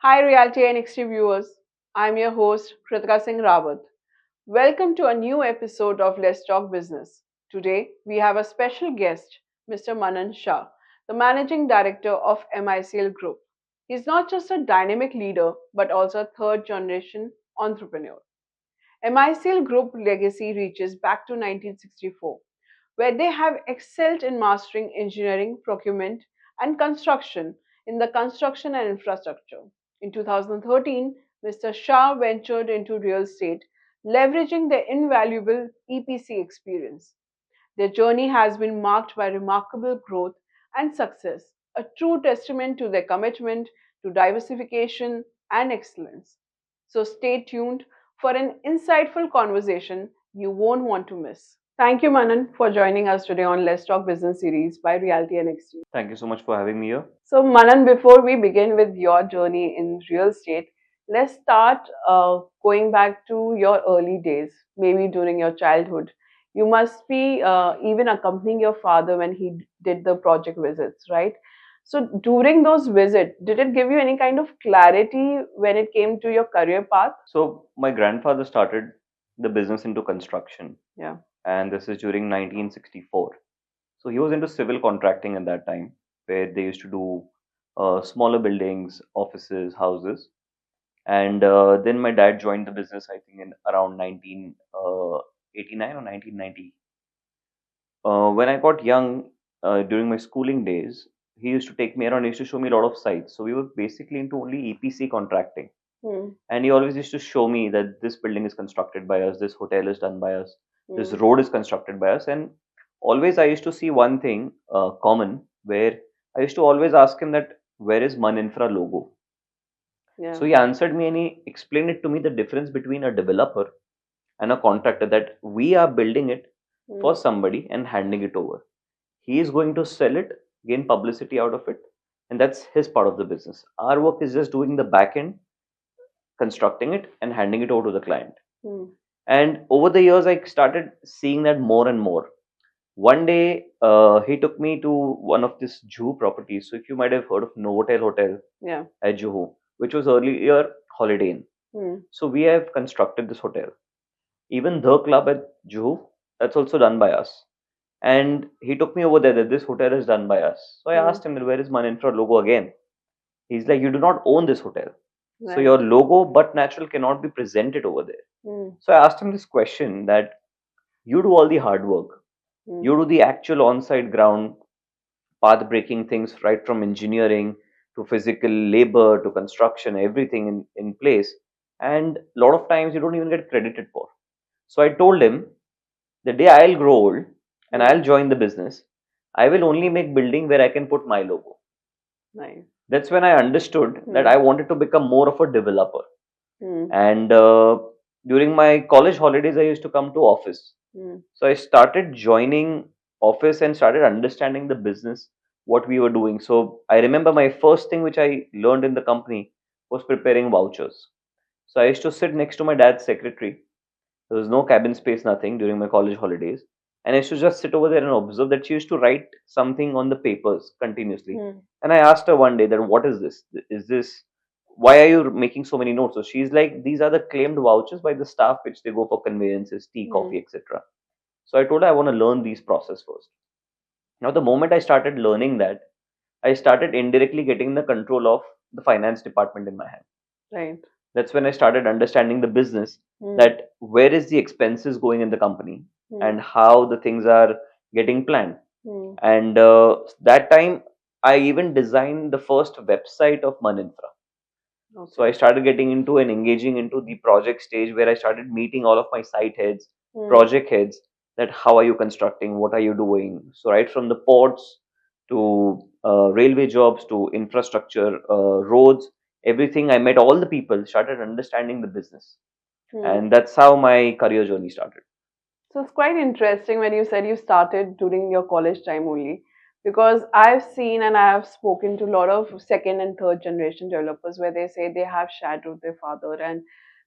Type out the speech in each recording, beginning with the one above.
Hi, RealtyNXT viewers. I'm your host, Kritika Singh Rawat. Welcome to a new episode of Let's Talk Business. Today, we have a special guest, Mr. Manan Shah, the Managing Director of MICL Group. He's not just a dynamic leader, but also a third generation entrepreneur. MICL Group legacy reaches back to 1964, where they have excelled in mastering engineering, procurement, and construction in the construction and infrastructure. In 2013, Mr. Shah ventured into real estate, leveraging their invaluable EPC experience. Their journey has been marked by remarkable growth and success, a true testament to their commitment to diversification and excellence. So stay tuned for an insightful conversation you won't want to miss. Thank you, Manan, for joining us today on Let's Talk Business series by Realty NXT. Thank you so much for having me here. So, Manan, before we begin with your journey in real estate, let's start going back to your early days, maybe during your childhood. You must be even accompanying your father when he did the project visits, right? So, during those visits, did it give you any kind of clarity when it came to your career path? So, my grandfather started the business into construction, Yeah. and this is during 1964. So, he was into civil contracting at that time, where they used to do smaller buildings, offices, houses. And then my dad joined the business, I think, in around 1989 or 1990. When I got young, during my schooling days, he used to take me around, he used to show me a lot of sites. So, we were basically into only EPC contracting. Hmm. And he always used to show me that this building is constructed by us, this hotel is done by us, this Hmm. road is constructed by us. And always I used to see one thing common, where I used to always ask him that where is Man Infra logo? Yeah. So he answered me and he explained it to me, the difference between a developer and a contractor, that we are building it Hmm. for somebody and handing it over. He is going to sell it, gain publicity out of it, and that's his part of the business. Our work is just doing the back end, constructing it and handing it over to the client. Hmm. And over the years, I started seeing that more and more. One day, he took me to one of this Juhu properties. So, if you might have heard of Novotel Hotel Yeah. at Juhu, which was earlier Holiday Inn. Hmm. So, we have constructed this hotel. Even the club at Juhu, that's also done by us. And he took me over there that this hotel is done by us. So, I Hmm. asked him, where is Man Infra logo again? He's like, you do not own this hotel. So, Right. your logo, but natural, cannot be presented over there. Hmm. So I asked him this question, that you do all the hard work, Hmm. you do the actual on-site ground path breaking things, right from engineering to physical labor to construction, everything in place. And a lot of times you don't even get credited for. So I told him, the day I'll grow old and Hmm. I'll join the business, I will only make building where I can put my logo. Nice. That's when I understood that Hmm. I wanted to become more of a developer. Hmm. And during my college holidays, I used to come to office. Hmm. So I started joining office and started understanding the business, what we were doing. So I remember my first thing which I learned in the company was preparing vouchers. So I used to sit next to my dad's secretary. There was no cabin space, nothing during my college holidays. And I used to just sit over there and observe that she used to write something on the papers continuously. Hmm. And I asked her one day that, what is this? Is this, why are you making so many notes? So she's like, these are the claimed vouchers by the staff which they go for conveyances, tea, Hmm. coffee, etc. So I told her I want to learn these process first. Now, the moment I started learning that, I started indirectly getting the control of the finance department in my hand. Right. That's when I started understanding the business, Hmm. that where is the expenses going in the company Hmm. and how the things are getting planned. Hmm. And that time, I even designed the first website of Maninfra. So Okay. I started getting into and engaging into the project stage, where I started meeting all of my site heads, Hmm. project heads, that how are you constructing, what are you doing. So right from the ports to railway jobs to infrastructure, roads, everything. I met all the people, started understanding the business, Hmm. and that's how my career journey started. So it's quite interesting when you said you started during your college time only, because I've seen and I have spoken to a lot of second and third generation developers where they say they have shadowed their father and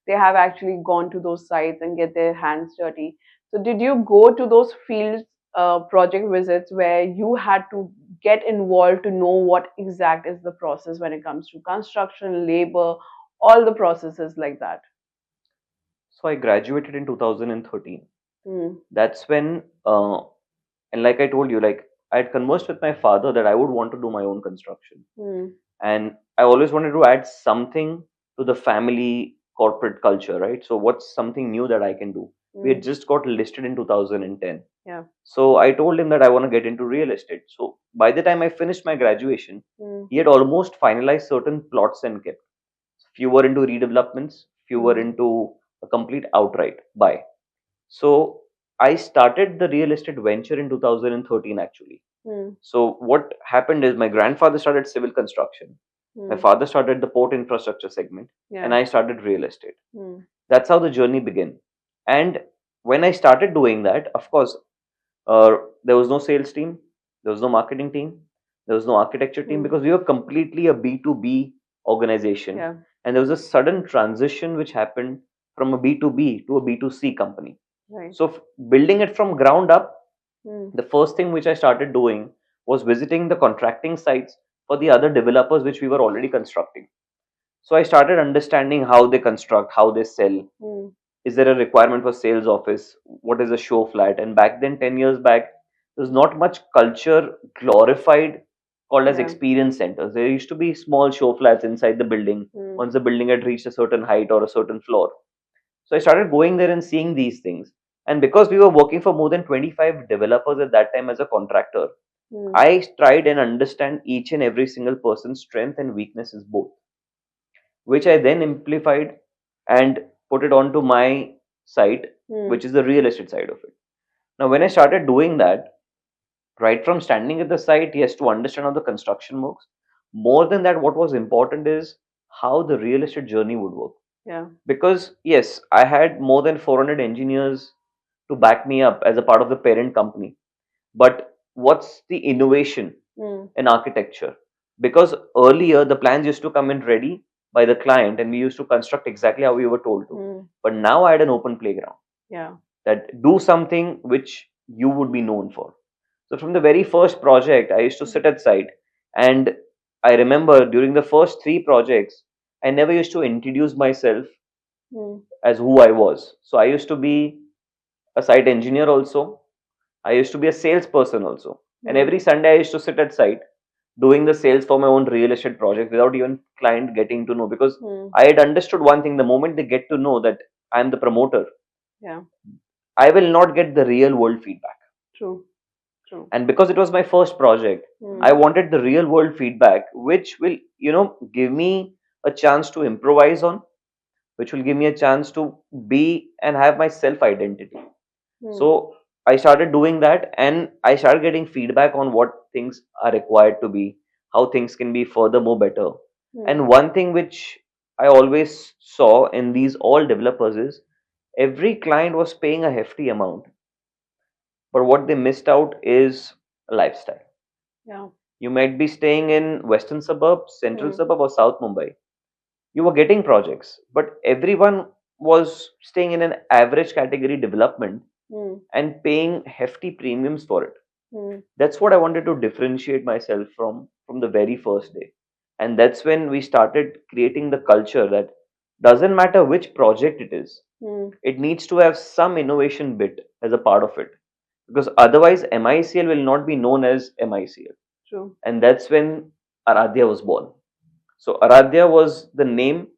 they have actually gone to those sites and get their hands dirty. So did you go to those fields project visits where you had to get involved to know what exact is the process when it comes to construction, labor, all the processes like that? So I graduated in 2013. Hmm. That's when, and like I told you, like I had conversed with my father that I would want to do my own construction. Hmm. And I always wanted to add something to the family corporate culture, right? So what's something new that I can do? We Hmm. had just got listed in 2010. Yeah. So I told him that I want to get into real estate. So by the time I finished my graduation, Hmm. he had almost finalized certain plots and kept. Few were into redevelopments, few were Hmm. into a complete outright buy. So I started the real estate venture in 2013 actually. Hmm. So what happened is my grandfather started civil construction, my Hmm. father started the port infrastructure segment, and Yeah. I started real estate. Hmm. That's how the journey began. And when I started doing that, of course, there was no sales team, there was no marketing team, there was no architecture team, Hmm. because we were completely a B2B organization. Yeah. And there was a sudden transition which happened from a B2B to a B2C company. Right. So, building it from ground up, Hmm. the first thing which I started doing was visiting the contracting sites for the other developers which we were already constructing. So, I started understanding how they construct, how they sell. Hmm. Is there a requirement for sales office? What is a show flat? And back then, 10 years back, there's not much culture glorified called as Yeah. experience centers. There used to be small show flats inside the building Hmm. once the building had reached a certain height or a certain floor. So I started going there and seeing these things. And because we were working for more than 25 developers at that time as a contractor, Hmm. I tried and understand each and every single person's strength and weaknesses both, which I then amplified and put it onto my site, Hmm. which is the real estate side of it. Now, when I started doing that, right from standing at the site, yes, to understand how the construction works. More than that, what was important is how the real estate journey would work. Yeah. Because, yes, I had more than 400 engineers to back me up as a part of the parent company. But what's the innovation Hmm. in architecture? Because earlier the plans used to come in ready by the client and we used to construct exactly how we were told to. Hmm. But now I had an open playground Yeah. that do something which you would be known for. So from the very first project, I used to sit at site, and I remember during the first three projects, I never used to introduce myself Hmm. as who I was. So I used to be a site engineer also. I used to be a salesperson also. And Hmm. every Sunday I used to sit at site doing the sales for my own real estate project without even client getting to know, because Hmm. I had understood one thing: the moment they get to know that I'm the promoter, Yeah. I will not get the real world feedback. True. True. And because it was my first project, Hmm. I wanted the real world feedback, which will, give me a chance to improvise on, which will give me a chance to be and have my self identity. Hmm. So I started doing that and I started getting feedback on what things are required to be, how things can be further more better. Hmm. And one thing which I always saw in these all developers is every client was paying a hefty amount, but what they missed out is a lifestyle. Yeah. You might be staying in western suburb, central Hmm. suburb, or South Mumbai. You were getting projects, but everyone was staying in an average category development Hmm. and paying hefty premiums for it. Hmm. That's what I wanted to differentiate myself from the very first day. And that's when we started creating the culture that doesn't matter which project it is, Hmm. it needs to have some innovation bit as a part of it. Because otherwise, MICL will not be known as MICL. True. And that's when Aradhya was born. So Aradhya was the name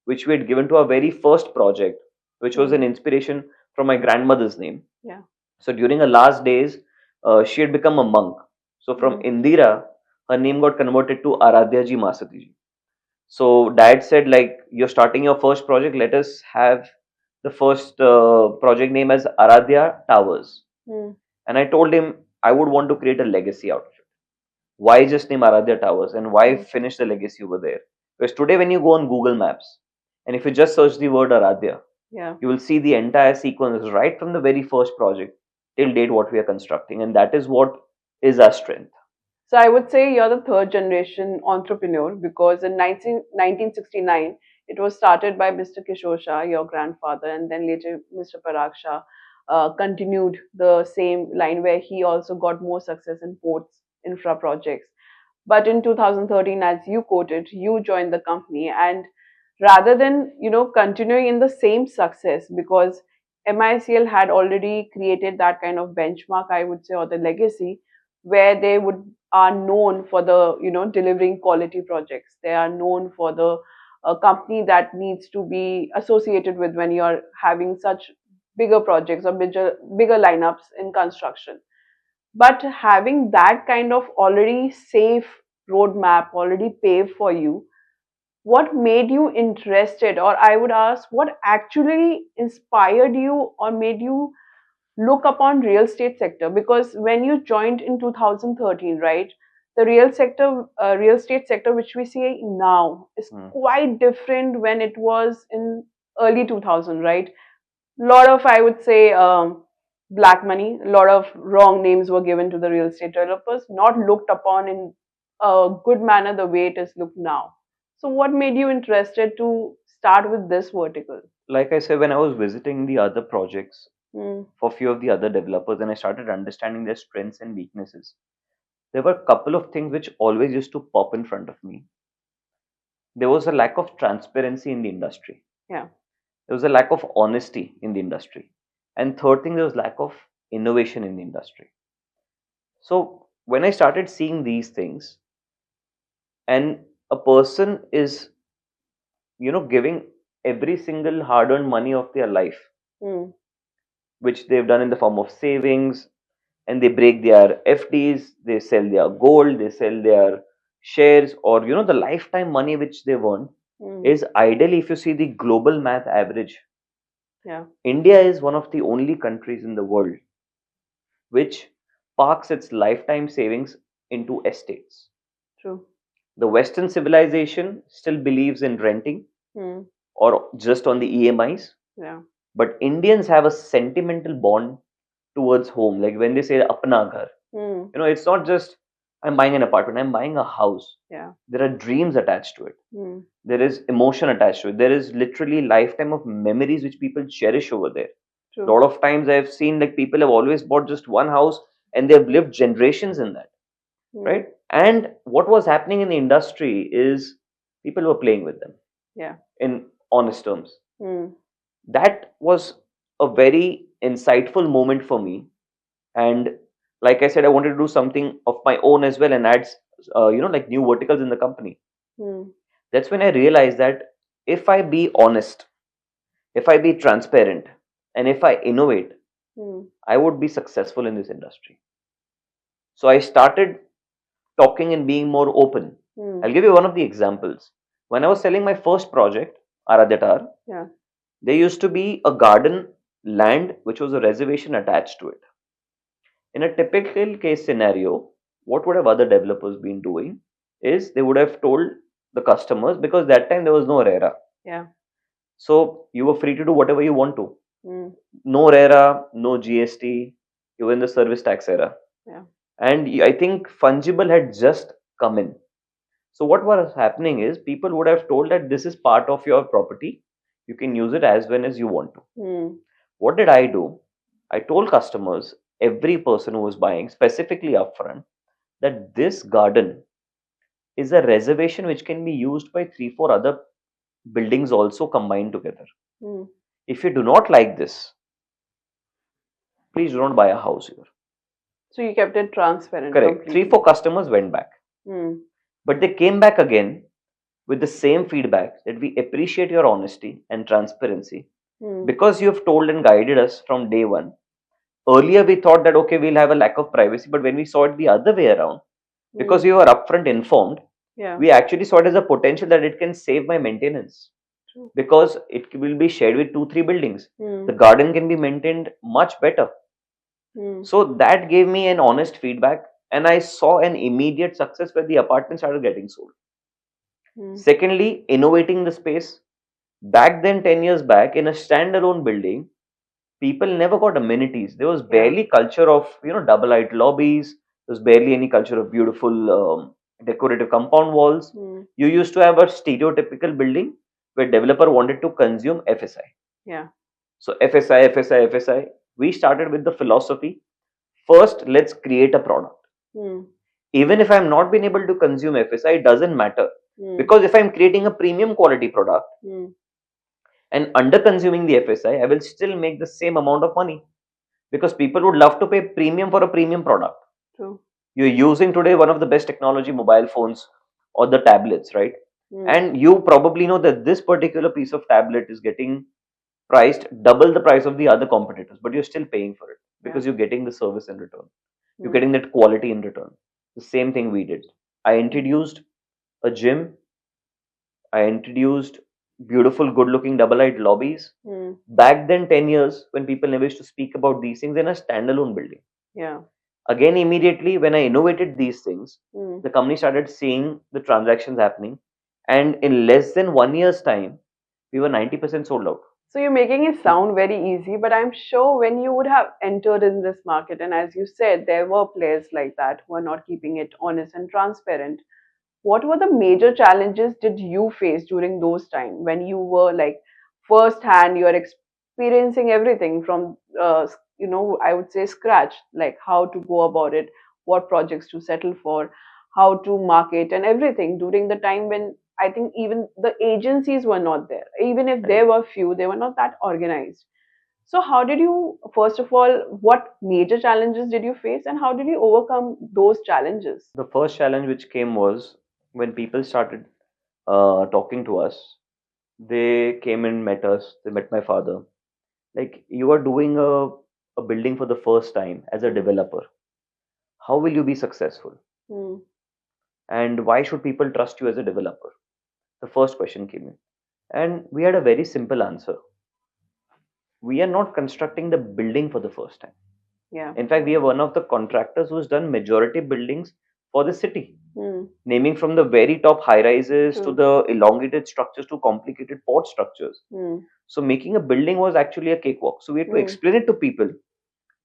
which we had given to our very first project, which was Hmm. an inspiration from my grandmother's name. Yeah. So during her last days, she had become a monk. So from Hmm. Indira, her name got converted to Aradhya Ji Masati Ji. So dad said, like, you're starting your first project, let us have the first project name as Aradhya Towers. Hmm. And I told him I would want to create a legacy out of it. Why just name Aradhya Towers and why Hmm. finish the legacy over there? Because today, when you go on Google Maps and if you just search the word Aradhya, Yeah. you will see the entire sequence right from the very first project till date what we are constructing, and that is what is our strength. So I would say you're the third generation entrepreneur because in 1969, it was started by Mr. Kishore Shah, your grandfather, and then later Mr. Parag Shah. continued the same line where he also got more success in ports infra projects. But in 2013, as you quoted, you joined the company, and rather than continuing in the same success, because MICL had already created that kind of benchmark, I would say, or the legacy, where they would are known for the delivering quality projects. They are known for the company that needs to be associated with when you are having such bigger projects or bigger lineups in construction. But having that kind of already safe roadmap already paved for you, what made you interested, or I would ask, what actually inspired you or made you look upon real estate sector? Because when you joined in 2013, right, the real estate sector which we see now is Hmm. quite different when it was in early 2000, right? Lot of, I would say, black money, a lot of wrong names were given to the real estate developers, not looked upon in a good manner the way it is looked now. So what made you interested to start with this vertical? Like I said, when I was visiting the other projects Hmm. for few of the other developers and I started understanding their strengths and weaknesses, there were a couple of things which always used to pop in front of me. There was a lack of transparency in the industry. Yeah. There was a lack of honesty in the industry. And third thing, there was lack of innovation in the industry. So when I started seeing these things, and a person is, giving every single hard-earned money of their life, Hmm. which they've done in the form of savings, and they break their FDs, they sell their gold, they sell their shares, or the lifetime money which they've earned Hmm. is ideally, if you see the global math average, Yeah. India is one of the only countries in the world which parks its lifetime savings into estates. True. The Western civilization still believes in renting Hmm. or just on the EMIs, Yeah. but Indians have a sentimental bond towards home. Like when they say apna ghar, Hmm. it's not just I'm buying an apartment, I'm buying a house. Yeah. There are dreams attached to it. Hmm. There is emotion attached to it. There is literally lifetime of memories which people cherish over there. A True. lot of times I've seen like people have always bought just one house and they've lived generations in that, Hmm. right? And what was happening in the industry is people were playing with them Yeah. in honest terms. Hmm. That was a very insightful moment for me. And like I said, I wanted to do something of my own as well and add, like new verticals in the company. Hmm. That's when I realized that if I be honest, if I be transparent, and if I innovate, Hmm. I would be successful in this industry. So I started talking and being more open. Hmm. I'll give you one of the examples. When I was selling my first project, Aradyatar, Yeah. there used to be a garden land which was a reservation attached to it. In a typical case scenario, what would have other developers been doing is they would have told the customers, because that time there was no RERA. Yeah. So you were free to do whatever you want to. Hmm. No RERA, no GST, you were in the service tax era. Yeah. And I think fungible had just come in. So what was happening is people would have told that this is part of your property. You can use it as when as you want to. Hmm. What did I do? I told customers, every person who was buying, specifically upfront, that this garden is a reservation which can be used by 3, 4 other buildings also combined together. Hmm. If you do not like this, please do not buy a house here. So you kept it transparent Correct. 3, 4 completely. customers went back, Hmm. but they came back again with the same feedback that we appreciate your honesty and transparency Hmm. because you have told and guided us from day one. Earlier, we thought that okay, we'll have a lack of privacy, but when we saw it the other way around, Hmm. because we were upfront informed, Yeah. we actually saw it as a potential that it can save my maintenance True. because it will be shared with 2, 3 buildings. Hmm. The garden can be maintained much better. Hmm. So that gave me an honest feedback, and I saw an immediate success where the apartment started getting sold. Hmm. Secondly, innovating the space. Back then, 10 years back, in a standalone building, people never got amenities. There was Yeah. barely culture of double height lobbies. There was barely any culture of beautiful decorative compound walls. Hmm. You used to have a stereotypical building where developer wanted to consume FSI. Yeah. So FSI, FSI, FSI. we started with the philosophy, first let's create a product. Hmm. Even if I'm not being able to consume FSI, it doesn't matter, Hmm. because if I'm creating a premium quality product Hmm. and under consuming the FSI, I will still make the same amount of money, because people would love to pay premium for a premium product. True. You're using today one of the best technology mobile phones or the tablets, right? Hmm. And you probably know that this particular piece of tablet is getting priced double the price of the other competitors, but you're still paying for it because Yeah. you're getting the service in return. You're Hmm. getting that quality in return. The same thing we did. I introduced a gym. I introduced beautiful, good looking double light lobbies. Hmm. Back then, 10 years, when people never used to speak about these things in a standalone building. Yeah. Again, immediately when I innovated these things, Hmm. the company started seeing the transactions happening. And in less than 1 year's time, we were 90% sold out. So you're making it sound very easy, but I'm sure when you would have entered in this market, and as you said, there were players like that who are not keeping it honest and transparent. What were the major challenges did you face during those times when you were like first hand, you are experiencing everything from, I would say scratch, like how to go about it, what projects to settle for, how to market and everything during the time when I think even the agencies were not there. Even if there Correct. were few, they were not that organized. So how did you, first of all, what major challenges did you face and how did you overcome those challenges? The first challenge which came was when people started talking to us. They came and met us. They met my father. Like, you are doing a building for the first time as a Hmm. developer. How will you be successful? Hmm. And why should people trust you as a developer? The first question came in. And we had a very simple answer. We are not constructing the building for the first time. Yeah. In fact, we are one of the contractors who's done majority buildings for the city, Hmm. naming from the very top high rises to True. the elongated structures to complicated port structures. Hmm. So making a building was actually a cakewalk. So we had to Hmm. explain it to people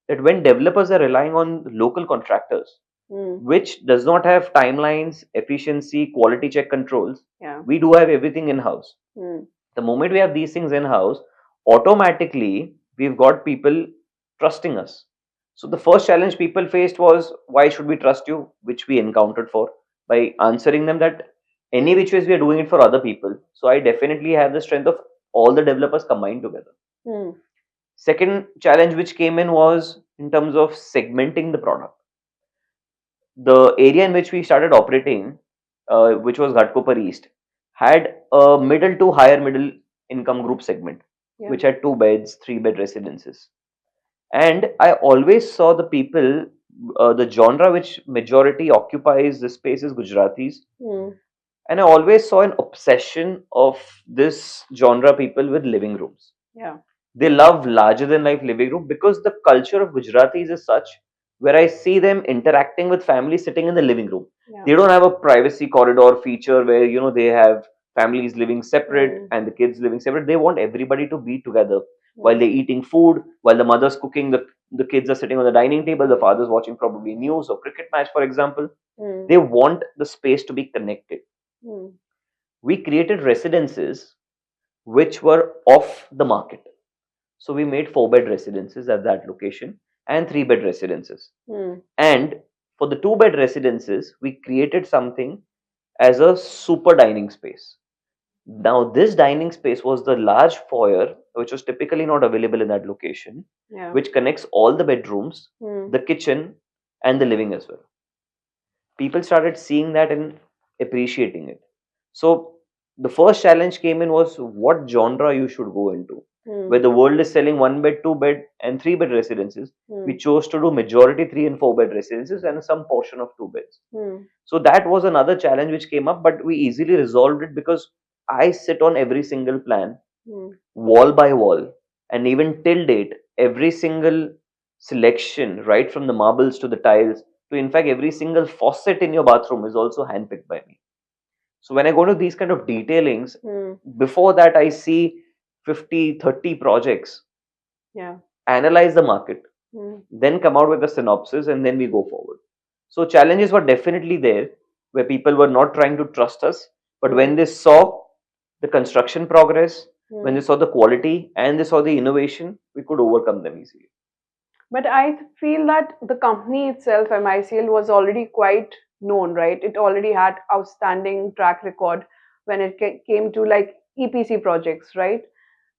that when developers are relying on local contractors, Hmm. which does not have timelines, efficiency, quality check controls, Yeah. we do have everything in house. Hmm. The moment we have these things in house, automatically we've got people trusting us. So the first challenge people faced was, why should we trust you, which we encountered for by answering them that any which ways we are doing it for other people. So I definitely have the strength of all the developers combined together. Hmm. Second challenge which came in was in terms of segmenting the product. The area in which we started operating, which was Ghatkopar East, had a middle to higher middle income group segment, Yeah. which had 2 beds, 3 bed residences. And I always saw the people, the genre which majority occupies the space is Gujaratis. Hmm. And I always saw an obsession of this genre people with living rooms. Yeah. They love larger than life living room because the culture of Gujaratis is such where I see them interacting with families sitting in the living room. Yeah. They don't have a privacy corridor feature where they have families living separate Hmm. and the kids living separate. They want everybody to be together while Hmm. they're eating food, while the mother's cooking, the kids are sitting on the dining table, the father's watching probably news or cricket match, for example. Hmm. They want the space to be connected. Hmm. We created residences which were off the market. So we made 4 bed residences at that location and 3 bed residences. Hmm. And for the 2 bed residences, we created something as a super dining space. Now, this dining space was the large foyer, which was typically not available in that location, Yeah. which connects all the bedrooms, Hmm. the kitchen, and the living as well. People started seeing that and appreciating it. So the first challenge came in was what genre you should go into. Hmm. Where the world is selling 1 bed, 2 bed, and 3 bed residences, Hmm. we chose to do majority 3 and 4 bed residences and some portion of 2 beds. Hmm. So that was another challenge which came up, but we easily resolved it because I sit on every single plan, Hmm. wall by wall, and even till date, every single selection, right from the marbles to the tiles to in fact every single faucet in your bathroom is also handpicked by me. So when I go to these kind of detailings, Hmm. before that I see 50, 30 projects, Yeah. analyze the market, Hmm. then come out with a synopsis, and then we go forward. So challenges were definitely there where people were not trying to trust us, but Hmm. when they saw the construction progress, when Hmm. they saw the quality and they saw the innovation, we could overcome them easily. But I feel that the company itself, MICL, was already quite known, right? It already had outstanding track record when it came to like EPC projects, right?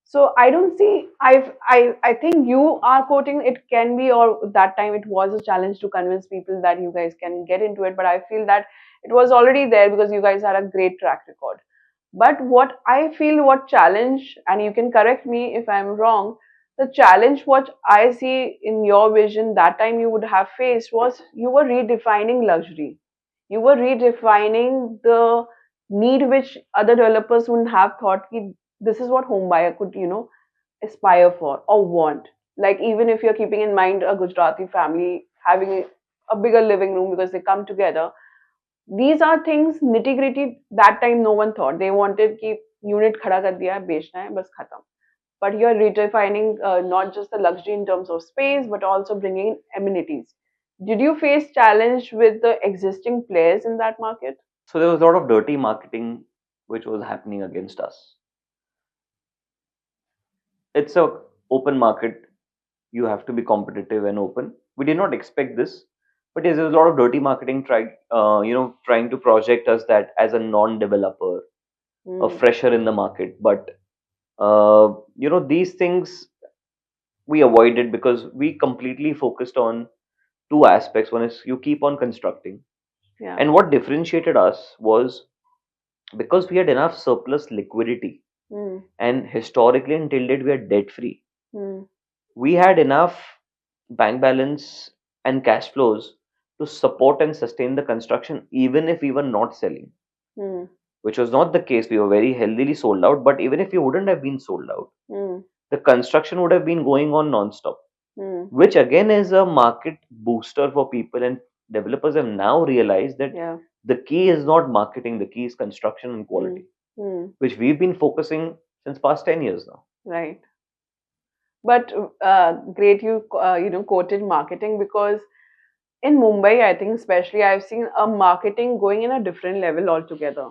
So I don't see. I think you are quoting it can be, or that time it was a challenge to convince people that you guys can get into it. But I feel that it was already there because you guys had a great track record. But what I feel, what challenge, and you can correct me if I'm wrong, the challenge what I see in your vision that time you would have faced was you were redefining luxury. You were redefining the need which other developers wouldn't have thought ki this is what home buyer could, aspire for or want. Like even if you're keeping in mind a Gujarati family having a bigger living room because they come together, these are things nitty gritty that time no one thought. They wanted कि unit खड़ा कर दिया है बेचना है बस खत्म. But you're redefining not just the luxury in terms of space but also bringing in amenities. Did you face challenge with the existing players in that market? So there was a lot of dirty marketing which was happening against us. It's a open market. You have to be competitive and open. We did not expect this, but yes, there's a lot of dirty marketing trying to project us that as a non-developer, a Hmm. fresher in the market. But these things we avoided because we completely focused on two aspects. One is you keep on constructing, Yeah. and what differentiated us was because we had enough surplus liquidity, Hmm. and historically until date we are debt free. Hmm. We had enough bank balance and cash flows to support and sustain the construction even if we were not selling, Hmm. which was not the case. We were very healthily sold out, but even if we wouldn't have been sold out, Hmm. the construction would have been going on non-stop, Hmm. which again is a market booster for people. And developers have now realized that Yeah. the key is not marketing, the key is construction and Hmm. quality, Hmm. which we've been focusing since past 10 years now. Right. But great you quoted marketing because in Mumbai, I think especially I've seen a marketing going in a different level altogether.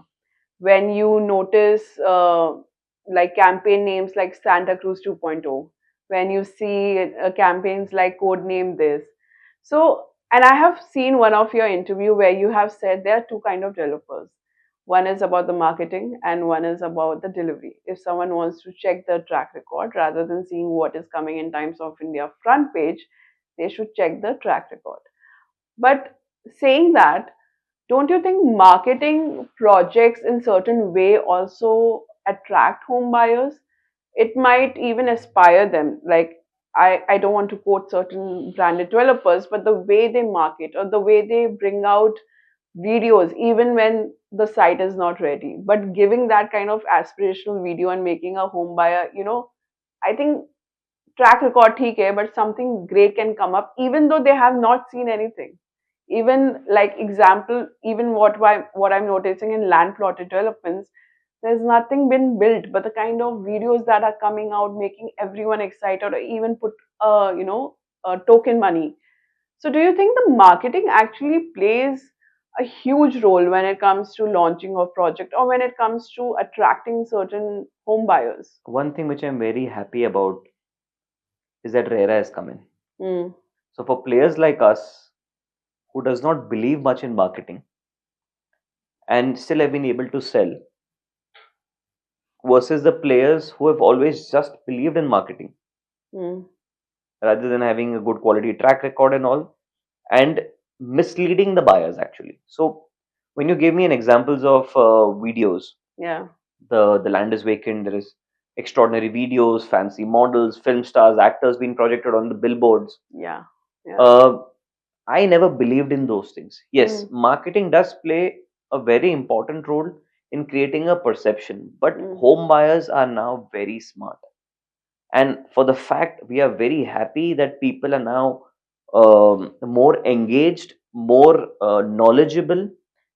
When you notice like campaign names like Santa Cruz 2.0, when you see campaigns like Codename This. So, and I have seen one of your interview where you have said there are two kind of developers. One is about the marketing and one is about the delivery. If someone wants to check the track record rather than seeing what is coming in Times of India front page, they should check the track record. But saying that, don't you think marketing projects in certain way also attract home buyers? It might even aspire them. Like I don't want to quote certain branded developers, but the way they market or the way they bring out videos, even when the site is not ready, but giving that kind of aspirational video and making a home buyer, I think track record theek hai, but something great can come up even though they have not seen anything. Even like example, even what I'm noticing in land plotted developments, there's nothing been built, but the kind of videos that are coming out making everyone excited or even put token money. So do you think the marketing actually plays a huge role when it comes to launching a project or when it comes to attracting certain home buyers? One thing which I'm very happy about is that RERA has come in. Hmm. So for players like us who does not believe much in marketing and still have been able to sell versus the players who have always just believed in marketing Hmm. rather than having a good quality track record and all, and misleading the buyers actually. So when you gave me an examples of videos, Yeah. the land is vacant, there is extraordinary videos, fancy models, film stars, actors being projected on the billboards. Yeah. Yeah. uh, I never believed in those things. Yes, Mm, marketing does play a very important role in creating a perception, but mm, home buyers are now very smart. And for the fact we are very happy that people are now more engaged, more knowledgeable,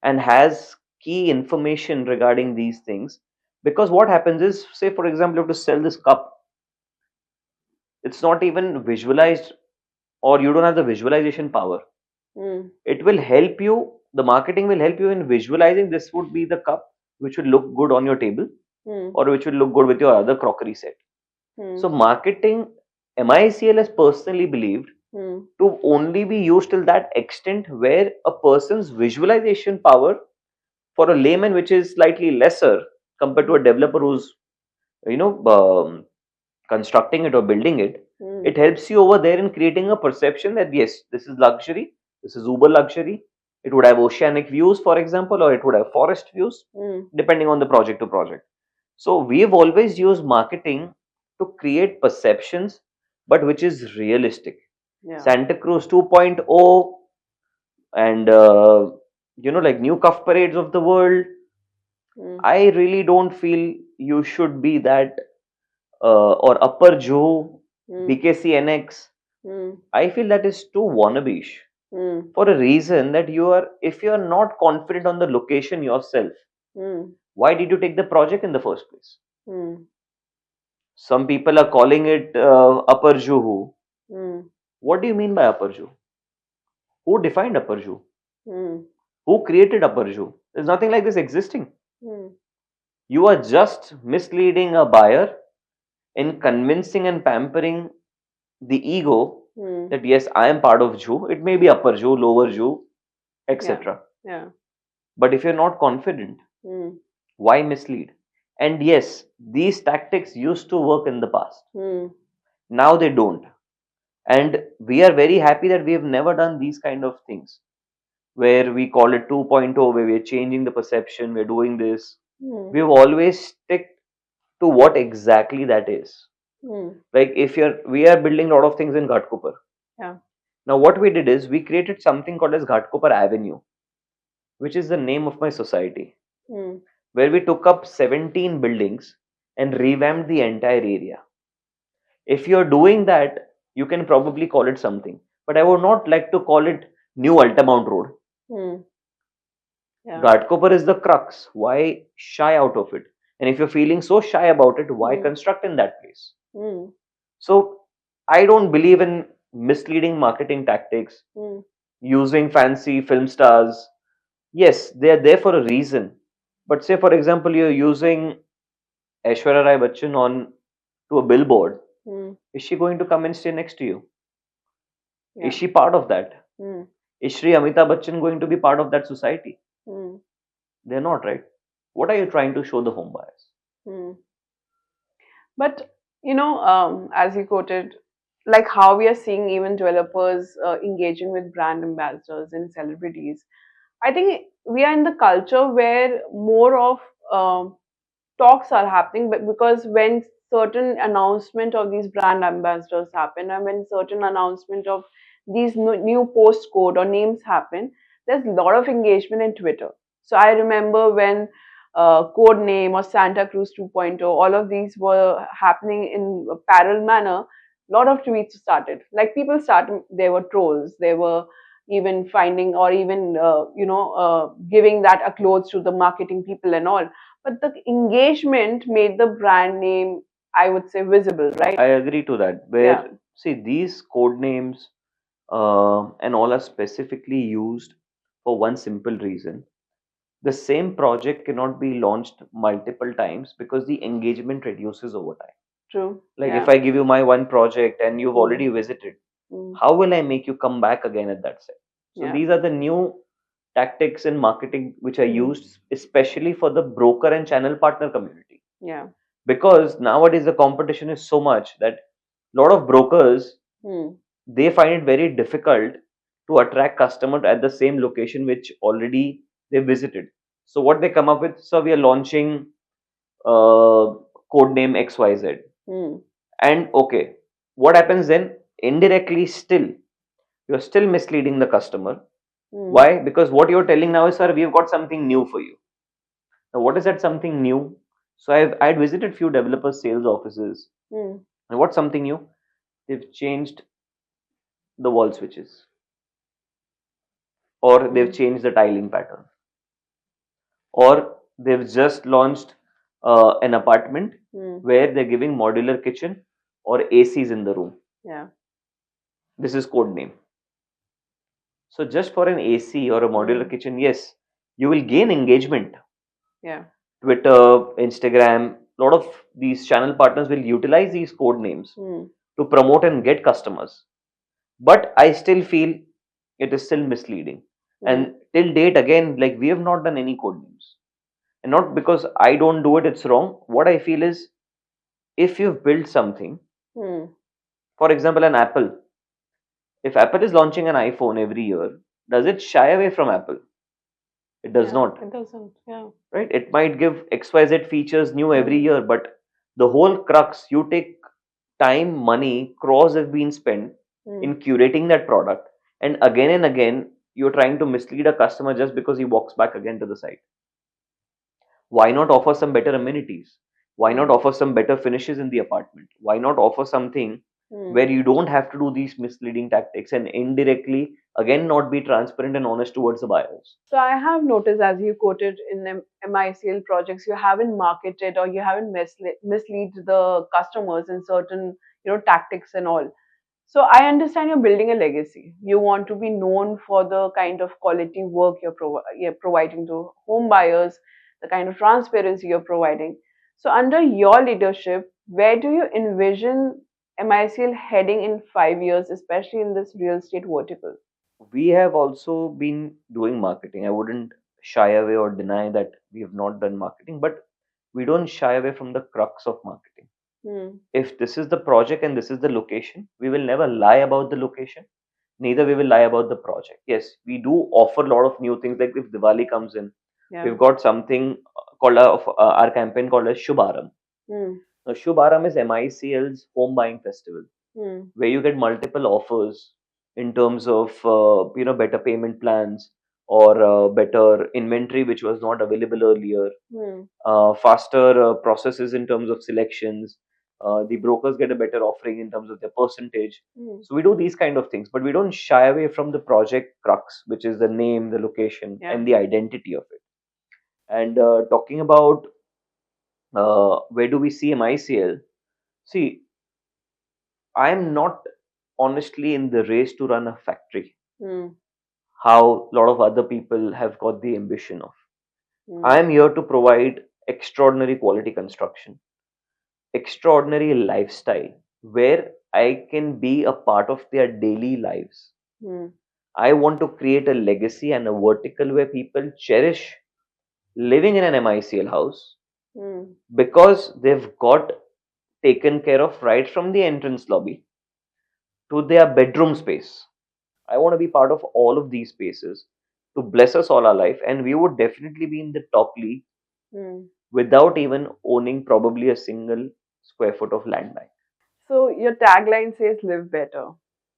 and has key information regarding these things. Because what happens is, say for example, you have to sell this cup, it's not even visualized, or you don't have the visualization power. mm, It will help you, the marketing will help you in visualizing this would be the cup which will look good on your table, mm, or which will look good with your other crockery set. So mm, marketing, MICL has personally believed to only be used till that extent where a person's visualization power for a layman, which is slightly lesser compared to a developer who's you know constructing it or building it, it helps you over there in creating a perception that yes, this is luxury, this is uber luxury. It would have oceanic views, for example, or it would have forest views, depending on the project to project. So we've always used marketing to create perceptions, but which is realistic. Yeah. Santa Cruz 2.0 and like new cuff parades of the world. I really don't feel you should be that or upper Juhu, BKC NX. I feel that is too wannabish for a reason that if you are not confident on the location yourself, why did you take the project in the first place? Some people are calling it upper Juhu. What do you mean by upper Juhu? Who defined upper Juhu? Who created upper Juhu? There's nothing like this existing. You are just misleading a buyer in convincing and pampering the ego that yes, I am part of Juhu. It may be upper Juhu, lower Juhu, etc. Yeah. But if you're not confident, why mislead? And yes, these tactics used to work in the past. Now they don't. And we are very happy that we have never done these kind of things where we call it 2.0, where we're changing the perception, we're doing this. We've always stick to what exactly that is. Like we are building a lot of things in Ghatkopar. Yeah. Now what we did is we created something called as Ghatkopar Avenue, which is the name of my society, where we took up 17 buildings and revamped the entire area. If you're doing that, you can probably call it something, but I would not like to call it New Altamount Road. Yeah. Ghatkopar is the crux. Why shy out of it? And if you're feeling so shy about it, why construct in that place? So I don't believe in misleading marketing tactics, using fancy film stars. Yes, they are there for a reason. But say, for example, you're using Aishwarya Rai Bachchan on to a billboard. Is she going to come and stay next to you? Yeah. Is she part of that? Is Shri Amitabh Bachchan going to be part of that society? They're not, right? What are you trying to show the home buyers? But as you quoted, like how we are seeing even developers engaging with brand ambassadors and celebrities, I think we are in the culture where more of talks are happening, but because when certain announcement of these brand ambassadors happen and when certain announcement of these new postcode or names happen, there's a lot of engagement in Twitter. So I remember when code name or Santa Cruz 2.0, all of these were happening in a parallel manner. A lot of tweets started, like people started, there were trolls, there were even finding or even giving that a clothes to the marketing people and all, but the engagement made the brand name, I would say, visible, right? I agree to that. Where see these code names and all are specifically used for one simple reason. The same project cannot be launched multiple times because the engagement reduces over time. True. Like if I give you my one project and you've already visited, how will I make you come back again at that site? So these are the new tactics in marketing which are used especially for the broker and channel partner community. Yeah. Because nowadays the competition is so much that a lot of brokers they find it very difficult to attract customers at the same location which already they visited. So what they come up with, so we are launching code name XYZ. And okay, what happens then? Indirectly still, you're still misleading the customer. Why? Because what you're telling now is, sir, we've got something new for you. Now, what is that something new? So I had visited few developer sales offices. And what's something new? They've changed the wall switches, or they've changed the tiling pattern, or they've just launched an apartment where they're giving modular kitchen or ACs in the room. Yeah. This is code name. So just for an AC or a modular kitchen, yes, you will gain engagement. Yeah. Twitter, Instagram, a lot of these channel partners will utilize these code names to promote and get customers. but I still feel it is still misleading. And till date, again, like we have not done any code names, and not because I don't do it, it's wrong. What I feel is, if you've built something, Hmm. for example, an Apple, if Apple is launching an iPhone every year, does it shy away from Apple? It does Yeah, not, it doesn't. Yeah. right? It might give XYZ features new every Hmm. year, but the whole crux, you take time, money, crores have been spent Hmm. in curating that product, and again, you're trying to mislead a customer just because he walks back again to the site. Why not offer some better amenities? Why not Hmm. offer some better finishes in the apartment? Why not offer something Hmm. where you don't have to do these misleading tactics and indirectly, again, not be transparent and honest towards the buyers? So I have noticed, as you quoted in MICL projects, you haven't marketed or you haven't mislead the customers in certain, tactics and all. So I understand you're building a legacy. You want to be known for the kind of quality work you're providing to home buyers, the kind of transparency you're providing. So under your leadership, where do you envision MICL heading in 5 years, especially in this real estate vertical? We have also been doing marketing. I wouldn't shy away or deny that we have not done marketing, but we don't shy away from the crux of marketing. Hmm. If this is the project and this is the location, we will never lie about the location. Neither we will lie about the project. Yes, we do offer a lot of new things. Like if Diwali comes in, Yeah. we've got something called our campaign called as Shubharam. Hmm. Now, Shubharam is MICL's home buying festival, Hmm. where you get multiple offers in terms of better payment plans, or better inventory which was not available earlier, Hmm. faster processes in terms of selections. The brokers get a better offering in terms of their percentage. Hmm. So we do these kind of things, but we don't shy away from the project crux, which is the name, the location, Yeah. and the identity of it. And talking about where do we see MICL? See, I'm not honestly in the race to run a factory, Hmm. how a lot of other people have got the ambition of. Hmm. I am here to provide extraordinary quality construction, extraordinary lifestyle where I can be a part of their daily lives. Hmm. I want to create a legacy and a vertical where people cherish living in an MICL house Hmm. because they've got taken care of right from the entrance lobby to their bedroom space. I want to be part of all of these spaces to bless us all our life, and we would definitely be in the top league Hmm. without even owning probably a single square foot of land bank. So your tagline says "Live better."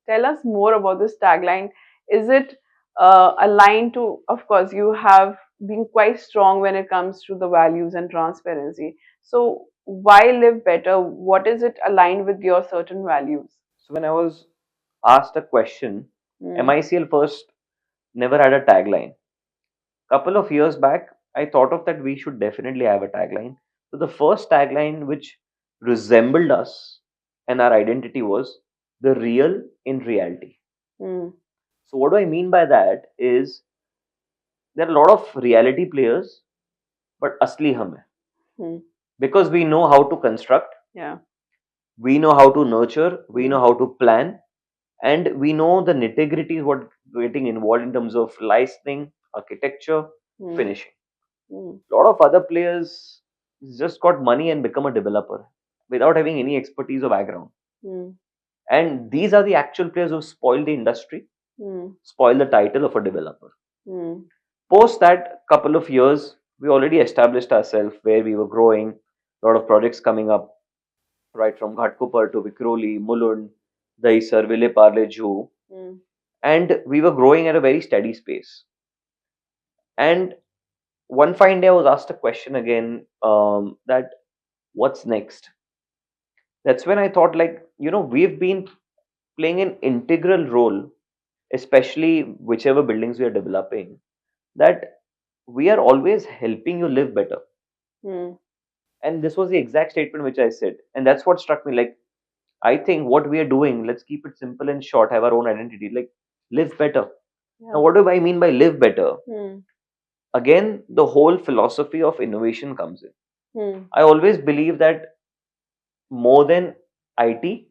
Tell us more about this tagline. Is it aligned to? Of course, you have been quite strong when it comes to the values and transparency. So why live better? What is it aligned with your certain values? So when I was asked a question, Hmm. MICL first never had a tagline. Couple of years back, I thought of that we should definitely have a tagline. So the first tagline which resembled us and our identity was the real in reality. Hmm. So what do I mean by that is, there are a lot of reality players, but asli hum hai. Hmm. Because we know how to construct, Yeah. we know how to nurture, we Hmm. know how to plan, and we know the nitty gritty what getting involved in terms of licensing, architecture, Hmm. finishing. Hmm. A lot of other players just got money and become a developer without having any expertise or background. Hmm. And these are the actual players who spoil the industry, Hmm. spoil the title of a developer. Hmm. Post that couple of years, we already established ourselves where we were growing, a lot of projects coming up, right from Ghatkopar to Vikroli, Mulund, Dahisar, Ville Parle, Juhu, Hmm. and we were growing at a very steady pace. And one fine day, I was asked a question again, that what's next? That's when I thought, like, we've been playing an integral role, especially whichever buildings we are developing, that we are always helping you live better. Hmm. And this was the exact statement which I said. And that's what struck me. Like, I think what we are doing, let's keep it simple and short, have our own identity, like live better. Now, Yeah. what do I mean by live better? Hmm. Again, the whole philosophy of innovation comes in. Hmm. I always believe that more than IT,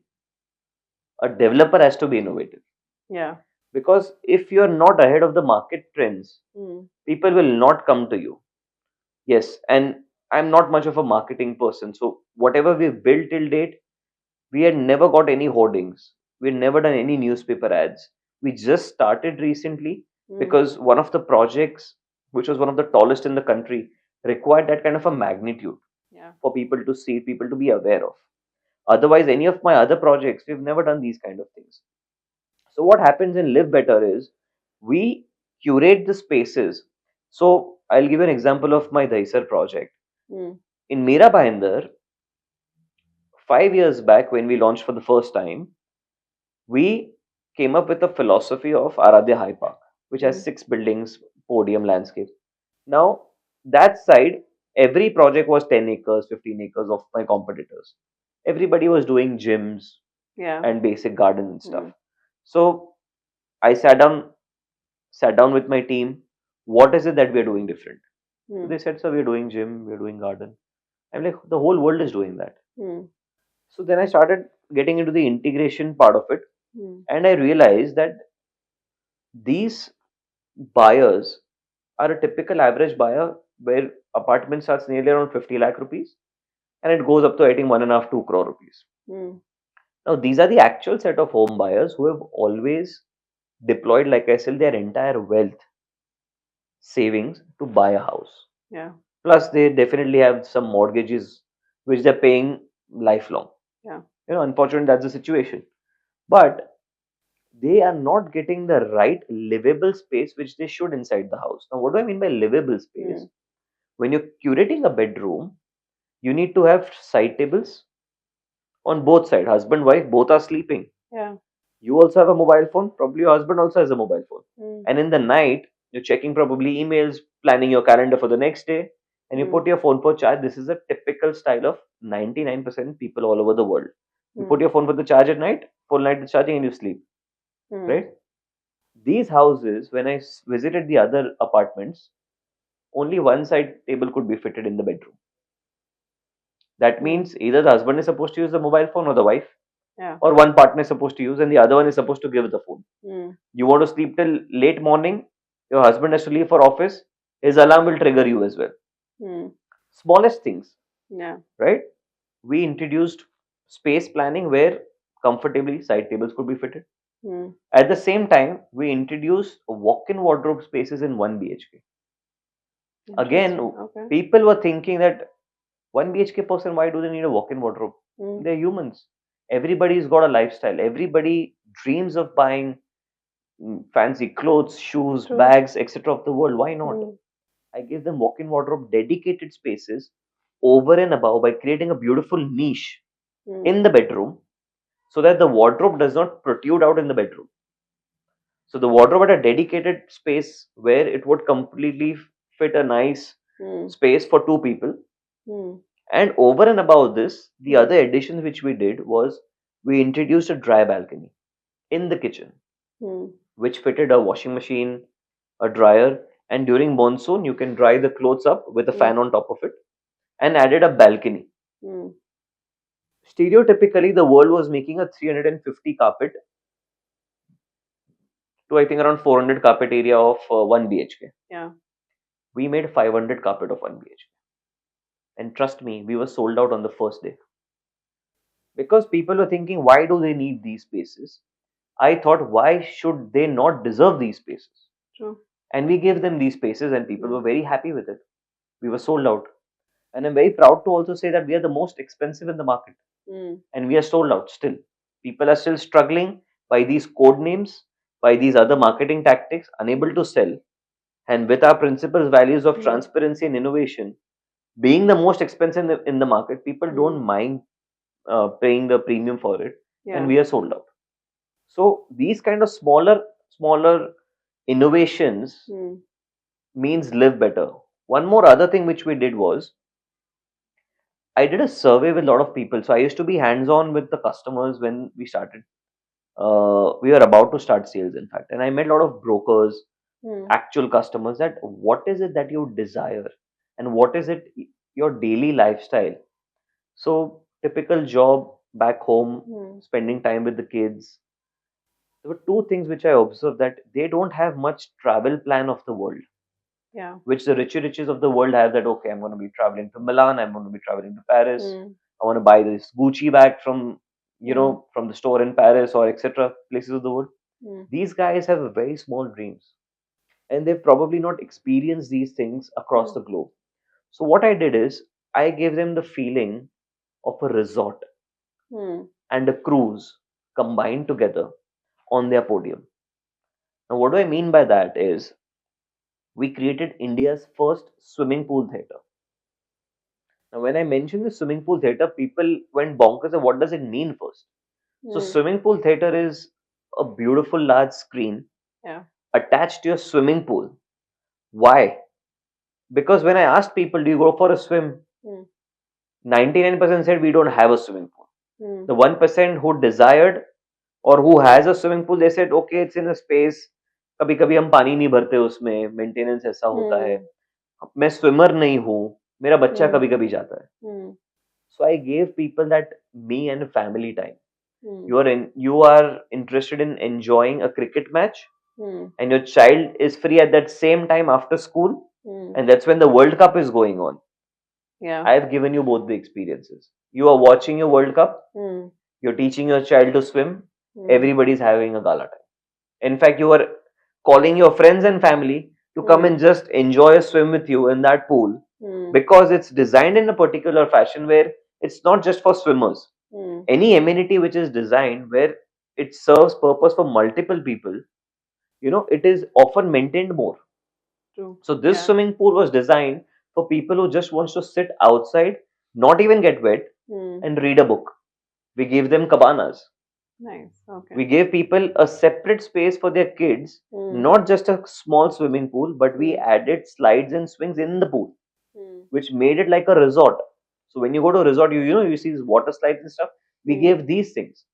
a developer has to be innovative. Yeah. Because if you're not ahead of the market trends, Mm. people will not come to you. Yes, and I'm not much of a marketing person, so whatever we've built till date, we had never got any hoardings. We had never done any newspaper ads. We just started recently Mm. because one of the projects, which was one of the tallest in the country, required that kind of a magnitude Yeah. for people to see, people to be aware of. Otherwise, any of my other projects, we've never done these kind of things. So, what happens in Live Better is we curate the spaces. So, I'll give you an example of my Daisar project. Mm. In Mira Bhayandar, 5 years back when we launched for the first time, we came up with a philosophy of Aradhya High Park, which has Mm. 6 buildings, podium, landscape. Now, that side, every project was 10 acres, 15 acres of my competitors. Everybody was doing gyms Yeah. and basic garden and stuff. Mm. So I sat down with my team. What is it that we are doing different? So Mm. they said, "Sir, we are doing gym, we are doing garden." I'm like, the whole world is doing that. Mm. So then I started getting into the integration part of it, Mm. and I realized that these buyers are a typical average buyer where apartment starts nearly around 50 lakh rupees and it goes up to I think 1.5 2 crore rupees. Mm. Now these are the actual set of home buyers who have always deployed, like I said, their entire wealth savings to buy a house. Yeah. Plus, they definitely have some mortgages which they're paying lifelong. Yeah. Unfortunately, that's the situation. But they are not getting the right livable space which they should inside the house. Now, what do I mean by livable space? Mm. When you're curating a bedroom, you need to have side tables on both sides. Husband, wife, both are sleeping. Yeah. You also have a mobile phone. Probably your husband also has a mobile phone. Mm. And in the night, you're checking probably emails, planning your calendar for the next day, and you Mm. put your phone for charge. This is a typical style of 99% people all over the world. You put Mm. your phone for the charge at night, full night is charging, and you sleep. Mm. Right? These houses, when I visited the other apartments, only one side table could be fitted in the bedroom. That Mm. means either the husband is supposed to use the mobile phone or the wife, Yeah. or one partner is supposed to use and the other one is supposed to give the phone. Mm. You want to sleep till late morning, your husband has to leave for office, his alarm will trigger you as well. Mm. Smallest things, Yeah. right? We introduced space planning where comfortably side tables could be fitted. Mm. At the same time, we introduced walk-in wardrobe spaces in 1 BHK. Again, Interesting. Okay. people were thinking that 1 BHK person, why do they need a walk-in wardrobe? Mm. They're humans. Everybody's got a lifestyle. Everybody dreams of buying fancy clothes, shoes, True. bags, etc. of the world. Why not? Mm. I give them walk-in wardrobe dedicated spaces over and above by creating a beautiful niche Mm. in the bedroom so that the wardrobe does not protrude out in the bedroom. So the wardrobe had a dedicated space where it would completely fit a nice Mm. space for two people. Mm. And over and above this, the Mm. other additions which we did was we introduced a dry balcony in the kitchen, Mm. which fitted a washing machine, a dryer, and during monsoon you can dry the clothes up with a Mm. fan on top of it, and added a balcony. Mm. Stereotypically, the world was making a 350 carpet to I think around 400 carpet area of 1 BHK. Yeah. We made 500 carpet of 1 BHK. And trust me, we were sold out on the first day. Because people were thinking, why do they need these spaces? I thought, why should they not deserve these spaces? True. And we gave them these spaces, and people Mm. were very happy with it. We were sold out. And I'm very proud to also say that we are the most expensive in the market, Mm. and we are sold out still. People are still struggling by these code names, by these other marketing tactics, unable to sell. And with our principles, values of Mm. transparency and innovation, being the most expensive in the market, people don't Mm. mind paying the premium for it, and Yeah. we are sold out. So these kind of smaller innovations Mm. means live better. One more other thing which we did was I did a survey with a lot of people. So I used to be hands on with the customers when we started. We were about to start sales, in fact, and I met a lot of brokers, Mm. actual customers. That what is it that you desire, and what is it your daily lifestyle. So typical job back home, Mm. spending time with the kids. There were two things which I observed, that they don't have much travel plan of the world, Yeah. which the riches of the world have, that okay, I'm going to be traveling to Milan, I'm going to be traveling to Paris, Hmm. I want to buy this Gucci bag from, Hmm. from the store in Paris or etc. places of the world. Hmm. These guys have very small dreams, and they've probably not experienced these things across Hmm. the globe. So what I did is I gave them the feeling of a resort Hmm. and a cruise combined together on their podium. Now, what do I mean by that is we created India's first swimming pool theater. Now, when I mentioned the swimming pool theater, people went bonkers. And what does it mean first? So, Hmm. swimming pool theater is a beautiful large screen Yeah. attached to your swimming pool. Why? Because when I asked people, do you go for a swim? Hmm. 99% said we don't have a swimming pool. Hmm. The 1% who desired or who has a swimming pool, they said, okay, it's in a space. कभी कभी हम पानी नहीं भरते उसमें, maintenance ऐसा होता है. Hmm. मैं स्विमर नहीं हूँ, मेरा बच्चा Hmm. कभी कभी जाता है. Hmm. So I gave people that me and family time. Hmm. You are interested in enjoying a cricket match, Hmm. and your child is free at that same time after school, Hmm. and that's when the World Cup is going on. Yeah. I have given you both the experiences. You are watching your World Cup, Hmm. you're teaching your child to swim, Hmm. everybody's having a gala time. In fact, you are calling your friends and family to come Hmm. and just enjoy a swim with you in that pool, Hmm. because it's designed in a particular fashion where it's not just for swimmers. Hmm. Any amenity which is designed where it serves purpose for multiple people, it is often maintained more. True. So this Yeah. swimming pool was designed for people who just wants to sit outside, not even get wet, Hmm. and read a book. We gave them cabanas. Nice. Okay. We gave people a separate space for their kids, Hmm. not just a small swimming pool, but we Hmm. added slides and swings in the pool, Hmm. which made it like a resort. So when you go to a resort, you see these water slides and stuff. We Hmm. gave these things.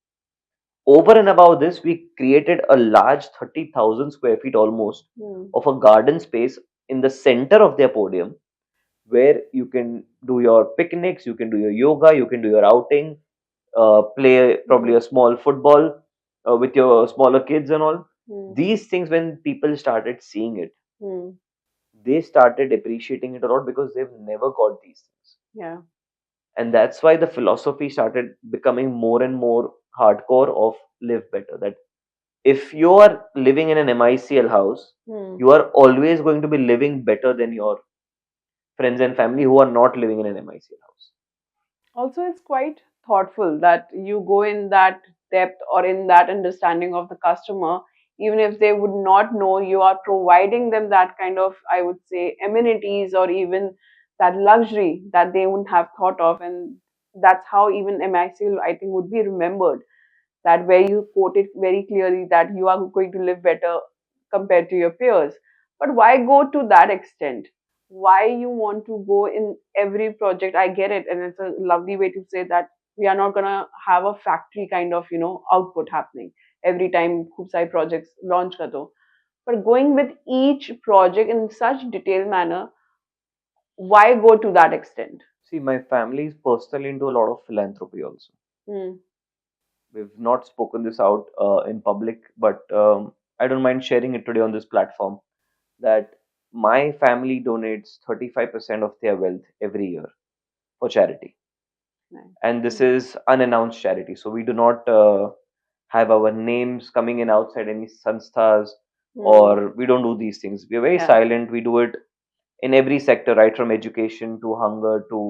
Over and above this, we created a large 30,000 square feet almost Hmm. of a garden space in the center of their podium, where you can do your picnics, you can do your yoga, you can do your outing, play probably Hmm. a small football with your smaller kids and all. Hmm. These things, when people started seeing it, Hmm. they started appreciating it a lot because they've never got these things. Yeah. And that's why the philosophy started becoming more and more hardcore of live better. That if you are living in an MICL house, Hmm. you are always going to be living better than your friends and family who are not living in an MICL house. Also, it's quite thoughtful that you go in that depth or in that understanding of the customer, even if they would not know, you are providing them that kind of, I would say, amenities or even that luxury that they wouldn't have thought of. And that's how even MICL, I think, would be remembered, that where you quoted very clearly that you are going to live better compared to your peers. But why go to that extent? Why you want to go in every project? I get it, and it's a lovely way to say that we are not gonna have a factory kind of output happening every time खूब सारे projects launch कर दो. But going with each project in such detailed manner, why go to that extent? See, my family is personally into a lot of philanthropy also. Hmm. We've not spoken this out in public, but I don't mind sharing it today on this platform, that my family donates 35% of their wealth every year for charity. Nice. And this Hmm. is unannounced charity. So we do not have our names coming in outside any sanstha's, Hmm. or we don't do these things. We are very Yeah. silent. We do it in every sector, right from education to hunger to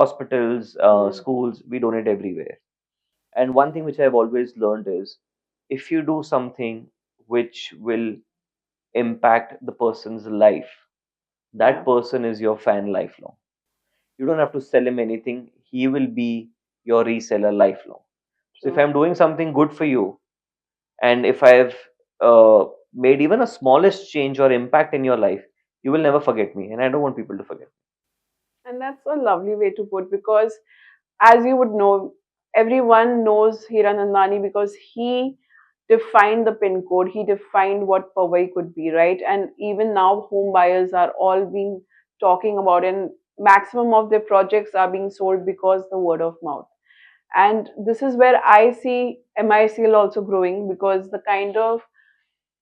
hospitals, Hmm. schools. We donate everywhere. And one thing which I've always learned is, if you do something which will impact the person's life, that Yeah. person is your fan lifelong. You don't have to sell him anything, he will be your reseller lifelong. So if True. I'm doing something good for you, and if I've made even a smallest change or impact in your life, you will never forget me, and I don't want people to forget. And that's a lovely way to put, because as you would know, everyone knows Hiranandani because he defined the pin code, he defined what Powai could be, right? And even now, home buyers are all being talking about, and maximum of their projects are being sold because the word of mouth. And this is where I see MICL also growing, because the kind of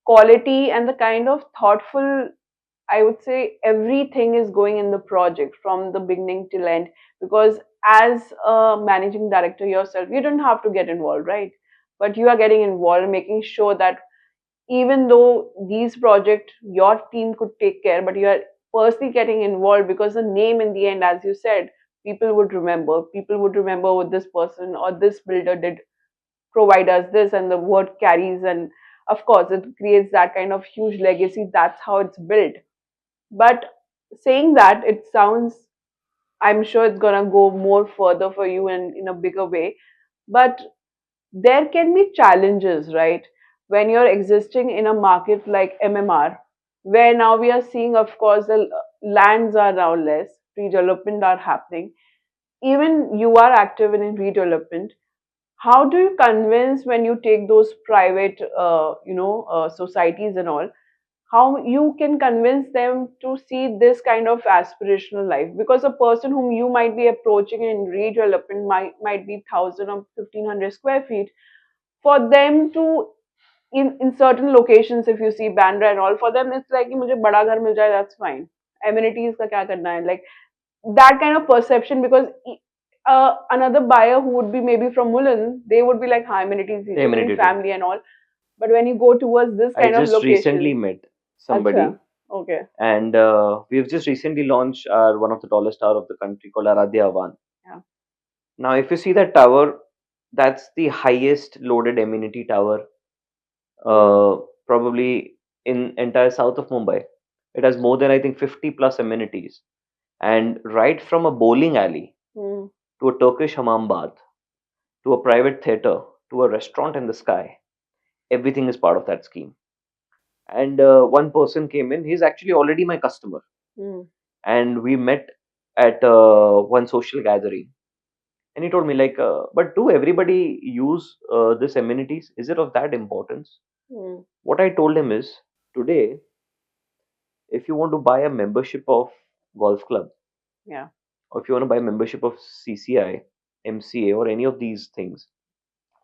quality and the kind of thoughtful, I would say, everything is going in the project from the beginning till end. Because as a managing director yourself, you don't have to get involved, right? But you are getting involved, making sure that even though these projects your team could take care, but you are personally getting involved, because the name in the end, as you said, people would remember what this person or this builder did provide us this, and the word carries, and of course it creates that kind of huge legacy. That's how it's built. But saying that, it sounds, I'm sure it's gonna go more further for you and in a bigger way. But there can be challenges, right? When you're existing in a market like MMR, where now we are seeing, of course, the lands are now less, redevelopment are happening. Even you are active in redevelopment. How do you convince, when you take those private, societies and all, how you can convince them to see this kind of aspirational life? Because a person whom you might be approaching in redevelopment might be 1,000 or 1,500 square feet. For them to, in certain locations, if you see Bandra and all, for them it's like कि मुझे बड़ा घर मिल जाए, that's fine. Amenities का क्या करना है, like that kind of perception. Because another buyer who would be maybe from Mullen, they would be like, हाँ, amenities दीजिए, मेरी Amenity. family and all. But when you go towards this I kind of just recently location, met somebody, अच्छा, okay, and we've just recently launched our one of the tallest tower of the country called Aradhya Avan. yeah, Now, if you see that tower, that's the highest loaded amenity tower, uh, probably in entire south of Mumbai. It has more than, I think, 50 plus amenities, and right from a bowling alley mm, to a Turkish hammam bath to a private theater to a restaurant in the sky, everything is part of that scheme. And one person came in. He's actually already my customer, mm, and we met at one social gathering. And he told me, like, but do everybody use this amenities? Is it of that importance? mm, What I told him is, today, if you want to buy a membership of golf club, yeah, or if you want to buy a membership of CCI, MCA, or any of these things,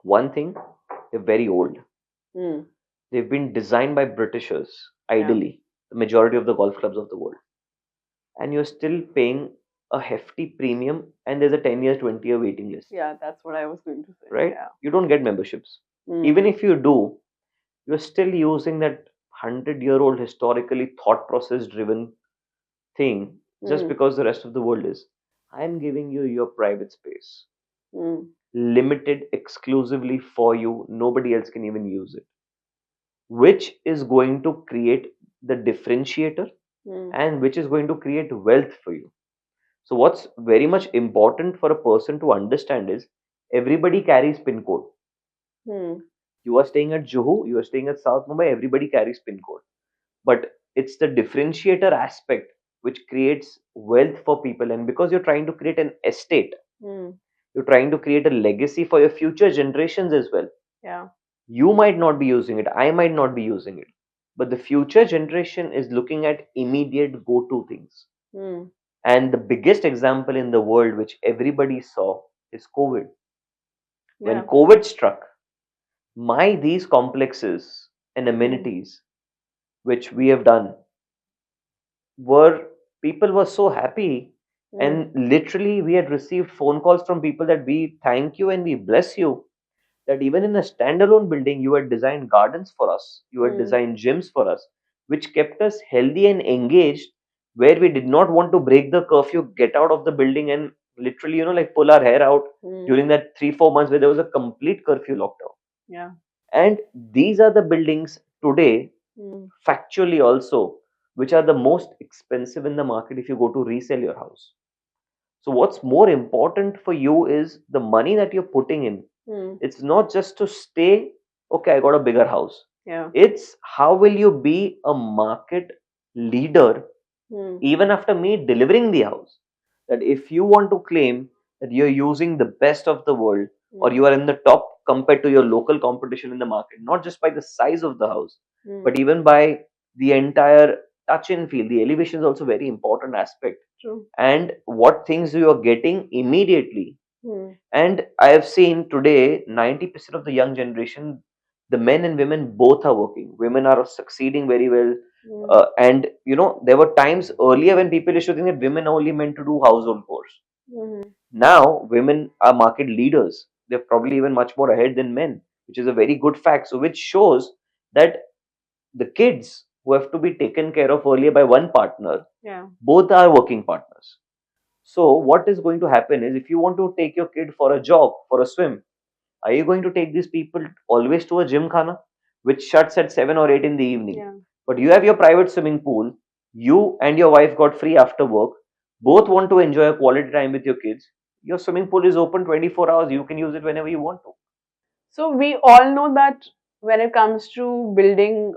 one thing, they're very old. mm, They've been designed by Britishers, yeah, ideally, the majority of the golf clubs of the world. And you're still paying a hefty premium, and there's a 10 years, 20-year waiting list, yeah, that's what I was going to say. right? Yeah, You don't get memberships. Even if you do, you're still using that 100-year-old historically thought process driven thing just mm, because the rest of the world is. I'm giving you your private space, mm, limited exclusively for you. Nobody else can even use it, which is going to create the differentiator mm, and which is going to create wealth for you. So, what's very much important for a person to understand is everybody carries PIN code. mm, You are staying at Juhu, you are staying at South Mumbai, everybody carries PIN code. But it's the differentiator aspect which creates wealth for people. And because you're trying to create an estate, mm, you're trying to create a legacy for your future generations as well. yeah, You might not be using it, I might not be using it, but the future generation is looking at immediate go to things. mm, And the biggest example in the world, which everybody saw, is COVID. When yeah, COVID struck, my these complexes and mm, amenities which we have done were, people were so happy, mm, and literally we had received phone calls from people that we thank you and we bless you that even in a standalone building you had designed gardens for us, you had mm, designed gyms for us, which kept us healthy and engaged, where we did not want to break the curfew, get out of the building and literally, like pull our hair out mm, during that 3-4 months where there was a complete curfew lockdown. yeah, And these are the buildings today, mm, factually also, which are the most expensive in the market if you go to resell your house. So what's more important for you is the money that you're putting in. mm, It's not just to stay, okay, I got a bigger house. yeah, It's how will you be a market leader mm, even after me delivering the house. That if you want to claim that you're using the best of the world, or mm, you are in the top compared to your local competition in the market, not just by the size of the house, mm, but even by the entire touch and feel. The elevation is also very important aspect, true, and what things you are getting immediately. Hmm. And I have seen today 90% of the young generation, the men and women both are working. Women are succeeding very well. Hmm. And there were times earlier when people used to think that women are only meant to do household chores. Hmm. Now, women are market leaders. They're probably even much more ahead than men, which is a very good fact. So, which shows that the kids who have to be taken care of earlier by one partner, Yeah. both are working partners. So, what is going to happen is if you want to take your kid for a jog, for a swim, are you going to take these people always to a gym khana, which shuts at 7 or 8 in the evening? Yeah. But you have your private swimming pool, you and your wife got free after work, both want to enjoy a quality time with your kids. Your swimming pool is open 24 hours, you can use it whenever you want to. So we all know that when it comes to building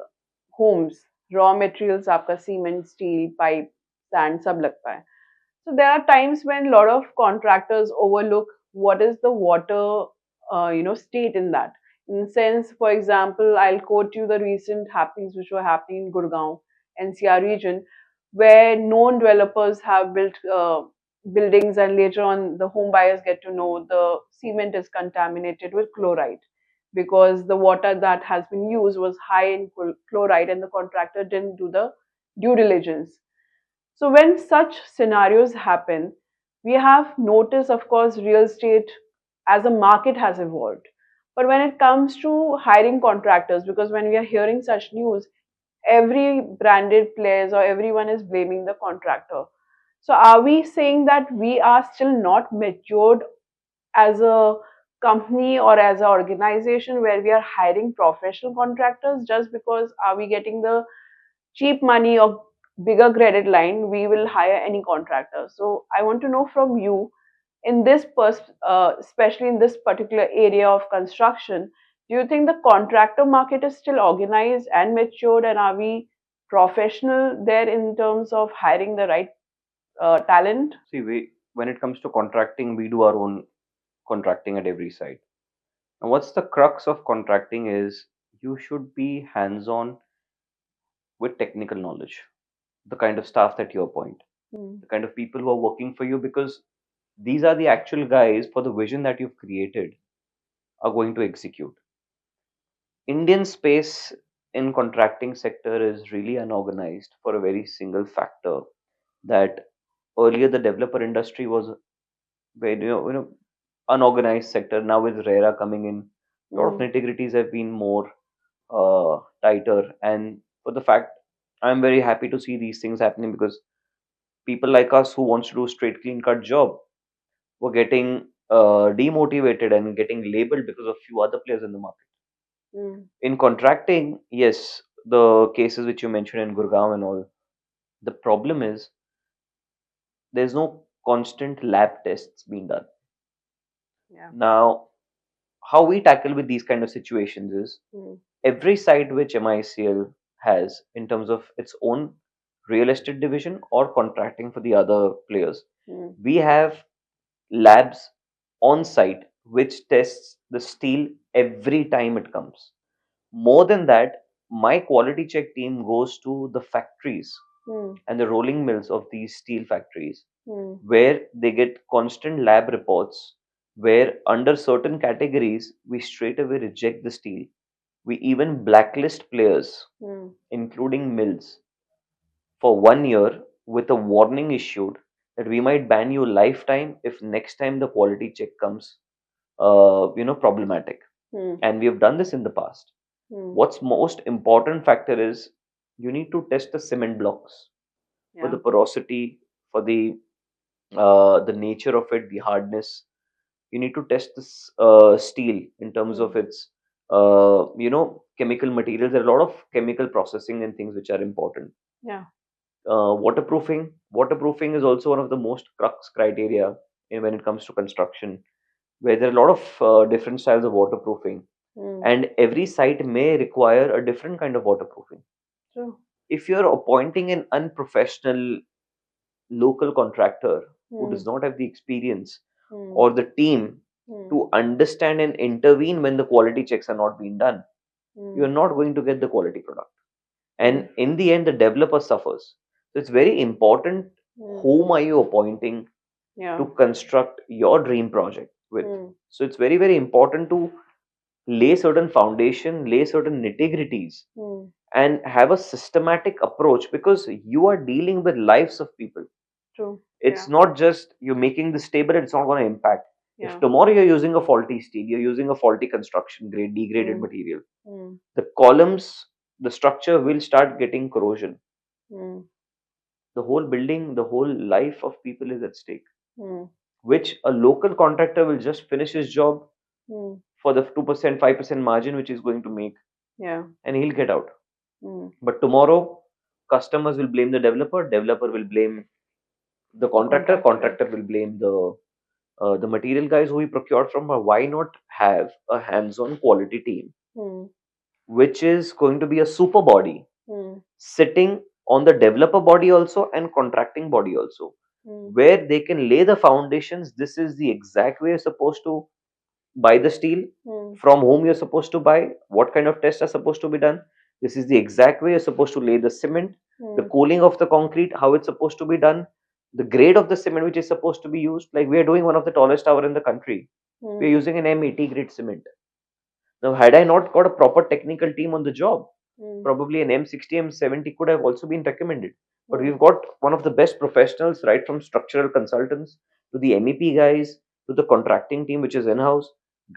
homes, raw materials आपका cement, steel, pipe, sand सब लगता है. So there are times when a lot of contractors overlook what is the water, state in that. In the sense, for example, I'll quote you the recent happenings which were happening in Gurgaon, NCR region, where known developers have built buildings, and later on the home buyers get to know the cement is contaminated with chloride because the water that has been used was high in chloride, and the contractor didn't do the due diligence. So when such scenarios happen, we have noticed, of course, real estate as a market has evolved. But when it comes to hiring contractors, because when we are hearing such news, every branded players or everyone is blaming the contractor. So are we saying that we are still not matured as a company or as an organization where we are hiring professional contractors just because are we getting the cheap money or bigger credit line, we will hire any contractor. So I want to know from you, in this especially in this particular area of construction, do you think the contractor market is still organized and matured, and are we professional there in terms of hiring the right talent? See, when it comes to contracting, we do our own contracting at every site. And what's the crux of contracting is you should be hands on with technical knowledge, the kind of staff that you appoint, Hmm. the kind of people who are working for you, because these are the actual guys for the vision that you've created are going to execute. Indian space in contracting sector is really unorganized for a very single factor that earlier the developer industry was very unorganized sector. Now with RERA coming in, a lot of Hmm. nitty-gritties have been more tighter, and for the fact I'm very happy to see these things happening because people like us who wants to do straight clean cut job were getting demotivated and getting labeled because of few other players in the market. Hmm. In contracting, yes, the cases which you mentioned in Gurgaon and all, the problem is there's no constant lab tests being done. Yeah. Now, how we tackle with these kind of situations is Hmm. every site which MICL has in terms of its own real estate division or contracting for the other players, Hmm. we have labs on site which tests the steel every time it comes. More than that, my quality check team goes to the factories Hmm. and the rolling mills of these steel factories Hmm. where they get constant lab reports where under certain categories we straight away reject the steel. We even blacklist players Hmm. including mills for 1 year with a warning issued that we might ban you lifetime if next time the quality check comes problematic. Hmm. And we have done this in the past. Hmm. What's most important factor is you need to test the cement blocks for Yeah. the porosity, for the nature of it, the hardness. You need to test this steel in terms Hmm. of its chemical materials. There are a lot of chemical processing and things which are important. Yeah. Waterproofing is also one of the most crux criteria when it comes to construction, where there are a lot of different styles of waterproofing, Hmm. and every site may require a different kind of waterproofing. True. If you're appointing an unprofessional local contractor who Hmm. does not have the experience Hmm. or the team Hmm. to understand and intervene when the quality checks are not being done, Hmm. you're not going to get the quality product. Hmm. And in the end, the developer suffers. So it's very important Hmm. whom are you appointing Yeah. to construct your dream project. with. Hmm. So it's very, very important to lay certain foundation, lay certain nitty-gritties, Hmm. and have a systematic approach, because you are dealing with lives of people. True. It's Yeah. not just you're making this stable, it's not going to impact. If Yeah. tomorrow you're using a faulty steel, you're using a faulty construction grade, degraded Hmm. material, Hmm. the columns, the structure will start getting corrosion. Hmm. The whole building, the whole life of people is at stake, Hmm. which a local contractor will just finish his job Hmm. for the 2%, 5% margin which he's going to make, Yeah. and he'll get out. Hmm. But tomorrow, customers will blame the developer, developer will blame the The contractor, contractor. Yeah. contractor will blame the material guys who he procured from. Or why not have a hands-on quality team, Hmm. which is going to be a super body Hmm. sitting on the developer body also and contracting body also, Hmm. where they can lay the foundations. This is the exact way you're supposed to buy the steel, Hmm. from whom you're supposed to buy, what kind of tests are supposed to be done. This is the exact way you're supposed to lay the cement, the Hmm. cooling of the concrete, how it's supposed to be done, the grade of the cement which is supposed to be used. Like, we are doing one of the tallest tower in the country. We Hmm. are using an M80 grade cement. Now, had I not got a proper technical team on the job, Hmm. probably an M60, M70 could have also been recommended. But Hmm. we've got one of the best professionals, right from structural consultants to the MEP guys to the contracting team, which is in house,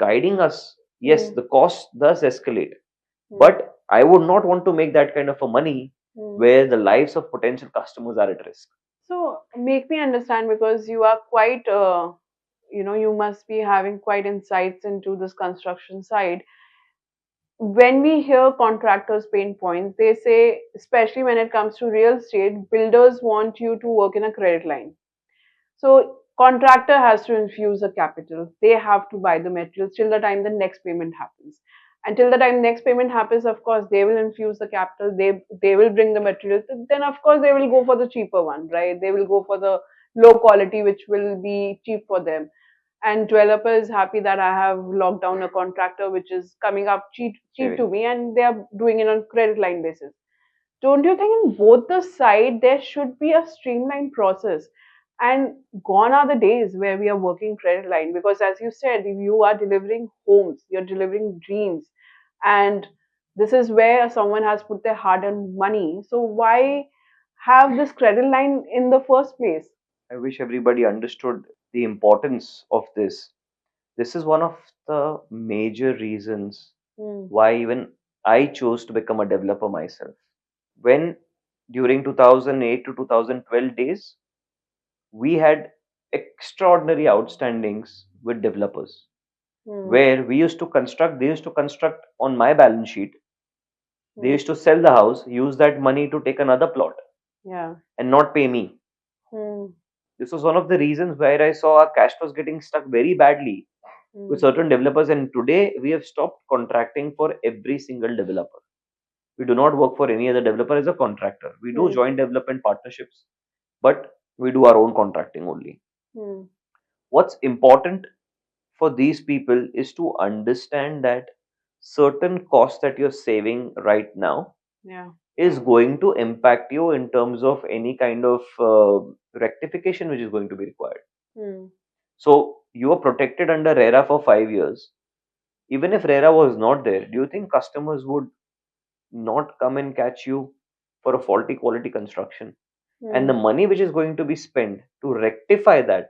guiding us. Yes, Hmm. the cost does escalate, Hmm. but I would not want to make that kind of a money Hmm. where the lives of potential customers are at risk. So make me understand, because you are quite, you must be having quite insights into this construction side. When we hear contractors' pain points, they say, especially when it comes to real estate, builders want you to work in a credit line. So contractor has to infuse the capital. They have to buy the materials till the time the next payment happens. Until the time next payment happens, of course, they will infuse the capital. They will bring the materials. Then of course they will go for the cheaper one, right? They will go for the low quality, which will be cheap for them. And developer is happy that I have locked down a contractor which is coming up cheap to Saving. me, and they are doing it on credit line basis. Don't you think in both the side there should be a streamlined process? And gone are the days where we are working credit line, because as you said, you are delivering homes, you're delivering dreams, and this is where someone has put their hard-earned money. So why have this credit line in the first place? I wish everybody understood the importance of this. This is one of the major reasons Hmm. why even I chose to become a developer myself. When during 2008 to 2012 days, we had extraordinary outstandings with developers, Hmm. where they used to construct on my balance sheet. They Hmm. used to sell the house, use that money to take another plot Yeah. and not pay me. Hmm. This was one of the reasons where I saw our cash flows getting stuck very badly with Hmm. certain developers. And today we have stopped contracting for every single developer. We do not work for any other developer as a contractor. We do Hmm. joint development partnerships, but we do our own contracting only. Hmm. What's important for these people is to understand that certain costs that you're saving right now Yeah. is going to impact you in terms of any kind of rectification which is going to be required. Hmm. So you are protected under RERA for 5 years. Even if RERA was not there, do you think customers would not come and catch you for a faulty quality construction? And the Hmm. money which is going to be spent to rectify that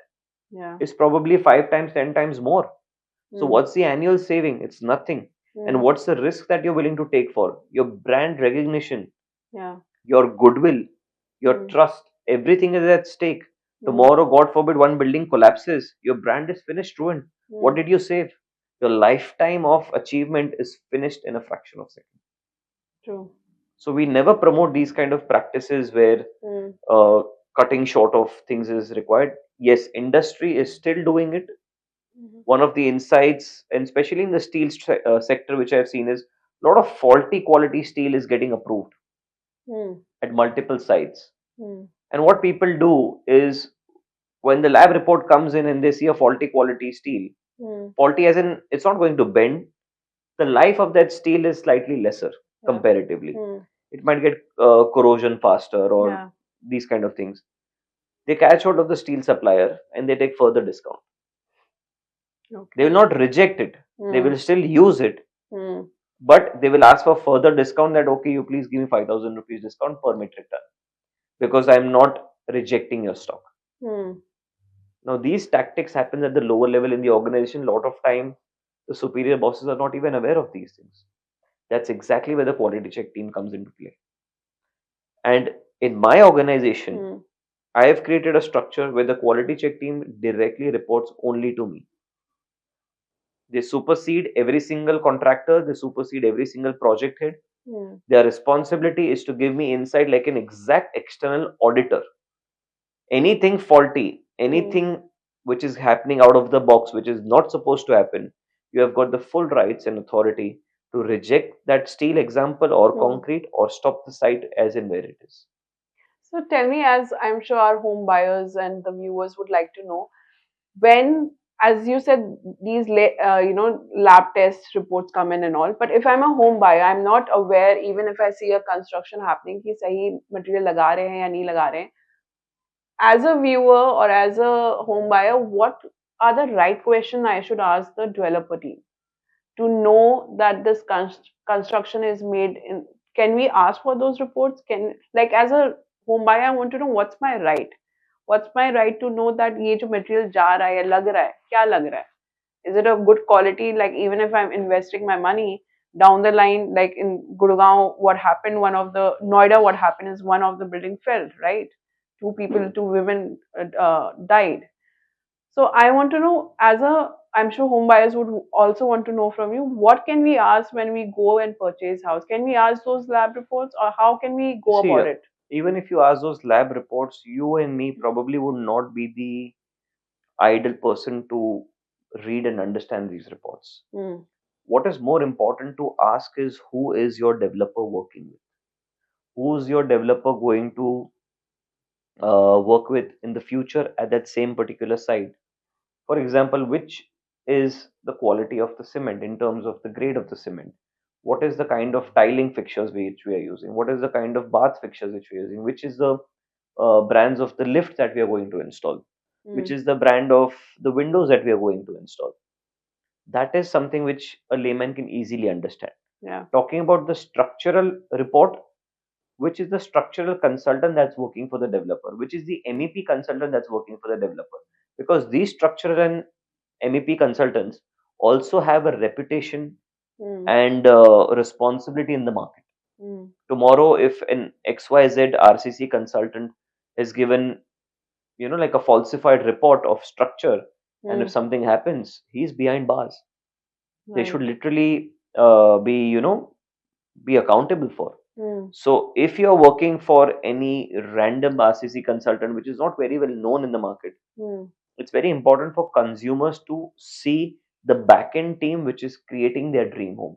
Yeah. is probably 5 times, 10 times more. So Hmm. what's the annual saving? It's nothing. And Hmm. what's the risk that you're willing to take for? Your brand recognition, Yeah. your goodwill, your Hmm. trust, everything is at stake. Hmm. Tomorrow, God forbid, one building collapses, your brand is finished, ruined. What Hmm. did you save? Your lifetime of achievement is finished in a fraction of a second. True. So we never promote these kind of practices where Hmm. uh, cutting short of things is required. Yes, industry is still doing it. Mhm. One of the insights, and especially in the steel sector, which I've seen, is a lot of faulty quality steel is getting approved Hmm. at multiple sites. Hmm. And what people do is, when the lab report comes in and they see a faulty quality steel, Hmm. faulty as in it's not going to bend, the life of that steel is slightly lesser Yeah. comparatively. Hmm. It might get corrosion faster or Yeah. these kind of things. They catch hold of the steel supplier and they take further discount. They will Okay. not reject it. They Hmm. will still use it, Hmm. but they will ask for further discount that, okay, you please give me 5,000 rupees discount per metric ton because I'm not rejecting your stock. Hmm. Now, these tactics happen at the lower level in the organization. A lot of time, the superior bosses are not even aware of these things. That's exactly where the quality check team comes into play. And in my organization, Hmm. I have created a structure where the quality check team directly reports only to me. They supersede every single contractor, they supersede every single project head. Hmm. Their responsibility is to give me insight like an exact external auditor. Anything faulty, Hmm. anything which is happening out of the box, which is not supposed to happen, you have got the full rights and authority to reject that steel example or Hmm. concrete or stop the site as in where it is. So tell me, as I'm sure our home buyers and the viewers would like to know, when, as you said, these lab test reports come in and all, but if I'm a home buyer, I'm not aware, even if I see a construction happening कि सही material लगा रहे हैं या नहीं लगा रहे हैं, as a viewer or as a home buyer, what are the right question I should ask the developer team to know that this construction is made in? Can we ask for those reports? Can, like, as a home buyer, I want to know what's my right to know that ये जो material जा रहा है, लग रहा है, क्या लग रहा है? Is it a good quality? Like, even if I'm investing my money down the line, like in Gurgaon, what happened? One of the Noida, what happened is one of the building fell. Right, two people, two women died. So I want to know, as a, I'm sure home buyers would also want to know from you, what can we ask when we go and purchase house? Can we ask those lab reports, or how can we go See, about it? even if you ask those lab reports, you and me probably would not be the ideal person to read and understand these reports. Hmm. What is more important to ask is who is your developer working with? Who's your developer going to work with in the future at that same particular site? For example, which is the quality of the cement in terms of the grade of the cement? What is the kind of tiling fixtures which we are using? What is the kind of bath fixtures which we are using? Which is the brands of the lift that we are going to install? Which Hmm. is the brand of the windows that we are going to install? That is something which a layman can easily understand. Yeah. Talking about the structural report, which is the structural consultant that's working for the developer, which is the MEP consultant that's working for the developer. Because these structural and MEP consultants also have a reputation Hmm. and responsibility in the market. Hmm. Tomorrow, if an XYZ RCC consultant is given, like a falsified report of structure, and if Hmm. something happens, he's behind bars. They Right. should literally be accountable for. Hmm. So if you're working for any random RCC consultant, which is not very well known in the market, Hmm. it's very important for consumers to see the back-end team which is creating their dream home.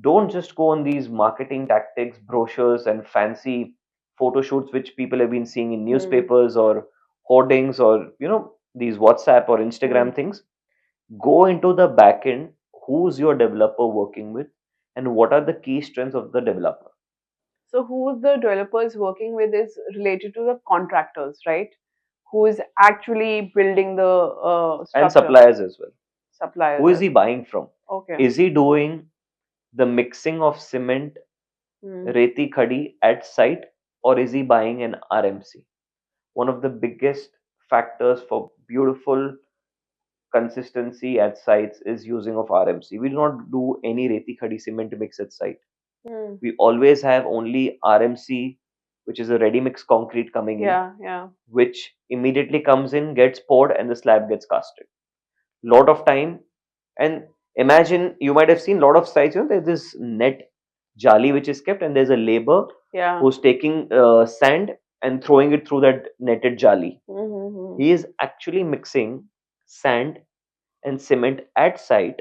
Don't just go on these marketing tactics, brochures, and fancy photo shoots which people have been seeing in Hmm. newspapers or hoardings or these WhatsApp or Hmm. Instagram things. Go into the back end. Who's your developer working with, and what are the key strengths of the developer? So who the developer is working with is related to the contractors, right? Who is actually building the And structure? suppliers as well. Suppliers Who is as he well. buying from? Okay. Is he doing the mixing of cement, Hmm. reti khadi at site, or is he buying an RMC? One of the biggest factors for beautiful consistency at sites is using of RMC. We do not do any reti khadi cement mix at site. Hmm. We always have only RMC, which is a ready mix concrete coming in, Yeah. Yeah. which immediately comes in, gets poured, and the slab gets casted. Lot of time. And imagine, you might have seen a lot of sites, there's this net jali which is kept, and there's a labor Yeah. who's taking sand and throwing it through that netted jali. Mm-hmm. He is actually mixing sand and cement at site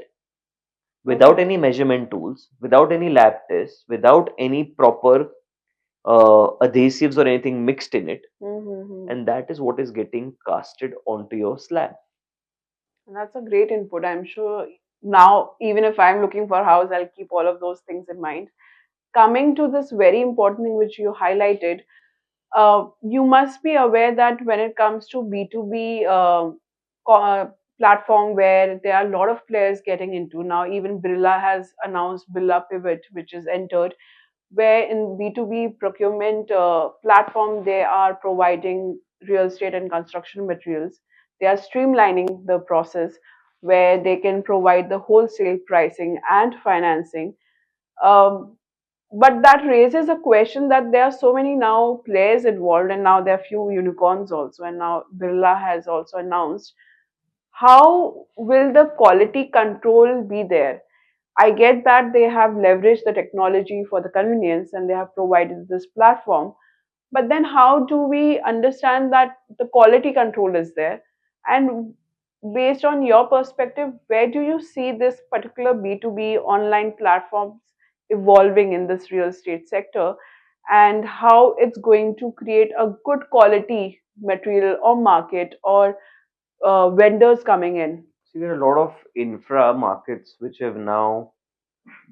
without Okay. any measurement tools, without any lab tests, without any proper adhesives or anything mixed in it, Mm-hmm. and that is what is getting casted onto your slab. That's a great input. I'm sure now, even if I'm looking for a house, I'll keep all of those things in mind. Coming to this very important thing which you highlighted, you must be aware that when it comes to B2B platform where there are a lot of players getting into. Now even Birla has announced Birla Pivot, which is entered, where in B2B procurement platform they are providing real estate and construction materials. They are streamlining the process where they can provide the wholesale pricing and financing. um, but that raises a question that there are so many now players involved, and now there are few unicorns also, and now Birla has also announced. How will the quality control be there? I get that they have leveraged the technology for the convenience and they have provided this platform, but then how do we understand that the quality control is there? And based on your perspective, where do you see this particular B2B online platforms evolving in this real estate sector, and how it's going to create a good quality material or market or vendors coming in? See, there are a lot of infra markets which have now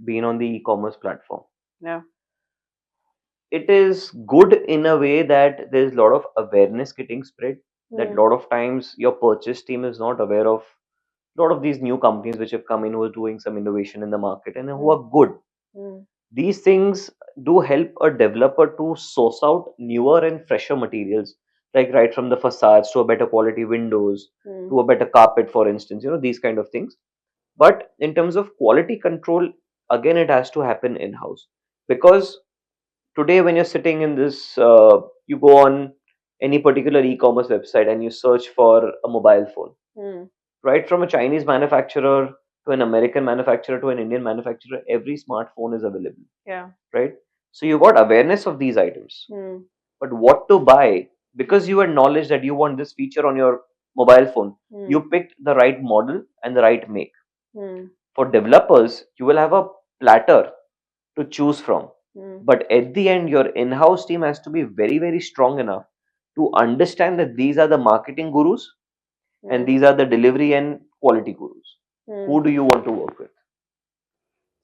been on the e-commerce platform. Yeah. It is good in a way that there's a lot of awareness getting spread. That Hmm. a lot of times your purchase team is not aware of a lot of these new companies which have come in who are doing some innovation in the market and who Hmm. are good. Hmm. These things do help a developer to source out newer and fresher materials, like right from the facades to a better quality windows Hmm. to a better carpet, for instance, these kind of things. But in terms of quality control, again, it has to happen in house because today, when you're sitting in this, you go on any particular e commerce website and you search for a mobile phone, Hmm. right from a Chinese manufacturer to an American manufacturer to an Indian manufacturer, every smartphone is available, Yeah. right? So you got awareness of these items, Hmm. but what to buy because you had knowledge that you want this feature on your mobile phone, Hmm. you picked the right model and the right make. Hmm. For developers, you will have a platter to choose from, Hmm. but at the end, your in house team has to be very, very strong enough to understand that these are the marketing gurus and Hmm. these are the delivery and quality gurus. Hmm. Who do you want to work with?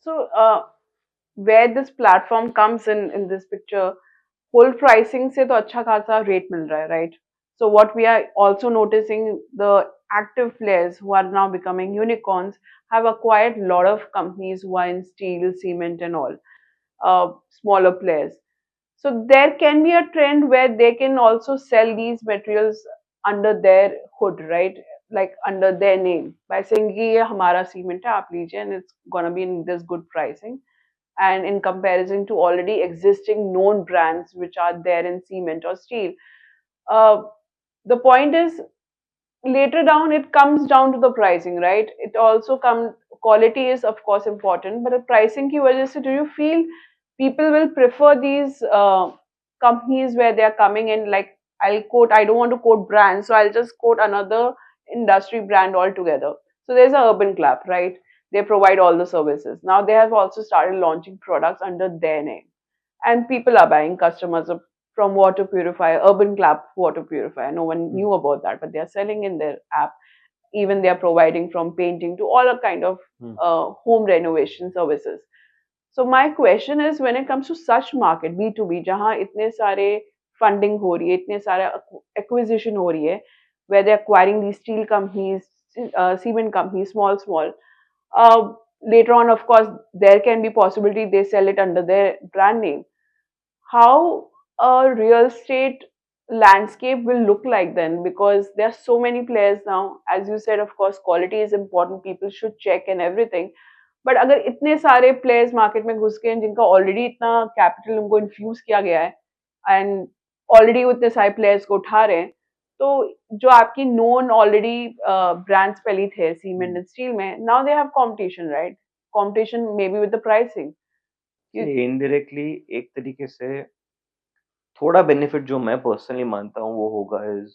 So, where this platform comes in this picture, whole pricing से तो अच्छा खासा rate मिल रहा है, right? So what we are also noticing, the active players who are now becoming unicorns have acquired a lot of companies who are in steel, cement, and all, smaller players. So there can be a trend where they can also sell these materials under their hood, right? Like under their name by saying कि ये हमारा cement है आप लीजिए and it's gonna be in this good pricing, and in comparison to already existing known brands which are there in cement or steel. Uh, the point is, later down it comes down to the pricing, right? It also comes, quality is of course important, but the pricing ki wajah se, do you feel people will prefer these companies where they are coming in, like, I'll quote, I don't want to quote brands, so I'll just quote another industry brand altogether. So there's a Urban Clap, right? They provide all the services. Now they have also started launching products under their name, and people are buying, customers are, from water purifier, Urban Clap water purifier. No one Hmm. knew about that, but they are selling in their app. Even they are providing from painting to all a kind of Hmm. home renovation services. So my question is, when it comes to such market B2B, जहाँ इतने सारे funding हो रही है, इतने सारे acquisition हो रही है, where they're acquiring these steel companies, cement companies, small. Uh, Later on, of course, there can be possibility they sell it under their brand name. How a real estate landscape will look like then, because there are so many players now. As you said, of course, quality is important, people should check and everything, but अगर इतने सारे players market में घुस गए हैं जिनका already इतना capital उनको infuse किया गया है, and already उतने सारे players को उठा रहे हैं, तो जो आपकी known already brands पहले थे cement and steel में, now they have competition, right? Competition maybe with the pricing. You, indirectly एक तरीके से थोड़ा बेनिफिट जो मैं पर्सनली मानता हूँ वो होगा is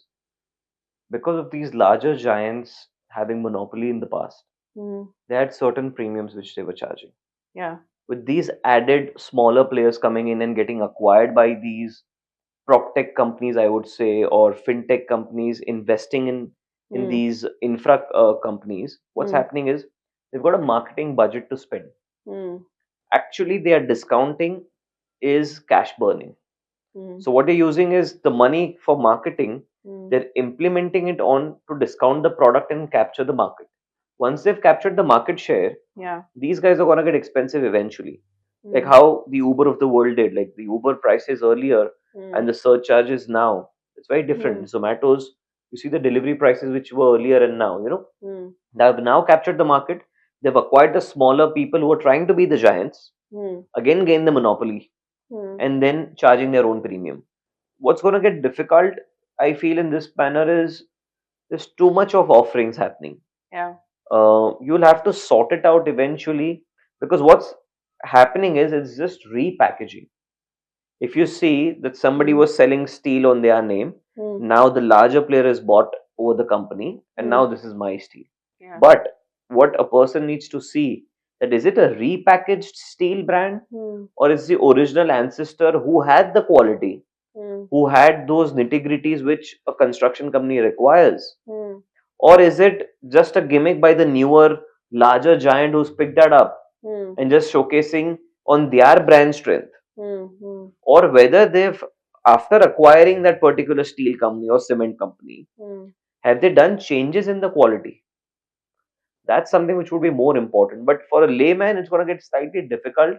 because of these larger giants having monopoly in the past mm, they had certain premiums which they were charging. yeah. With these added smaller players coming in and getting acquired by these prop tech companies, I would say, or fintech companies investing in Mm, these infra companies, what's mm, happening is they've got a marketing budget to spend. mm, Actually, they are discounting is cash burning. mm, So what they're using is the money for marketing They're implementing it on to discount the product and capture the market. Once they've captured the market share, these guys are gonna get expensive eventually. Like how the Uber of the world did. Like the Uber prices earlier and the surcharges now. It's very different. Zomato's, you see the delivery prices which were earlier and now, they've now captured the market. They've acquired the smaller people who are trying to be the giants, again gain the monopoly, and then charging their own premium. What's going to get difficult, I feel, in this manner is there's too much of offerings happening. You'll have to sort it out eventually, because what's happening is it's just repackaging. If you see that somebody was selling steel on their name, now the larger player is bought over the company, and now this is my steel. But what a person needs to see, that is it a repackaged steel brand, or is the original ancestor who had the quality, who had those nitty-gritties which a construction company requires, or is it just a gimmick by the newer larger giant who's picked that up and just showcasing on their brand strength, or whether they've, after acquiring that particular steel company or cement company, have they done changes in the quality? That's something which would be more important. But for a layman, it's going to get slightly difficult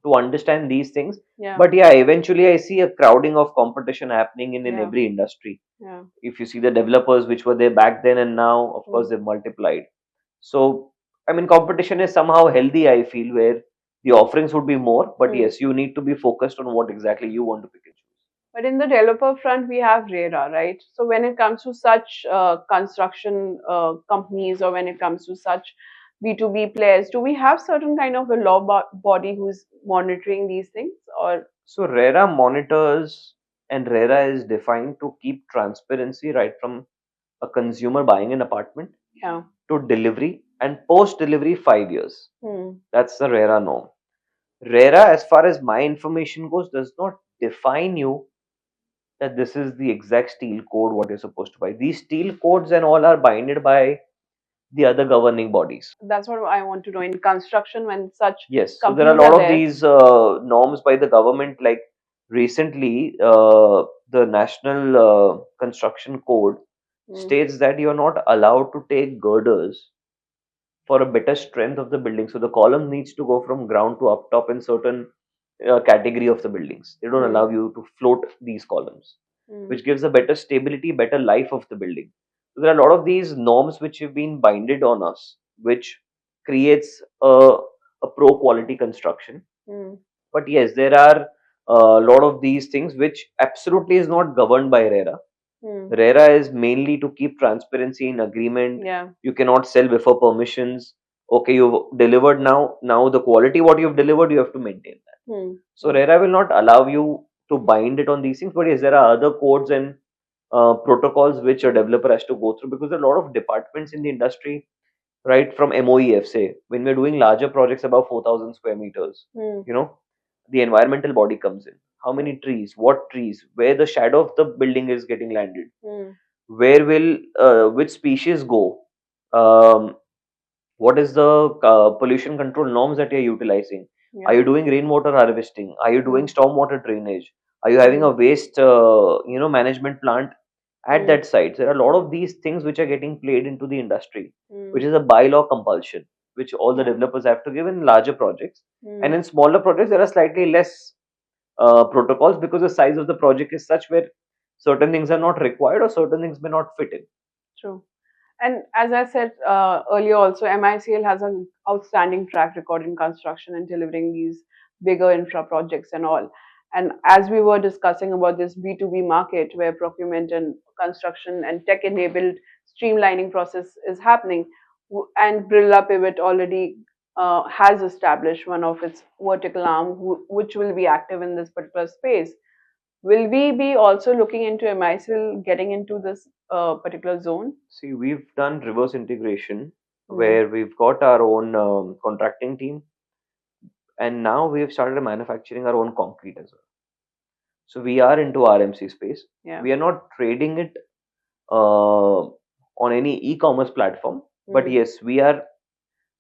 to understand these things. But yeah, eventually I see a crowding of competition happening in every industry. If you see the developers which were there back then and now, of course, they've multiplied. So, I mean, competition is somehow healthy, I feel, where the offerings would be more. But yes, you need to be focused on what exactly you want to pick and choose. But in the developer front, we have RERA, right? So when it comes to such construction companies, or when it comes to such B2B players, do we have certain kind of a law body who's monitoring these things? Or so RERA monitors, and RERA is defined to keep transparency right from a consumer buying an apartment to delivery and post delivery 5 years. That's the RERA norm. RERA, as far as my information goes, does not define you that this is the exact steel code what you're supposed to buy. These steel codes and all are binded by the other governing bodies. That's what I want to know in construction when such yes. So there are a lot of these norms by the government. Like recently, the National Construction Code states that you are not allowed to take girders for a better strength of the building. So the column needs to go from ground to up top in certain category of the buildings. They don't allow you to float these columns, which gives a better stability, better life of the building. So there are a lot of these norms which have been binded on us, which creates a pro quality construction. But yes, there are a lot of these things which absolutely is not governed by RERA. RERA is mainly to keep transparency in agreement. You cannot sell before permissions. Okay, you've delivered now. Now the quality what you've delivered, you have to maintain that. So RERA will not allow you to bind it on these things. But yes, there are other codes and protocols which a developer has to go through, because there are a lot of departments in the industry, right? From MOEF, say, when we're doing larger projects above 4,000 square meters, the environmental body comes in. How many trees, what trees, where the shadow of the building is getting landed, where will which species go, what is the pollution control norms that you're utilizing, are you doing rainwater harvesting, are you doing stormwater drainage, are you having a waste management plant at that site. There are a lot of these things which are getting played into the industry, which is a bylaw compulsion which all the developers have to give in larger projects. And in smaller projects there are slightly less protocols, because the size of the project is such where certain things are not required or certain things may not fit in. True. And as I said earlier also, MICL has an outstanding track record in construction and delivering these bigger infra projects and all. And as we were discussing about this B2B market where procurement and construction and tech enabled streamlining process is happening, and Brilla Pivot already has established one of its vertical arm which will be active in this particular space. Will we be also looking into MICL getting into this particular zone? See, we've done reverse integration where we've got our own contracting team, and now we've started manufacturing our own concrete as well. So we are into RMC space. We are not trading it on any e-commerce platform, but yes, we are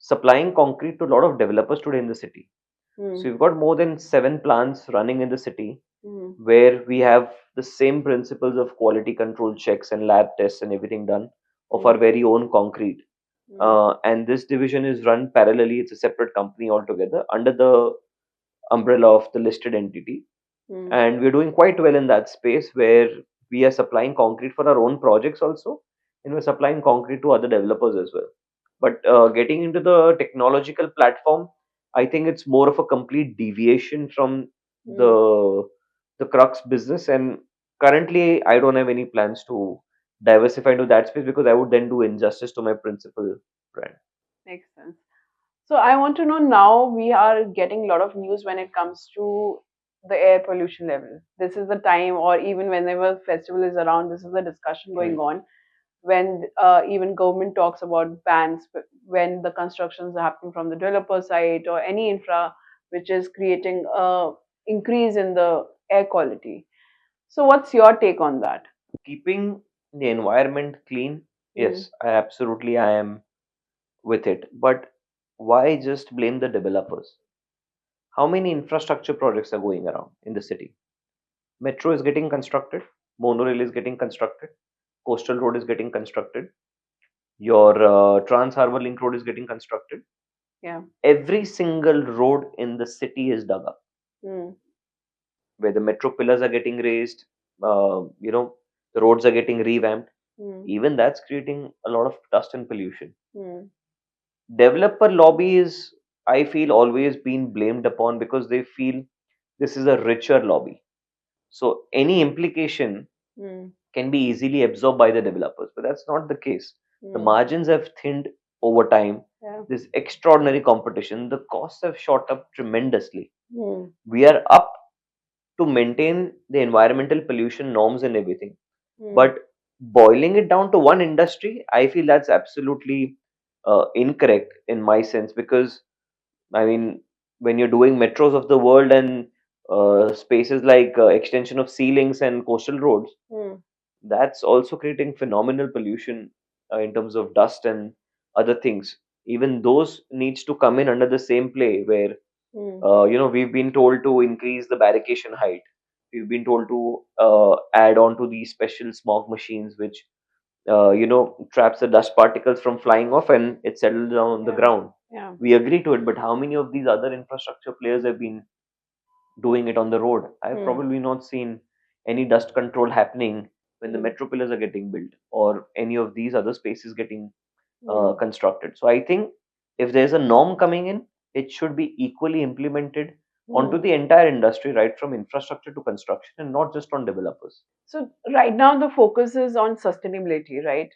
supplying concrete to a lot of developers today in the city. So we've got more than 7 plants running in the city, where we have the same principles of quality control checks and lab tests and everything done of Mm. our very own concrete. Mm. And this division is run parallelly. It's a separate company altogether under the umbrella of the listed entity. Mm. And we're doing quite well in that space where we are supplying concrete for our own projects also, and we're supplying concrete to other developers as well. But getting into the technological platform, I think it's more of a complete deviation from Mm. the crux business. And currently, I don't have any plans to diversify into that space because I would then do injustice to my principal brand. Makes sense. So I want to know, now we are getting a lot of news when it comes to the air pollution level. This is the time, or even whenever festival is around, this is the discussion going Right. on. When even government talks about bans, when the constructions are happening from the developer side or any infra which is creating a increase in the air quality. So what's your take on that? Keeping the environment clean, Mm. yes, I am with it. But why just blame the developers? How many infrastructure projects are going around in the city? Metro is getting constructed, monorail is getting constructed, coastal road is getting constructed, your Trans Harbour Link road is getting constructed. Yeah. Every single road in the city is dug up, Mm. where the metro pillars are getting raised, the roads are getting revamped. Mm. Even that's creating a lot of dust and pollution. Mm. Developer lobby is, I feel, always been blamed upon because they feel this is a richer lobby. So any implication Mm. can be easily absorbed by the developers, but that's not the case. The Mm. margins have thinned over time. Yeah. This extraordinary competition, the costs have shot up tremendously. Mm. We are up to maintain the environmental pollution norms and everything. Mm. But boiling it down to one industry, I feel that's absolutely incorrect in my sense because I mean, when you're doing metros of the world and spaces like extension of sea links and coastal roads, Mm. that's also creating phenomenal pollution in terms of dust and other things. Even those needs to come in under the same play where Mm. we've been told to increase the barricade height. We've been told to add on to these special smog machines which traps the dust particles from flying off and it settles down on the Yeah. ground. Yeah. We agree to it, but how many of these other infrastructure players have been doing it on the road? I've Mm. probably not seen any dust control happening when the Mm. metro pillars are getting built or any of these other spaces getting Mm. constructed. So I think if there's a norm coming in, it should be equally implemented onto Mm. the entire industry, right from infrastructure to construction, and not just on developers. So right now the focus is on sustainability, right?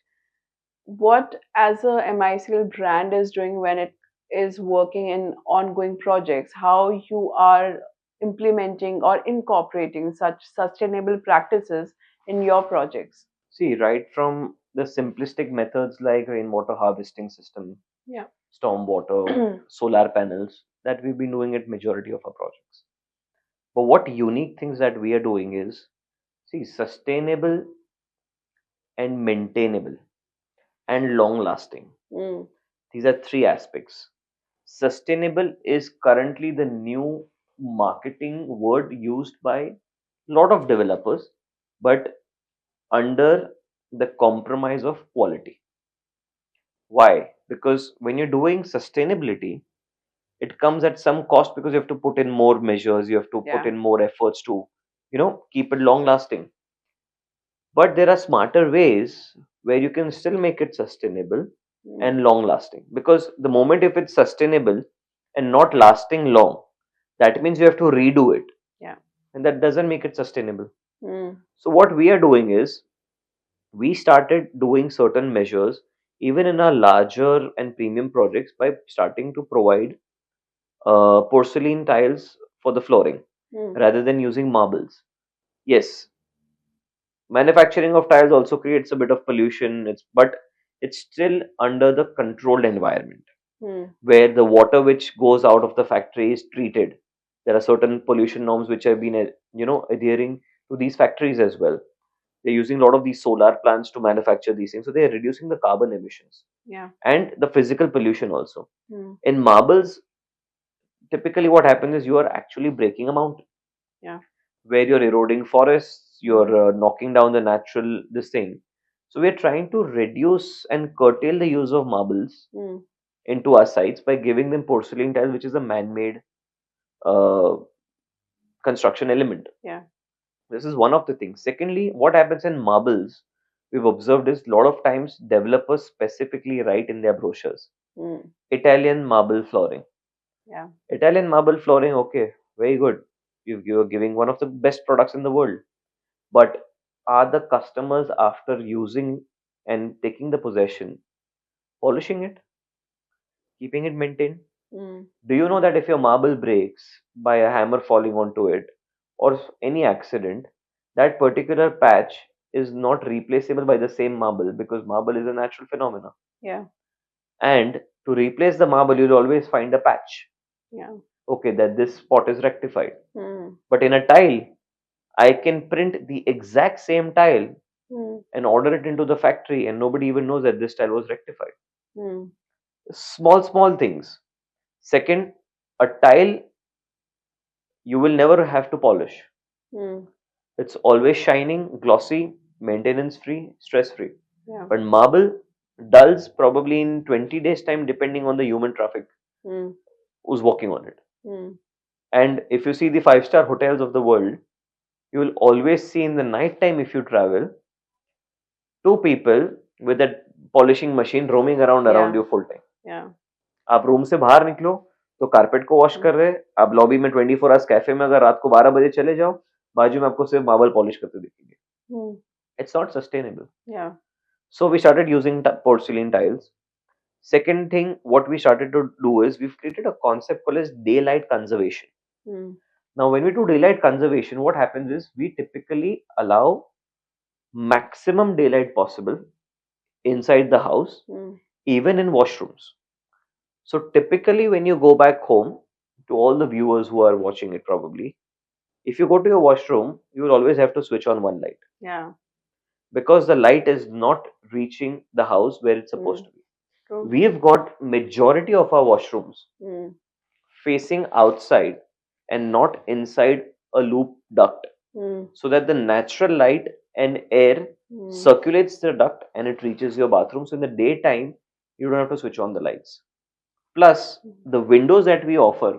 What as a MICL brand is doing when it is working in ongoing projects, how you are implementing or incorporating such sustainable practices in your projects. See, right from the simplistic methods like rainwater harvesting system, Yeah. stormwater, solar panels, that we've been doing at majority of our projects. But what unique things that we are doing is, see, sustainable and maintainable and long lasting. Mm. These are three aspects. Sustainable is currently the new marketing word used by a lot of developers, but under the compromise of quality. Why? Because when you're doing sustainability, it comes at some cost because you have to put in more measures, you have to put Yeah. in more efforts to, keep it long lasting. But there are smarter ways where you can still make it sustainable Mm. and long lasting. Because the moment if it's sustainable and not lasting long, that means you have to redo it. Yeah. And that doesn't make it sustainable. Mm. So, what we are doing is we started doing certain measures even in our larger and premium projects by starting to provide porcelain tiles for the flooring Mm. rather than using marbles. Yes, manufacturing of tiles also creates a bit of pollution. But it's still under the controlled environment Mm. where the water which goes out of the factory is treated. There are certain pollution norms which have been adhering to these factories as well. They're using a lot of these solar plants to manufacture these things, so they are reducing the carbon emissions Yeah. and the physical pollution also. Mm. In marbles, typically what happens is you are actually breaking a mountain Yeah. where you're eroding forests, you're knocking down the natural this thing. So we're trying to reduce and curtail the use of marbles Mm. into our sites by giving them porcelain tile, which is a man-made uh, construction element. Yeah. This is one of the things. Secondly, what happens in marbles, we've observed is a lot of times developers specifically write in their brochures Mm. Italian marble flooring. Yeah. Italian marble flooring, okay, very good. You're giving one of the best products in the world. But are the customers, after using and taking the possession, polishing it, keeping it maintained? Mm. Do you know that if your marble breaks by a hammer falling onto it or any accident, that particular patch is not replaceable by the same marble because marble is a natural phenomena. Yeah. And to replace the marble, you'll always find a patch. Yeah. Okay, that this spot is rectified. Mm. But in a tile, I can print the exact same tile Mm. and order it into the factory, and nobody even knows that this tile was rectified. Mm. Small things. Second, a tile you will never have to polish. Mm. It's always shining, glossy, maintenance free, stress free. Yeah. But marble dulls probably in 20 days' time, depending on the human traffic Mm. who's walking on it. Mm. And if you see the five-star hotels of the world, you will always see in the night time, if you travel, two people with a polishing machine roaming around Yeah. you full time. Yeah. आप room से बाहर निकलो तो carpet को wash कर Mm. रहे हैं, आप लॉबी में 24 आवर्स कैफे में अगर रात को 12 बजे चले जाओ, बाजू में आपको सिर्फ मार्बल पॉलिश करते दिखेंगे. Mm. It's not sustainable. Yeah. So we started using porcelain tiles. Second thing, what we started to do is we've created a concept called as daylight conservation. Mm. Now, when we do daylight conservation, what happens is we typically allow maximum daylight possible inside the house, Mm. even in washrooms. So typically, when you go back home, to all the viewers who are watching it probably, if you go to your washroom, you will always have to switch on one light Yeah. because the light is not reaching the house where it's supposed Mm. to be. True. We've got majority of our washrooms Mm. facing outside and not inside a loop duct, Mm. so that the natural light and air Mm. circulates the duct and it reaches your bathroom. So in the daytime, you don't have to switch on the lights. Plus, the windows that we offer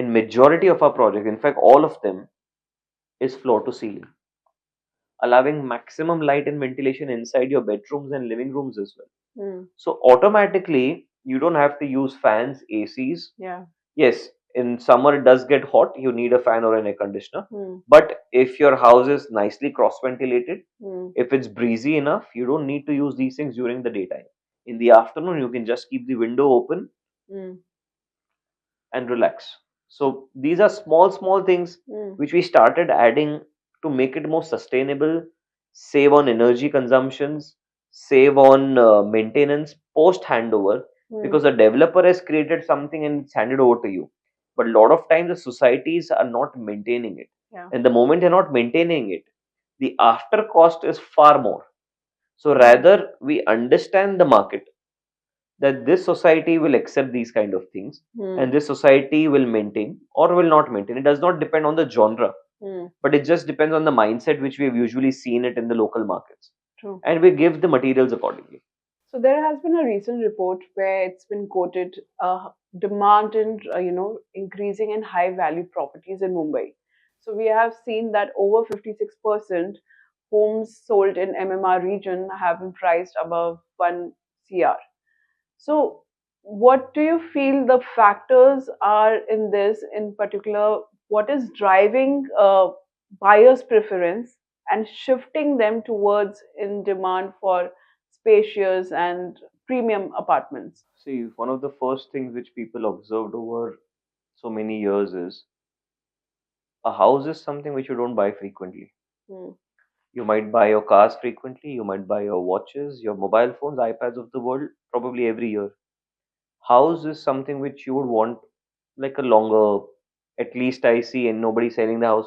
in majority of our projects, in fact, all of them, is floor to ceiling, allowing maximum light and ventilation inside your bedrooms and living rooms as well. Mm. So automatically, you don't have to use fans, ACs. Yeah. Yes, in summer it does get hot, you need a fan or an air conditioner. Mm. But if your house is nicely cross ventilated, Mm. if it's breezy enough, you don't need to use these things during the daytime. In the afternoon, you can just keep the window open Mm. and relax. So these are small things Mm. which we started adding to make it more sustainable, save on energy consumptions, save on maintenance post handover, Mm. because the developer has created something and it's handed over to you. But a lot of times the societies are not maintaining it. Yeah. And the moment they're not maintaining it, the after cost is far more. So Mm. rather we understand the market, that this society will accept these kind of things Mm. and this society will maintain or will not maintain. It does not depend on the genre, Mm. but it just depends on the mindset which we have usually seen it in the local markets, True. and we give the materials accordingly. So there has been a recent report where it's been quoted demand in increasing in high value properties in Mumbai. So we have seen that over 56% homes sold in MMR region have been priced above 1 CR. So what do you feel the factors are in this in particular? What is driving buyers' preference and shifting them towards in demand for spacious and premium apartments? See, one of the first things which people observed over so many years is a house is something which you don't buy frequently. Hmm. You might buy your cars frequently, you might buy your watches, your mobile phones, iPads of the world probably every year. House is something which you would want like a longer, at least I see, and nobody selling the house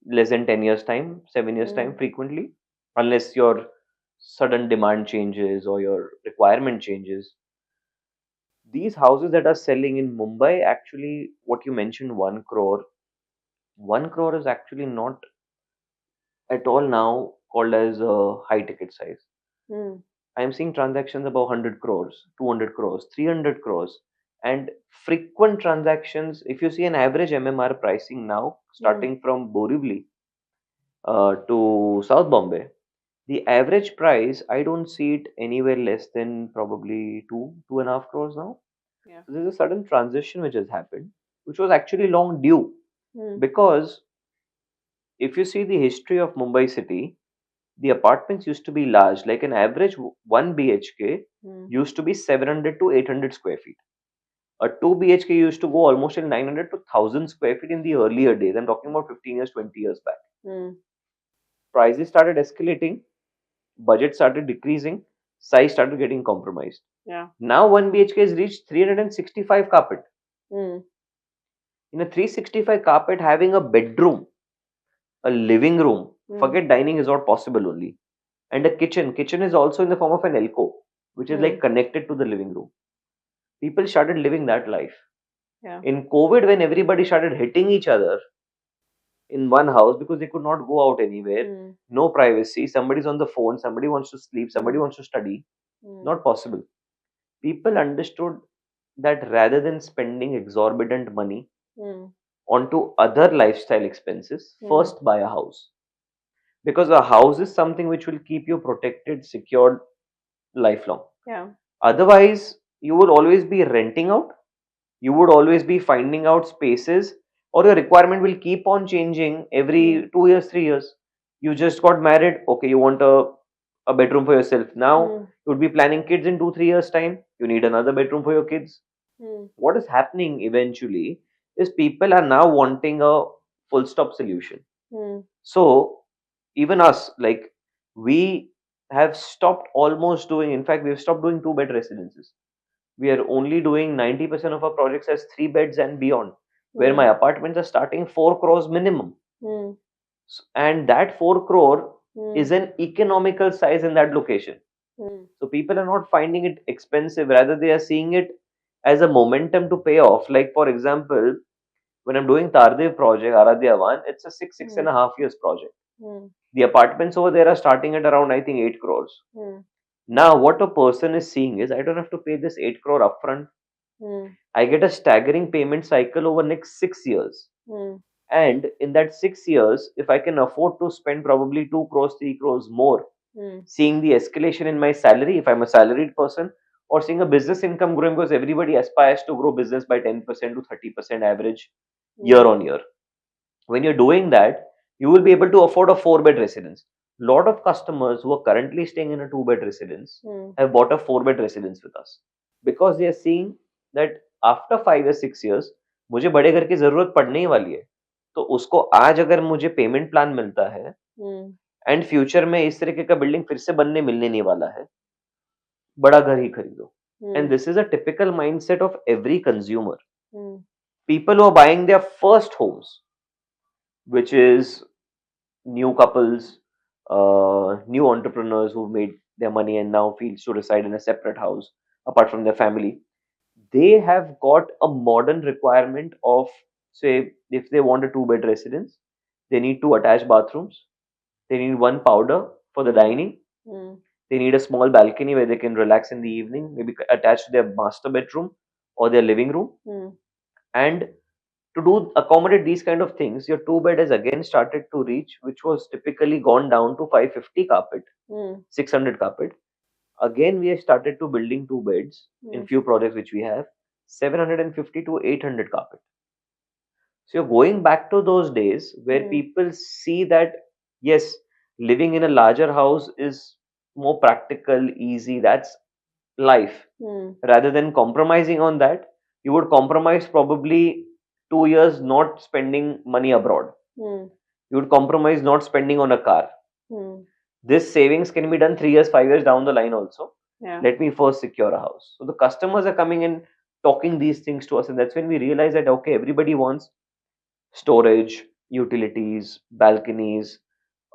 less than 10 years time, 7 years time Hmm. frequently, unless your sudden demand changes or your requirement changes. These houses that are selling in Mumbai, actually, what you mentioned, 1 crore, 1 crore is actually not at all now called as high ticket size. Mm. I'm seeing transactions above 100 crores, 200 crores, 300 crores, and frequent transactions. If you see an average MMR pricing now, Mm. starting from Borivali to South Bombay, the average price, I don't see it anywhere less than probably 2.5 crores now. Yeah. So there's a sudden transition which has happened, which was actually long due. Mm. Because if you see the history of Mumbai city, the apartments used to be large, like an average 1 BHK Mm. used to be 700 to 800 square feet. A 2 BHK used to go almost in 900 to 1000 square feet in the earlier days. I'm talking about 15 years, 20 years back. Mm. Prices started escalating, budget started decreasing, size started getting compromised. Yeah. Now 1 BHK has reached 365 carpet. Mm. In a 365 carpet, having a bedroom, a living room, Mm. forget dining is not possible only. And a kitchen. Kitchen is also in the form of an alcove, which is like Mm. connected to the living room. People started living that life. Yeah. In COVID, when everybody started hitting each other in one house because they could not go out anywhere, Mm. no privacy, somebody's on the phone, somebody wants to sleep, somebody Mm. wants to study, Mm. not possible. People understood that rather than spending exorbitant money Mm. onto other lifestyle expenses, Mm. first buy a house. Because a house is something which will keep you protected, secured lifelong. Yeah. Otherwise, you would always be renting out, you would always be finding out spaces, or your requirement will keep on changing Mm. every 2 years, 3 years. You just got married, okay, you want a bedroom for yourself. Now Mm. you would be planning kids in 2, 3 years' time. You need another bedroom for your kids. Mm. What is happening eventually is people are now wanting a full stop solution. Mm. So even us, like, we have stopped almost doing, in fact, we've stopped doing 2 bed residences. We are only doing 90% of our projects as 3 beds and beyond, where my Mm. apartments are starting 4 crores minimum. Mm. And that 4 crore Mm. is an economical size in that location. Mm. So people are not finding it expensive, rather, they are seeing it as a momentum to pay off. Like, for example, when I'm doing Tardev project, Aradhyavan, it's a six and Mm. a half years project. Mm. The apartments over there are starting at around, I think, 8 crores. Mm. Now, what a person is seeing is I don't have to pay this 8 crore upfront. Mm. I get a staggering payment cycle over next 6 years. Mm. And in that 6 years, if I can afford to spend probably 2 crores, 3 crores more, Mm. seeing the escalation in my salary, if I'm a salaried person, or seeing a business income growing, because everybody aspires to grow business by 10% to 30% average year Mm. on year. When you're doing that, you will be able to afford a 4 bed residence. Lot of customers who are currently staying in a 2 bed residence Mm. have bought a 4 bed residence with us because they are seeing that after 5 or 6 years मुझे बड़े घर की जरूरत पड़ने ही वाली है, तो उसको आज अगर मुझे पेमेंट प्लान मिलता है Mm. एंड फ्यूचर में इस तरीके का बिल्डिंग फिर से बनने मिलने नहीं वाला है, बड़ा घर ही खरीदो. And Mm. This is a typical mindset of every consumer. Mm. People who are buying their first homes, which is new couples, new entrepreneurs who've made their money and now feels to reside in a separate house apart from their family. They have got a modern requirement of, say, if they want a 2 bed residence, they need 2 attached bathrooms, they need one powder for the dining, Mm. they need a small balcony where they can relax in the evening, maybe attached to their master bedroom or their living room. Mm. And to do accommodate these kind of things, your 2 bed has again started to reach, which was typically gone down to 550 carpet, Mm. 600 carpet. Again, we have started to building 2 beds in Mm. few projects which we have, 750 to 800 carpet. So you're going back to those days where Mm. people see that yes, living in a larger house is more practical, easy. That's life. Mm. Rather than compromising on that, you would compromise probably 2 years not spending money abroad. Mm. You would compromise not spending on a car. Mm. This savings can be done 3 years, 5 years down the line also. Yeah. Let me first secure a house. So the customers are coming in talking these things to us, and that's when we realize that okay, everybody wants storage, utilities, balconies,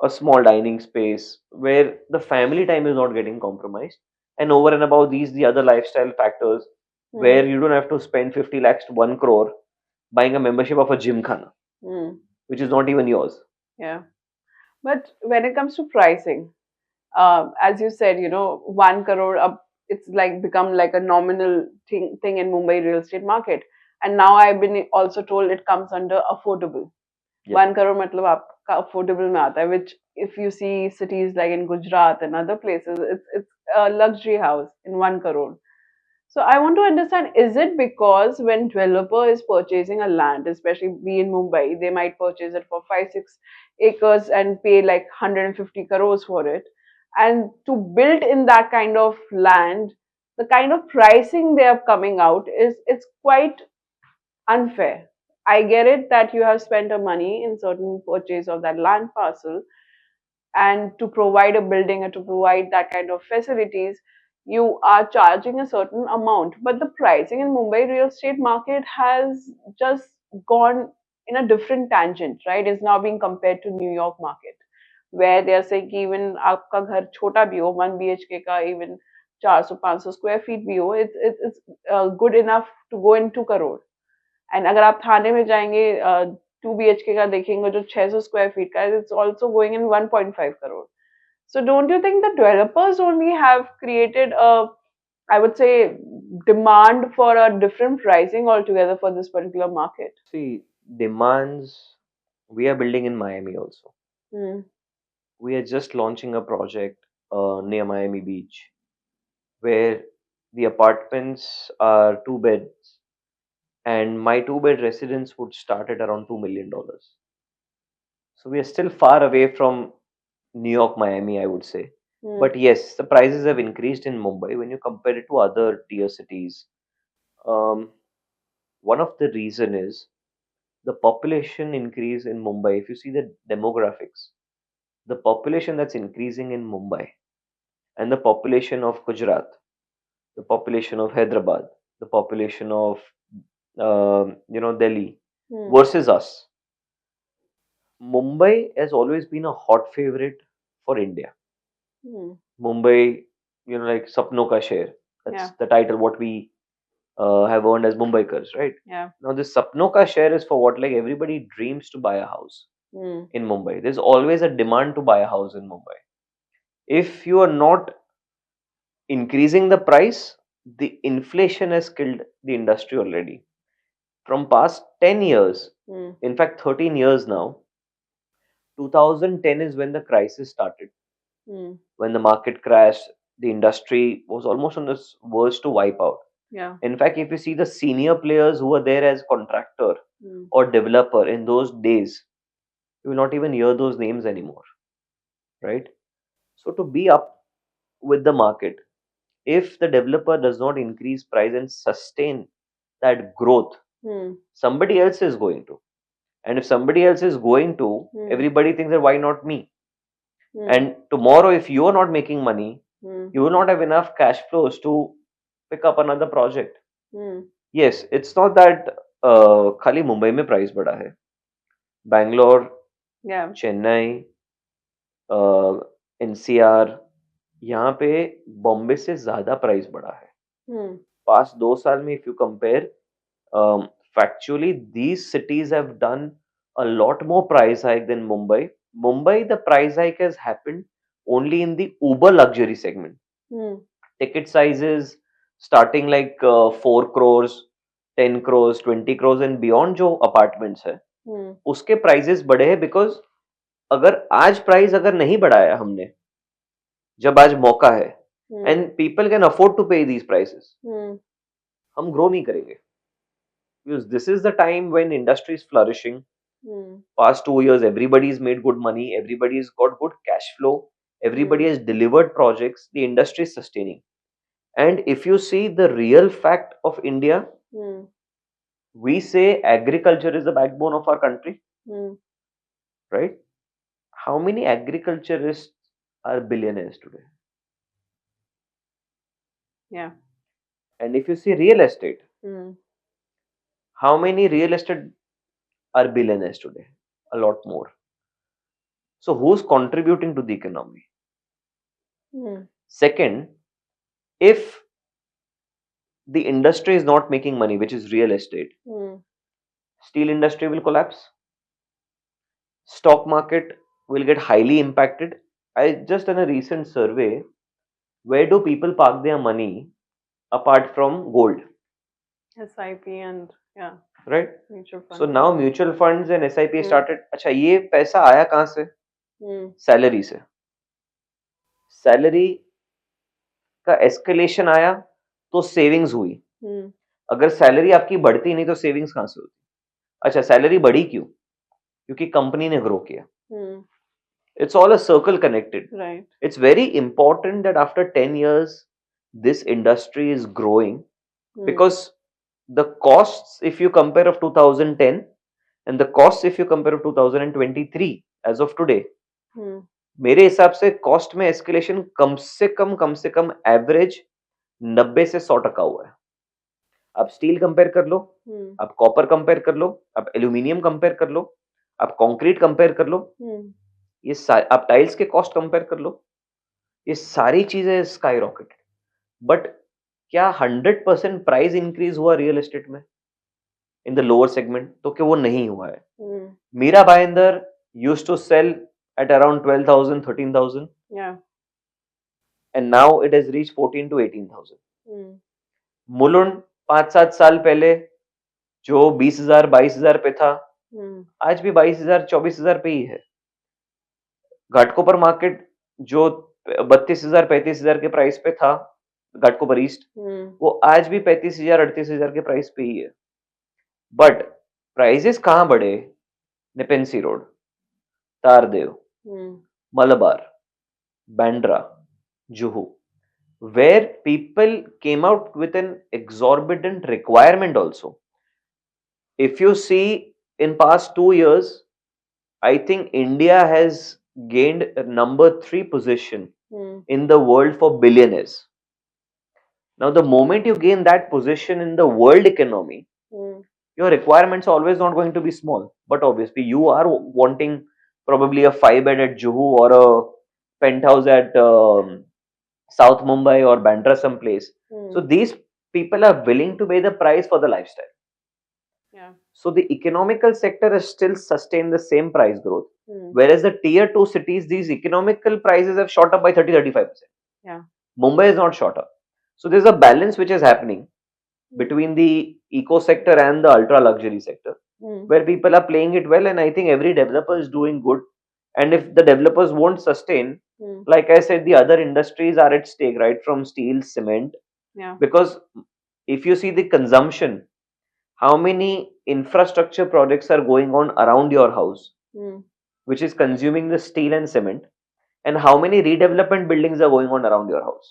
a small dining space where the family time is not getting compromised. And over and above these, the other lifestyle factors Mm. where you don't have to spend 50 lakhs to 1 crore buying a membership of a gym khana, Mm. which is not even yours. Yeah. But when it comes to pricing, as you said, 1 crore up, it's like become like a nominal thing in Mumbai real estate market. And now I've been also told it comes under affordable. Yeah. 1 crore मतलब आपका affordable में आता है, which if you see cities like in Gujarat and other places, it's a luxury house in 1 crore. So I want to understand, is it because when developer is purchasing a land, especially be in Mumbai, they might purchase it for 5, 6 acres and pay like 150 crores for it. And to build in that kind of land, the kind of pricing they are coming out is it's quite unfair. I get it that you have spent a money in certain purchase of that land parcel, and to provide a building and to provide that kind of facilities, you are charging a certain amount. But the pricing in Mumbai real estate market has just gone in a different tangent, right? It's now being compared to New York market, where they are saying कि even आपका घर छोटा भी हो 1 BHK का, even 400-500 square feet भी हो, it's good enough to go in 2 crore. And अगर आप थाने में जाएंगे 2 BHK का देखेंगे जो 600 स्क्वायर फीट का है, it's also going in 1.5 crore. So don't you think the developers only have created a, I would say, demand for a different pricing altogether for this particular market? See, demands, we are building in Miami also. Hmm. We are just launching a project near Miami Beach where the apartments are 2 beds, and my 2 bed residence would start at around $2 million. So we are still far away from New York, Miami, I would say. Hmm. But yes, the prices have increased in Mumbai when you compare it to other tier cities. Um, One of the reason is the population increase in Mumbai. If you see the demographics, the population that's increasing in Mumbai and the population of Gujarat, the population of Hyderabad, the population of Delhi Hmm. versus us. Mumbai has always been a hot favorite for India. Hmm. Mumbai, like Sapno Ka Sheher. That's Yeah. the title what we have earned as Mumbaikars, right? Yeah. Now, this Sapno Ka Sheher is for what? Like everybody dreams to buy a house Hmm. in Mumbai. There's always a demand to buy a house in Mumbai. If you are not increasing the price, the inflation has killed the industry already. From past 10 years, Hmm. in fact 13 years now, 2010 is when the crisis started. Hmm. When the market crashed, the industry was almost on this verge to wipe out. Yeah. In fact, if you see the senior players who were there as contractor Hmm. or developer in those days, you will not even hear those names anymore, right? So to be up with the market, if the developer does not increase price and sustain that growth, Hmm. somebody else is going to. And if somebody else is going to, Hmm. everybody thinks that why not me? Hmm. And tomorrow, if you are not making money, Hmm. you will not have enough cash flows to pick up another project. Hmm. Yes, it's not that खाली मुंबई में price बढ़ा है. Bangalore, Yeah. Chennai, NCR, यहाँ पे बॉम्बे से ज्यादा price बढ़ा है. Hmm. Past 2 साल में if you compare, factually these cities have done a lot more price hike than Mumbai. Mumbai, the price hike has happened only in the uber luxury segment. Hmm. Ticket sizes starting like 4 crores, 10 crores, 20 crores and beyond जो apartments है, Hmm. उसके prices बढ़े हैं because अगर आज price अगर नहीं बढ़ाया हमने, जब आज मौका है, Hmm. and people can afford to pay these prices, Hmm. हम grow नहीं करेंगे. Because this is the time when industry is flourishing. Hmm. Past 2 years, everybody's made good money, everybody's got good cash flow, everybody Hmm. has delivered projects, the industry is sustaining. And if you see the real fact of India, Hmm. we say agriculture is the backbone of our country, Hmm. right? How many agriculturists are billionaires today? Yeah. And if you see real estate, Hmm. how many real estate are billionaires today? A lot more. So who's contributing to the economy? Hmm. Second, if the industry is not making money, which is real estate, Hmm. steel industry will collapse, stock market will get highly impacted. I just done a recent survey. Where do people park their money apart from gold, SIP and yeah, right? mutual So funds. now mutual funds and SIP Hmm. started. अच्छा ये पैसा आया कहाँ से? Hmm. Salary से. Salary का escalation आया तो सेविंग्स हुई. Hmm. अगर सैलरी आपकी बढ़ती नहीं तो सेविंग्स कहाँ से होती? अच्छा सैलरी बढ़ी क्यों? क्योंकि कंपनी ने ग्रो किया. Hmm. It's all a circle connected. Right. It's very important that after 10 years this industry is growing, Hmm. because the costs, if you compare of 2010 and the costs if you compare of 2023 as of today, Hmm. मेरे हिसाब से cost में escalation कम से कम average 90 से 100% हुआ है. आप steel compare कर लो, Hmm. आप कॉपर कंपेयर कर लो, आप एल्यूमिनियम कंपेयर कर लो, आप कंक्रीट कंपेयर कर लो, Hmm. ये आप टाइल्स के कॉस्ट कंपेयर कर लो, ये सारी चीजें स्काई रॉकेट. बट क्या 100% प्राइस इंक्रीज हुआ रियल एस्टेट में इन द लोअर सेगमेंट? तो क्या वो नहीं हुआ है? Hmm. Meera Bhayandar used to sell at around 12,000 13,000 Yeah. and now it has reached 14 to 18,000. Hmm. Mulund 5-7 साल पहले जो 20,000 22,000 पे था, Hmm. आज भी 22,000 24,000 पे ही है. घाटकोपर मार्केट जो 32,000 35,000 के प्राइस पे था, घाटकोपर ईस्ट, Hmm. वो आज भी 35,000 38,000 के प्राइस पे ही है. बट प्राइजेस कहाँ बढ़े? Nepean Sea road, Tardeo, Hmm. Malabar, Bandra, Juhu, where people came out with an exorbitant requirement also. If you see in past 2 years, I think India has gained a number 3 position Hmm. in the world for billionaires. Now, the moment you gain that position in the world economy, Hmm. your requirements are always not going to be small. But obviously, you are wanting probably a 5 bed at Juhu or a penthouse at South Mumbai or Bandra someplace. So Hmm. these people are willing to pay the price for the lifestyle. Yeah. So the economical sector has still sustained the same price growth. Hmm. Whereas the tier 2 cities, these economical prices have shot up by 30-35%. Yeah. Mumbai is not shot up. So there's a balance which is happening between the eco sector and the ultra luxury sector, Hmm. where people are playing it well, and I think every developer is doing good. And if the developers won't sustain, Hmm. like I said, the other industries are at stake, right from steel, cement, Yeah. because if you see the consumption, how many infrastructure projects are going on around your house, Hmm. which is consuming the steel and cement, and how many redevelopment buildings are going on around your house.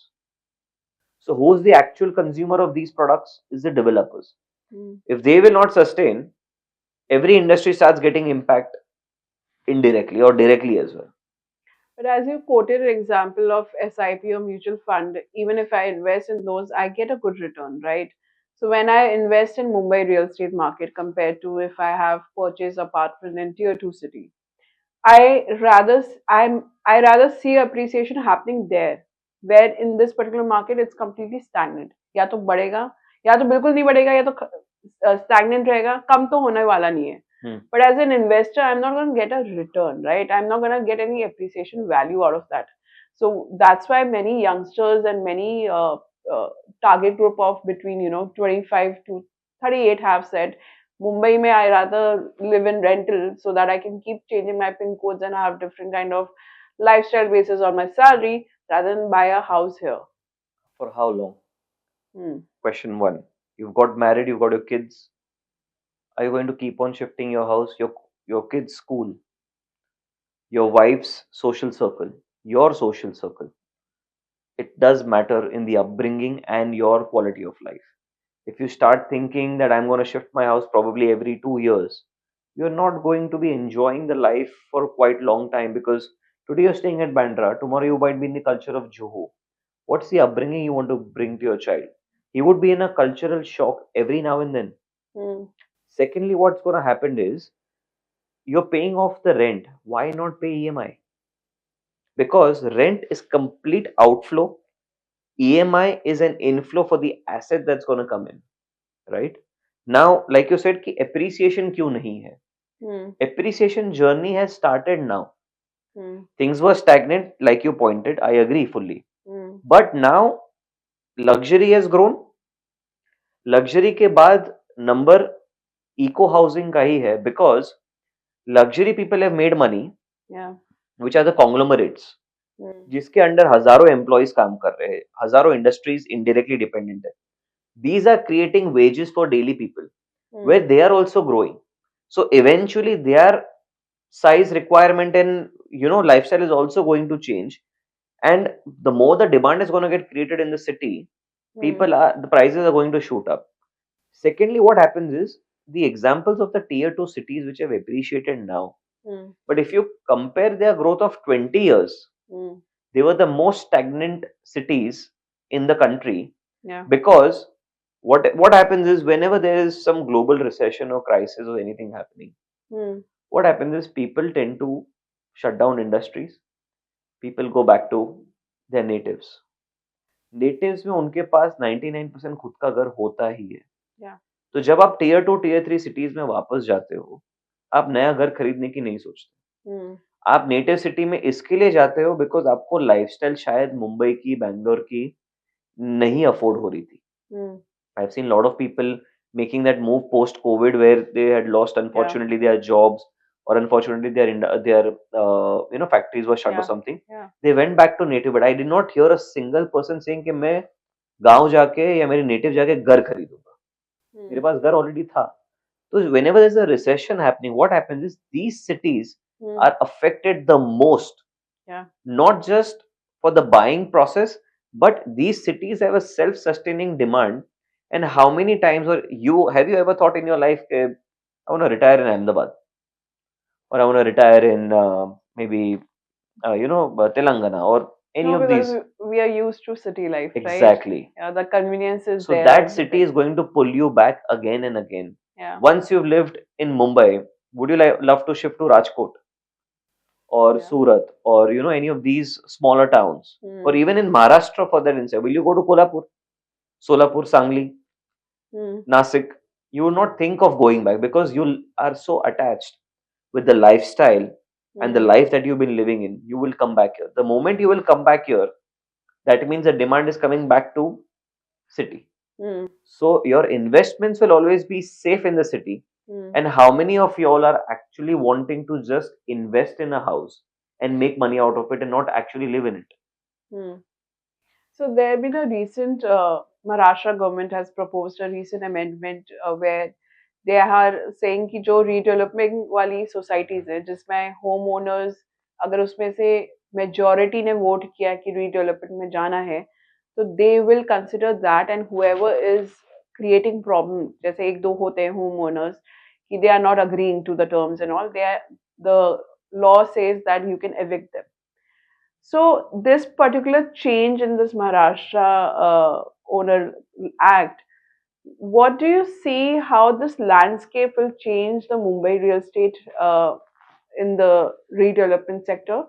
So who's the actual consumer of these products? Is the developers. Hmm. If they will not sustain, every industry starts getting impact indirectly or directly as well. But as you quoted an example of SIP or mutual fund, even if I invest in those, I get a good return, right? So when I invest in Mumbai real estate market compared to if I have purchased apartment in tier two city, I rather see appreciation happening there, where in this particular market it's completely stagnant. या तो बढ़ेगा या तो बिल्कुल नहीं बढ़ेगा या तो stagnant रहेगा, कम तो होने वाला नहीं है. But as an investor, I'm not going to get a return, right? I'm not going to get any appreciation value out of that. So that's why many youngsters and many target group of between 25 to 38 have said Mumbai may I rather live in rental so that I can keep changing my pin codes and have different kind of lifestyle basis on my salary rather than buy a house here. For how long? Hmm. Question one. You've got married, you've got your kids. Are you going to keep on shifting your house, your kids' school, your wife's social circle, your social circle? It does matter in the upbringing and your quality of life. If you start thinking that I'm going to shift my house probably every 2 years, you're not going to be enjoying the life for quite long time, because today you're staying at Bandra, tomorrow you might be in the culture of Juhu. What's the upbringing you want to bring to your child? He would be in a cultural shock every now and then. Hmm. Secondly, what's going to happen is you're paying off the rent. Why not pay EMI? Because rent is complete outflow. EMI is an inflow for the asset that's going to come in, right? Now, like you said, कि appreciation क्यों नहीं है? Hmm. Appreciation journey has started now. Mm. Things were stagnant, like you pointed. I agree fully. Mm. But now luxury has grown. Luxury के बाद number eco housing का ही है because luxury people have made money Yeah. Which are the conglomerates Mm. जिसके under हजारों employees काम कर रहे हैं, हजारों इंडस्ट्रीज इनडायरेक्टली डिपेंडेंट है. These are creating wages for daily people where Mm. they are also growing. So eventually their size requirement and lifestyle is also going to change. And the more the demand is going to get created in the city, Mm. the prices are going to shoot up. Secondly, what happens is the examples of the tier 2 cities which have appreciated now. Mm. But if you compare their growth of 20 years, Mm. they were the most stagnant cities in the country Yeah. because what happens is whenever there is some global recession or crisis or anything happening, Mm. what happens is people tend to shut down industries. People go back to their natives. Natives में उनके पास 99% खुद का घर होता ही है. Yeah. तो जब आप टीयर 2 टीयर 3 सिटीज में वापस जाते हो, आप नया घर खरीदने की नहीं सोचते. Mm. आप नेटिव सिटी में इसके लिए जाते हो बिकॉज आपको लाइफस्टाइल शायद मुंबई की, बैंगलोर की नहीं अफोर्ड हो रही थी. Mm. I have seen lot of people making that move post COVID where they had lost Yeah. unfortunately their jobs or unfortunately their factories were shut or Yeah. something. Yeah. They went back to native, but I did not hear a single person saying कि मैं गांव जाके या मेरे native जाके घर खरीदूंगा. मेरे Mm. पास घर ऑलरेडी था. So whenever there's a recession happening, what happens is these cities Mm. are affected the most. Yeah. Not just for the buying process, but these cities have a self-sustaining demand. And how many times, or you have you ever thought in your life, I want to retire in Ahmedabad, or I want to retire in maybe Telangana, or any No, of because these? we are used to city life, right? Exactly. Yeah, the convenience is So there, that city is everything. going to pull you back again and again. Yeah. Once you've lived in Mumbai, would you love to shift to Rajkot or Yeah. Surat or any of these smaller towns, or Mm. even in Maharashtra for that inside? Will you go to Kolhapur, Solapur, Sangli, Mm. Nasik? You would not think of going back because you are so attached with the lifestyle and the Mm. life that you've been living in. You will come back here. The moment you will come back here, that means the demand is coming back to city. Mm. So your investments will always be safe in the city. Mm. And how many of y'all are actually wanting to just invest in a house and make money out of it and not actually live in it? Mm. So there have been a recent Maharashtra government has proposed a recent amendment where they are saying कि जो redevelopment वाली societies है जिसमें homeowners अगर उसमें से majority ने vote किया कि redevelopment में जाना है तो they will consider that and whoever is creating problem जैसे एक दो होते हैं homeowners कि they are not agreeing to the terms and all the law says that you can evict them. So this particular change in this Maharashtra owner act, what do you see how this landscape will change the Mumbai real estate in the redevelopment sector?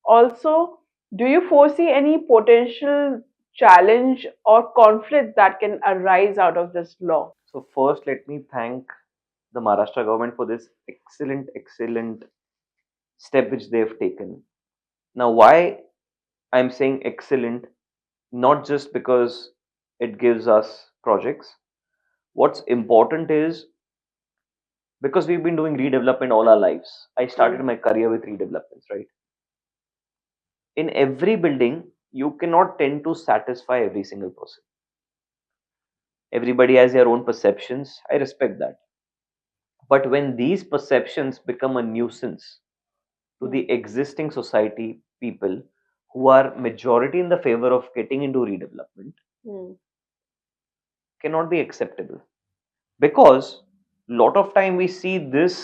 Also, do you foresee any potential challenge or conflict that can arise out of this law? So first, let me thank the Maharashtra government for this excellent step which they have taken. Now, why I'm saying excellent, not just because it gives us projects. What's important is because we've been doing redevelopment all our lives. I started Mm. my career with redevelopments, right? In every building, you cannot tend to satisfy every single person. Everybody has their own perceptions. I respect that. But when these perceptions become a nuisance to Mm. the existing society people who are majority in the favor of getting into redevelopment, Mm. cannot be acceptable. Because lot of time we see this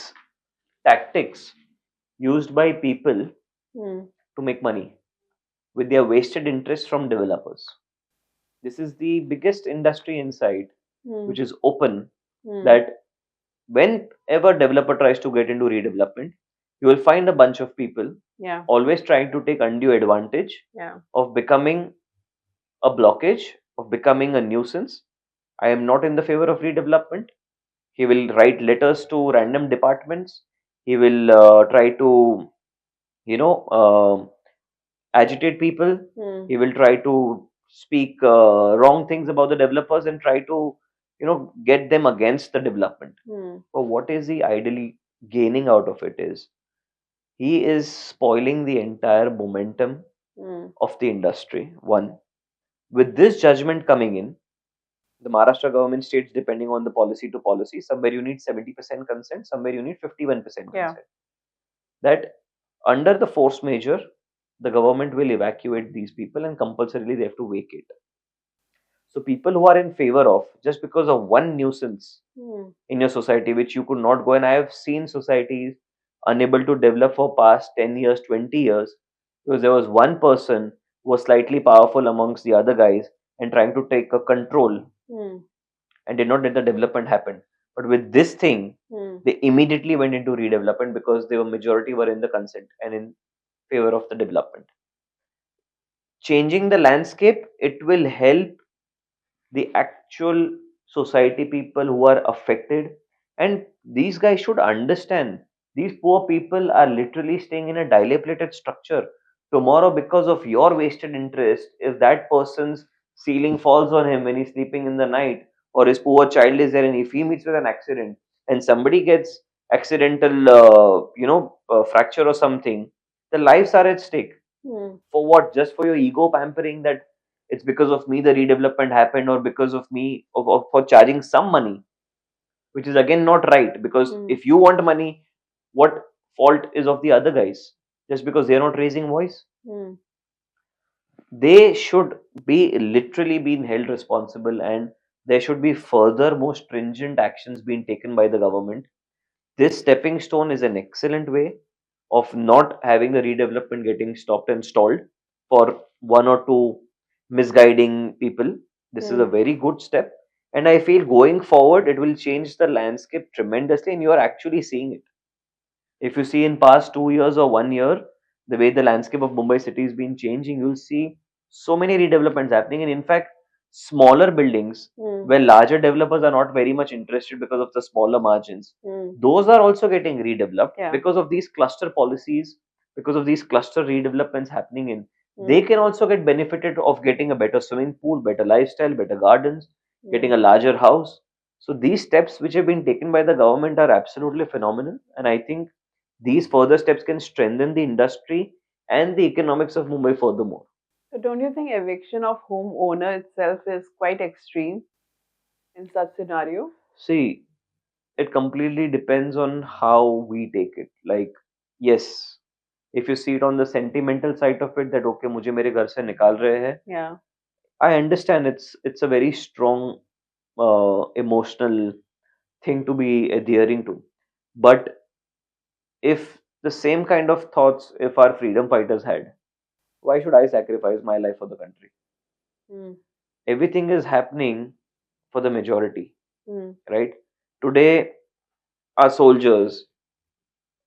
tactics used by people Mm. to make money with their wasted interest from developers. This is the biggest industry inside Mm. which is open, Mm. that whenever developer tries to get into redevelopment, you will find a bunch of people Yeah. always trying to take undue advantage Yeah. of becoming a blockage, of becoming a nuisance. I am not in the favor of redevelopment. He will write letters to random departments. He will try to you know, agitate people. Hmm. He will try to speak wrong things about the developers and try to, get them against the development. Hmm. But what is he ideally gaining out of it is he is spoiling the entire momentum Hmm. of the industry. One, with this judgment coming in, the Maharashtra government states, depending on the policy to policy, somewhere you need 70% consent, somewhere you need 51% Yeah. consent. That under the force majeure, the government will evacuate these people and compulsorily they have to vacate. So people who are in favor of, just because of one nuisance Hmm. in your society which you could not go, and I have seen societies unable to develop for past 10 years, 20 years, because there was one person who was slightly powerful amongst the other guys and trying to take a control Hmm. and did not let the development happen. But with this thing, Hmm. they immediately went into redevelopment because the majority were in the consent and in favor of the development. Changing the landscape, it will help the actual society people who are affected, and these guys should understand these poor people are literally staying in a dilapidated structure. Tomorrow, because of your wasted interest, if that person's ceiling falls on him when he's sleeping in the night, or his poor child is there and if he meets with an accident and somebody gets accidental fracture or something, the lives are at stake. Hmm. For what? Just for your ego pampering that it's because of me the redevelopment happened, or because of me for charging some money, which is again not right. Because Hmm. if you want money, what fault is of the other guys just because they're not raising voice? Hmm. They should be literally being held responsible, and there should be further more stringent actions being taken by the government. This stepping stone is an excellent way of not having the redevelopment getting stopped and stalled for one or two misguiding people. This is a Hmm. very good step. And I feel going forward, it will change the landscape tremendously, and you are actually seeing it. If you see in past 2 years or 1 year, the way the landscape of Mumbai city has been changing, you'll see so many redevelopments happening. And in fact, smaller buildings Hmm. where larger developers are not very much interested because of the smaller margins, Hmm. those are also getting redeveloped Yeah. because of these cluster policies, because of these cluster redevelopments happening in. They Hmm. can also get benefited of getting a better swimming pool, better lifestyle, better gardens, Hmm. getting a larger house. So these steps which have been taken by the government are absolutely phenomenal, and I think these further steps can strengthen the industry and the economics of Mumbai furthermore. So don't you think eviction of homeowner itself is quite extreme in such scenario? See, it completely depends on how we take it. Like, yes, if you see it on the sentimental side of it, that okay, मुझे मेरे घर से निकाल रहे हैं, Yeah. I understand it's a very strong emotional thing to be adhering to. But if the same kind of thoughts if our freedom fighters had, why should I sacrifice my life for the country? Hmm. Everything is happening for the majority, Hmm. right? Today, our soldiers,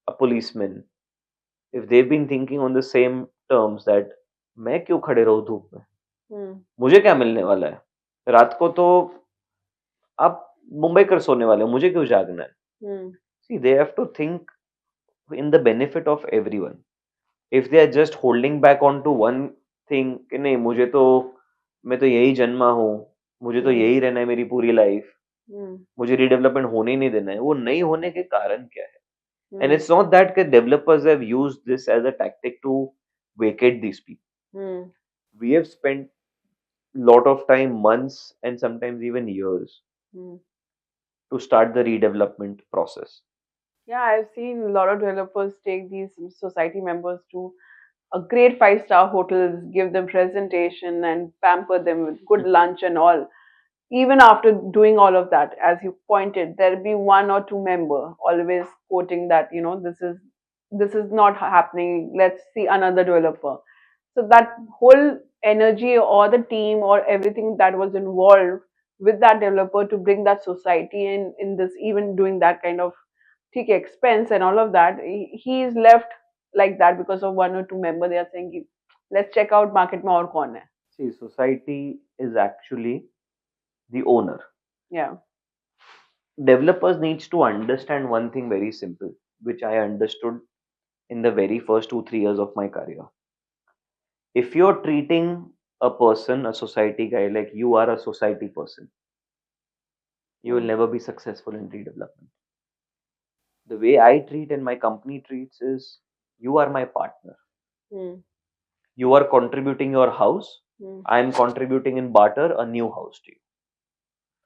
a policeman, if they've been thinking on the same terms that मैं क्यों खड़े रहूं धूप में, Hmm. मुझे क्या मिलने वाला है, रात को तो आप मुंबई कर सोने वाले हो, मुझे क्यों जागना है? Hmm. See, they have to think in the benefit of everyone. If they are just holding back on to one thing कि नहीं मुझे तो मैं तो यही जन्मा हूँ, मुझे तो Hmm. यही रहना है मेरी पूरी लाइफ, Hmm. मुझे redevelopment होने ही नहीं देना है, वो नहीं होने के कारण क्या है? And Hmm. it's not that the developers have used this as a tactic to vacate these people. Hmm. We have spent lot of time, months, and sometimes even years Hmm. to start the redevelopment process. Yeah, I've seen a lot of developers take these society members to a great five-star hotels, give them presentation and pamper them with good lunch and all. Even after doing all of that, as you pointed, there'll be one or two member always quoting that, this is not happening. Let's see another developer. So that whole energy or the team or everything that was involved with that developer to bring that society in this, even doing that kind of ठीक है, expense and all of that, he is left like that because of one or two member. They are saying कि, let's check out market में और कौन है. See, society is actually the owner. Yeah. Developers needs to understand one thing very simple, which I understood in the very first 2 3 years of my career. If you're treating a person, a society guy, like you are a society person, you will Mm. never be successful in redevelopment. The way I treat and my company treats is you are my partner. Mm. You are contributing your house. Mm. I am contributing in barter a new house to you.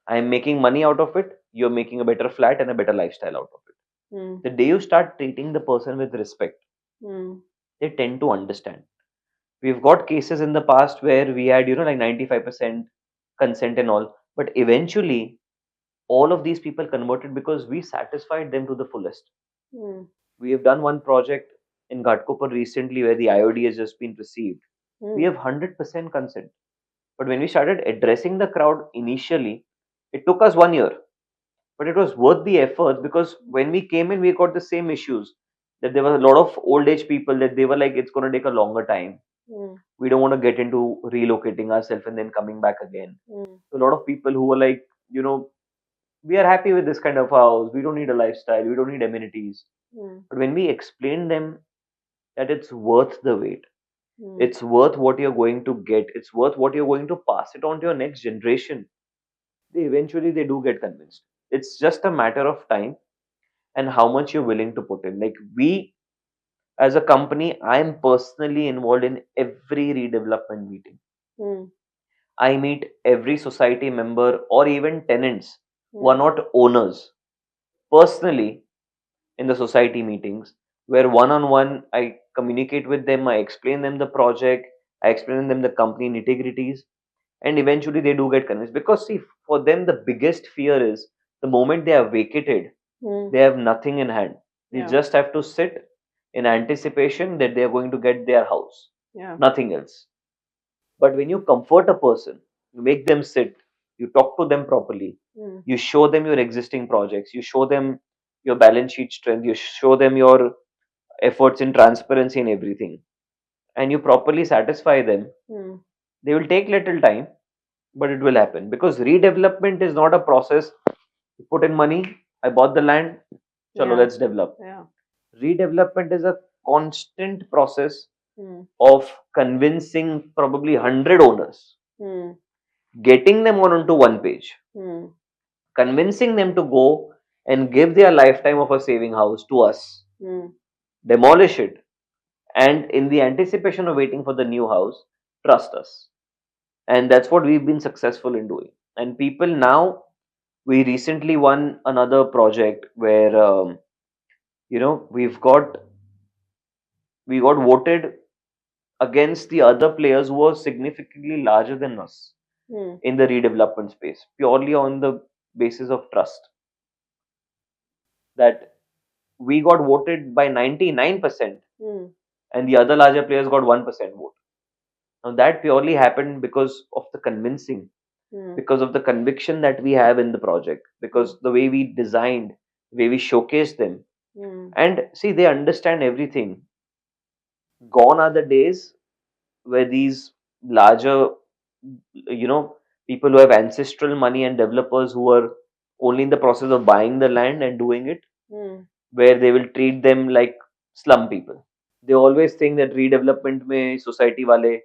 I am making money out of it. You're making a better flat and a better lifestyle out of it. Mm. The day you start treating the person with respect, Mm. they tend to understand. We've got cases in the past where we had, like 95% consent and all, but eventually all of these people converted because we satisfied them to the fullest. Mm. We have done one project in Ghatkopar recently where the IOD has just been received. We Mm. have 100% consent. But when we started addressing the crowd initially, it took us 1 year. But it was worth the effort because when we came in, we got the same issues. That there were a lot of old age people that they were like, it's going to take a longer time. Mm. We don't want to get into relocating ourselves and then coming back again. Mm. So a lot of people who were like, we are happy with this kind of house. We don't need a lifestyle. We don't need amenities. Mm. But when we explain them that it's worth the wait, Mm. it's worth what you're going to get, it's worth what you're going to pass it on to your next generation, they do get convinced. It's just a matter of time and how much you're willing to put in. Like we as a company, I'm personally involved in every redevelopment meeting. Mm. I meet every society member or even tenants who are Mm. not owners personally in the society meetings, where one on one I communicate with them, I explain them the project, I explain them the company nitty-gritties, and eventually they do get convinced. Because see, for them the biggest fear is the moment they are vacated, Mm. they have nothing in hand. They Yeah. just have to sit in anticipation that they are going to get their house, Yeah. nothing else. But when you comfort a person, you make them sit, you talk to them properly, Mm. you show them your existing projects, you show them your balance sheet strength, you show them your efforts in transparency and everything, and you properly satisfy them, Mm. they will take little time, but it will happen. Because redevelopment is not a process. You put in money, I bought the land, chalo, Yeah. let's develop. Yeah. Redevelopment is a constant process Mm. of convincing probably 100 owners, Mm. getting them onto one page, Mm. convincing them to go and give their lifetime of a saving house to us, Mm. demolish it, and in the anticipation of waiting for the new house, trust us. And that's what we've been successful in doing. And people now, we recently won another project where we got voted against the other players who were significantly larger than us Mm. in the redevelopment space, purely on the basis of trust. That we got voted by 99% Mm. and the other larger players got 1% vote. Now that purely happened because of the convincing, Mm. because of the conviction that we have in the project, Mm. because the way we designed, the way we showcased them. Mm. And see, they understand everything. Gone are the days where these larger, you know, people who have ancestral money and developers who are only in the process of buying the land and doing it, Mm. where they will treat them like slum people. They always think that redevelopment में society वाले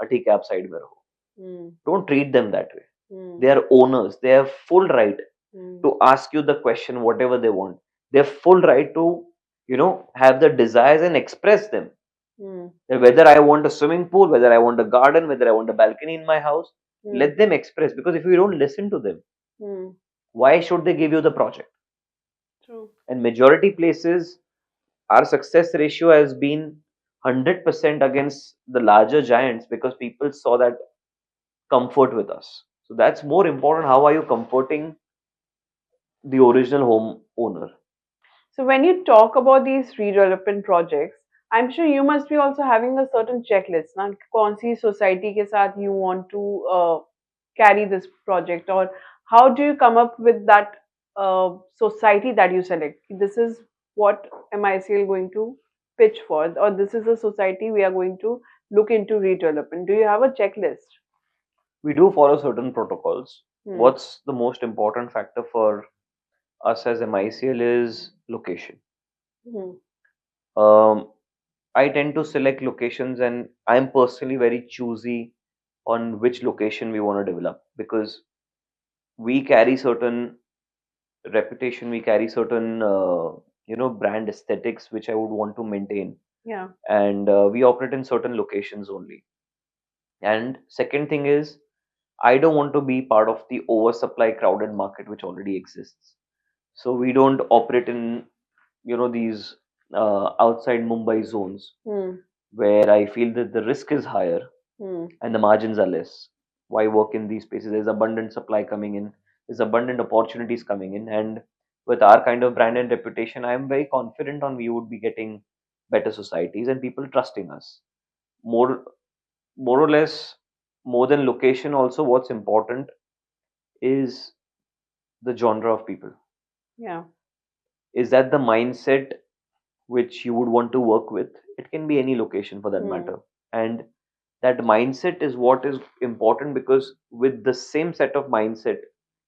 ठीक है आप side में रहो. Mm. Don't treat them that way. Mm. They are owners. They have full right Mm. to ask you the question whatever they want. They have full right to have the desires and express them. Mm. That whether I want a swimming pool, whether I want a garden, whether I want a balcony in my house, Mm. let them express. Because if you don't listen to them, Mm. why should they give you the project? True. And majority places, our success ratio has been 100% against the larger giants because people saw that comfort with us. So that's more important. How are you comforting the original home owner? So when you talk about these redevelopment projects, I'm sure you must be also having a certain checklist. ना कौन सी society के साथ you want to carry this project, or how do you come up with that society that you select? This is what MICL going to pitch for, or this is a society we are going to look into redevelopment. Do you have a checklist? We do follow certain protocols. Hmm. What's the most important factor for us as MICL is location. Hmm. Um, I tend to select locations, and I'm personally very choosy on which location we want to develop, because we carry certain reputation, we carry certain brand aesthetics which I would want to maintain, Yeah. and we operate in certain locations only. And second thing is, I don't want to be part of the oversupply crowded market which already exists. So we don't operate in these outside Mumbai zones Hmm. where I feel that the risk is higher Hmm. and the margins are less. Why work in these spaces? There's abundant supply coming in, there's abundant opportunities coming in, and with our kind of brand and reputation, I am very confident on we would be getting better societies and people trusting us. More, more or less, more than location, also what's important is the genre of people. Yeah. Is that the mindset which you would want to work with? It can be any location for that Hmm. matter, and that mindset is what is important, because with the same set of mindset,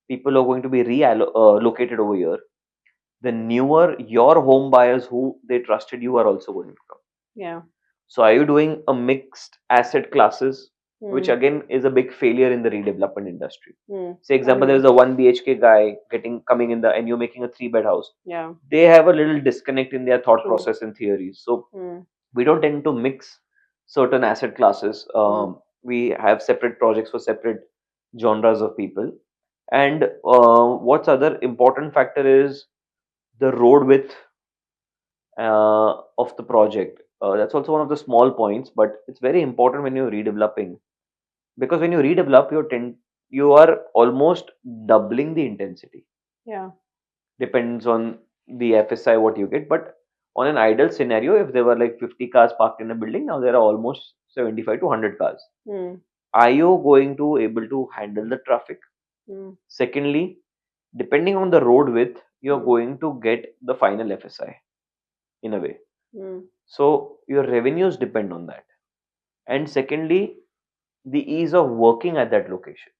people are going to be located over here. The newer your home buyers who they trusted you are also going to come. Yeah. So are you doing a mixed asset classes, which Hmm. again is a big failure in the redevelopment industry? Hmm. Say example, there Agree. is a 1 BHK guy getting coming in the and you're making a 3 bed house. Yeah. They have a little disconnect in their thought True. process and theories. So Hmm. we don't tend to mix certain asset classes. Hmm. We have separate projects for separate genres of people. And what's other important factor is the road width of the project. That's also one of the small points, but it's very important when you're redeveloping, because when you redevelop, you are almost doubling the intensity. Yeah. Depends on the FSI what you get, but on an ideal scenario, if there were like 50 cars parked in a building, now there are almost 75 to 100 cars. Hmm. Are you going to able to handle the traffic? Hmm. Secondly, depending on the road width, you're Hmm. going to get the final FSI in a way. Hmm. So your revenues depend on that. And secondly, the ease of working at that location.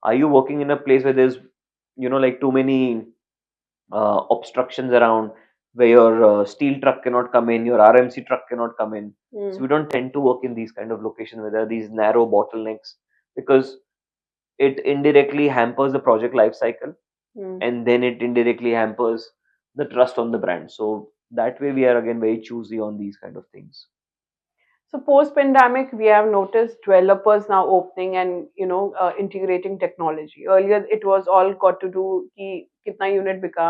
Are you working in a place where there's like too many obstructions around, where your steel truck cannot come in, your RMC truck cannot come in? So Hmm. we don't tend to work in these kind of locations where there are these narrow bottlenecks, because it indirectly hampers the project life cycle, Hmm. and then it indirectly hampers the trust on the brand. So that way we are again very choosy on these kind of things. So post-pandemic, we have noticed developers now opening and integrating technology. Earlier, it was all got to do कि कितना unit बिका,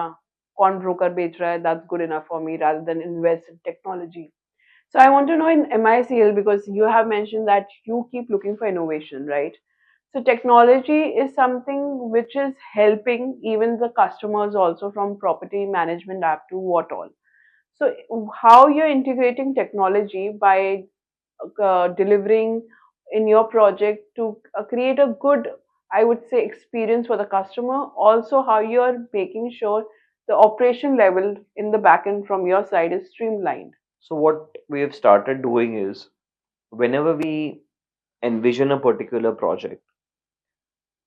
कौन broker बेच रहा है, that's good enough for me, rather than invest in technology. So I want to know in MICL, because you have mentioned that you keep looking for innovation, right? So technology is something which is helping even the customers also, from property management app to what all. So how you're integrating technology by delivering in your project to create a good, I would say, experience for the customer. Also, how you're making sure the operation level in the backend from your side is streamlined. So what we have started doing is, whenever we envision a particular project,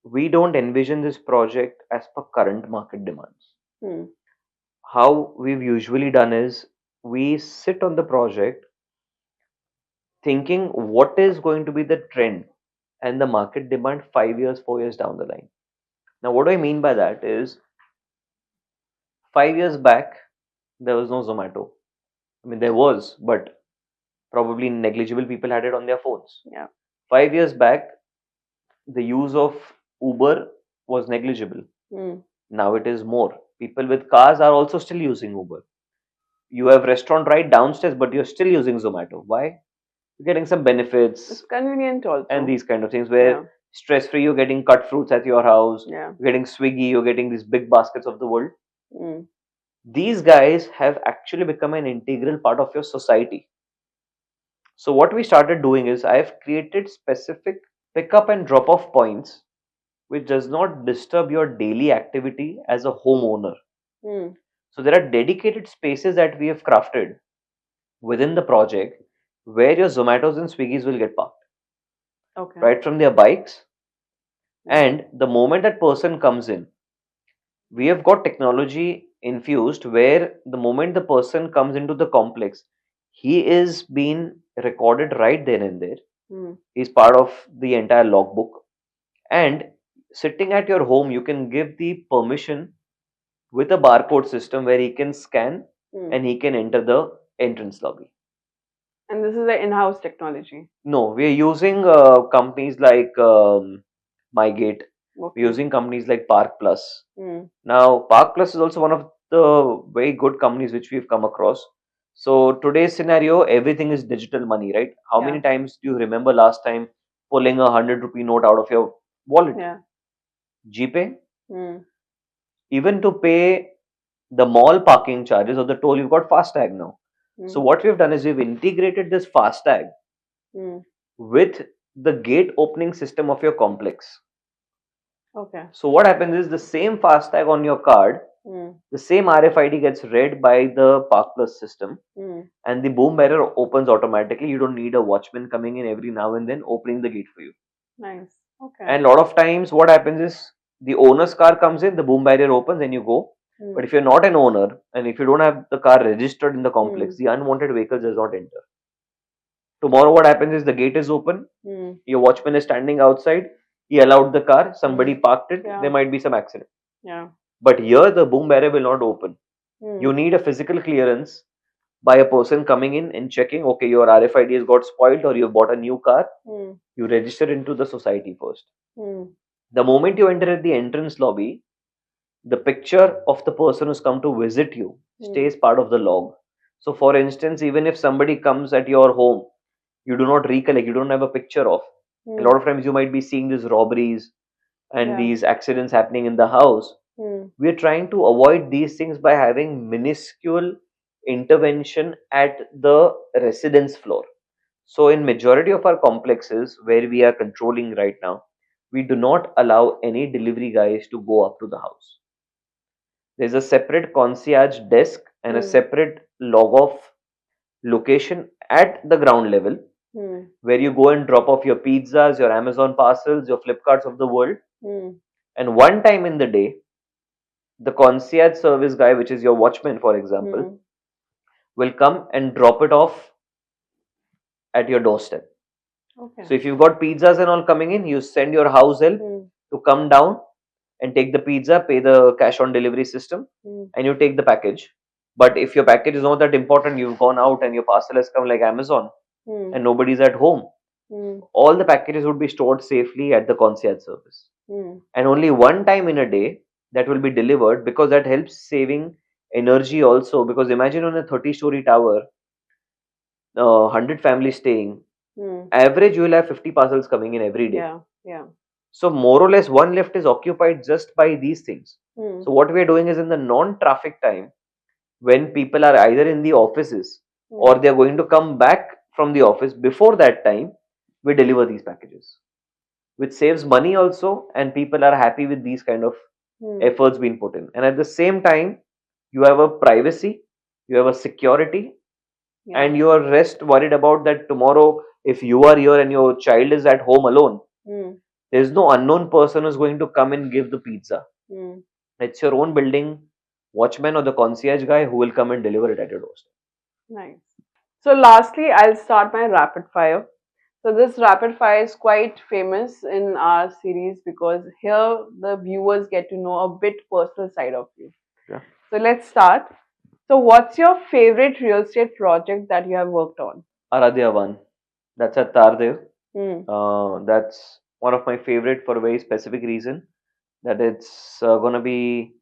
we don't envision this project as per current market demands. Hmm. How we've usually done is, we sit on the project thinking what is going to be the trend and the market demand 5 years, 4 years down the line. Now, what do I mean by that is, 5 years back, there was no Zomato. I mean, there was, but probably negligible people had it on their phones. Yeah. 5 years back, the use of Uber was negligible. Hmm. Now it is more. People with cars are also still using Uber. You have restaurant right downstairs, but you're still using Zomato. Why? You're getting some It's benefits convenient and also. these kind of things, Yeah. where stress free, you're getting cut fruits at your house, Yeah. you're getting Swiggy, you're getting these big baskets of the world. Hmm. These guys have actually become an integral part of your society. So what we started doing is, I've created specific pickup and drop off points which does not disturb your daily activity as a homeowner. Hmm. So there are dedicated spaces that we have crafted within the project where your Zomatos and Swiggies will get parked Okay. right from their bikes. Hmm. And the moment that person comes in, we have got technology infused where the moment the person comes into the complex, he is being recorded right then and there. Hmm. He's part of the entire logbook. And sitting at your home, you can give the permission with a barcode system where he can scan Hmm. and he can enter the entrance lobby. And this is an in-house technology. No, we're using companies like MyGate. We're Okay. using companies like Park Plus. Hmm. Now, Park Plus is also one of the very good companies which we've come across. So today's scenario, everything is digital money, right? How Yeah. many times do you remember last time pulling a 100 rupee note out of your wallet? Yeah. GPay? Hmm. Even to pay the mall parking charges or the toll, you've got FASTag now. So Hmm. what we've done is we've integrated this FASTag Hmm. with the gate opening system of your complex. Okay. So what happens is the same FASTag on your card, Hmm. the same RFID gets read by the Park Plus system, Hmm. and the boom barrier opens automatically. You don't need a watchman coming in every now and then opening the gate for you. Nice. Okay. And a lot of times, what happens is the owner's car comes in, the boom barrier opens, and you go. Hmm. But if you're not an owner and if you don't have the car registered in the complex, Hmm. the unwanted vehicle does not enter. Tomorrow, what happens is the gate is open, Hmm. your watchman is standing outside, he allowed the car, somebody Hmm. parked it, Yeah. there might be some accident. Yeah. But here, the boom barrier will not open. Hmm. You need a physical clearance by a person coming in and checking, okay, your RFID has got spoiled or you've bought a new car, Hmm. you register into the society first. Hmm. The moment you enter at the entrance lobby, the picture of the person who's come to visit you Hmm. stays part of the log. So, for instance, even if somebody comes at your home, you do not recollect, you don't have a picture of. A Hmm. lot of times you might be seeing these robberies and Yeah. these accidents happening in the house. Hmm. We are trying to avoid these things by having minuscule intervention at the residence floor. So in majority of our complexes where we are controlling right now, we do not allow any delivery guys to go up to the house. There's a separate concierge desk and a Hmm. separate log off location at the ground level Hmm. where you go and drop off your pizzas, your Amazon parcels, your Flipkarts of the world. Hmm. And one time in the day, the concierge service guy, which is your watchman, for example, Hmm. will come and drop it off at your doorstep. Okay. So if you've got pizzas and all coming in, you send your house help Hmm. to come down and take the pizza, pay the cash on delivery system, Hmm. and you take the package. But if your package is not that important, you've gone out and your parcel has come like Amazon Hmm. and nobody's at home, Hmm. all the packages would be stored safely at the concierge service. Hmm. And only one time in a day that will be delivered because that helps saving energy also. Because imagine on a 30-story tower, 100 families staying, Hmm. average you will have 50 parcels coming in every day. Yeah. Yeah. So more or less one lift is occupied just by these things. Hmm. So what we are doing is in the non-traffic time, when people are either in the offices or Hmm. they are going to come back from the office, before that time, we deliver these packages, which saves money also, and people are happy with these kind of Hmm. efforts being put in. And at the same time, you have a privacy, you have a security, Yeah. and you are rest worried about that tomorrow if you are here and your child is at home alone, Hmm. there's no unknown person who's going to come and give the pizza. Hmm. It's your own building watchman or the concierge guy who will come and deliver it at your doorstep. Nice. So lastly, I'll start my rapid fire. So this rapid fire is quite famous in our series because here the viewers get to know a bit personal side of you. Yeah. So let's start. So what's your favorite real estate project that you have worked on? Aradhya one. That's at Tardev. Hmm. That's one of my favorite for a very specific reason that it's going to be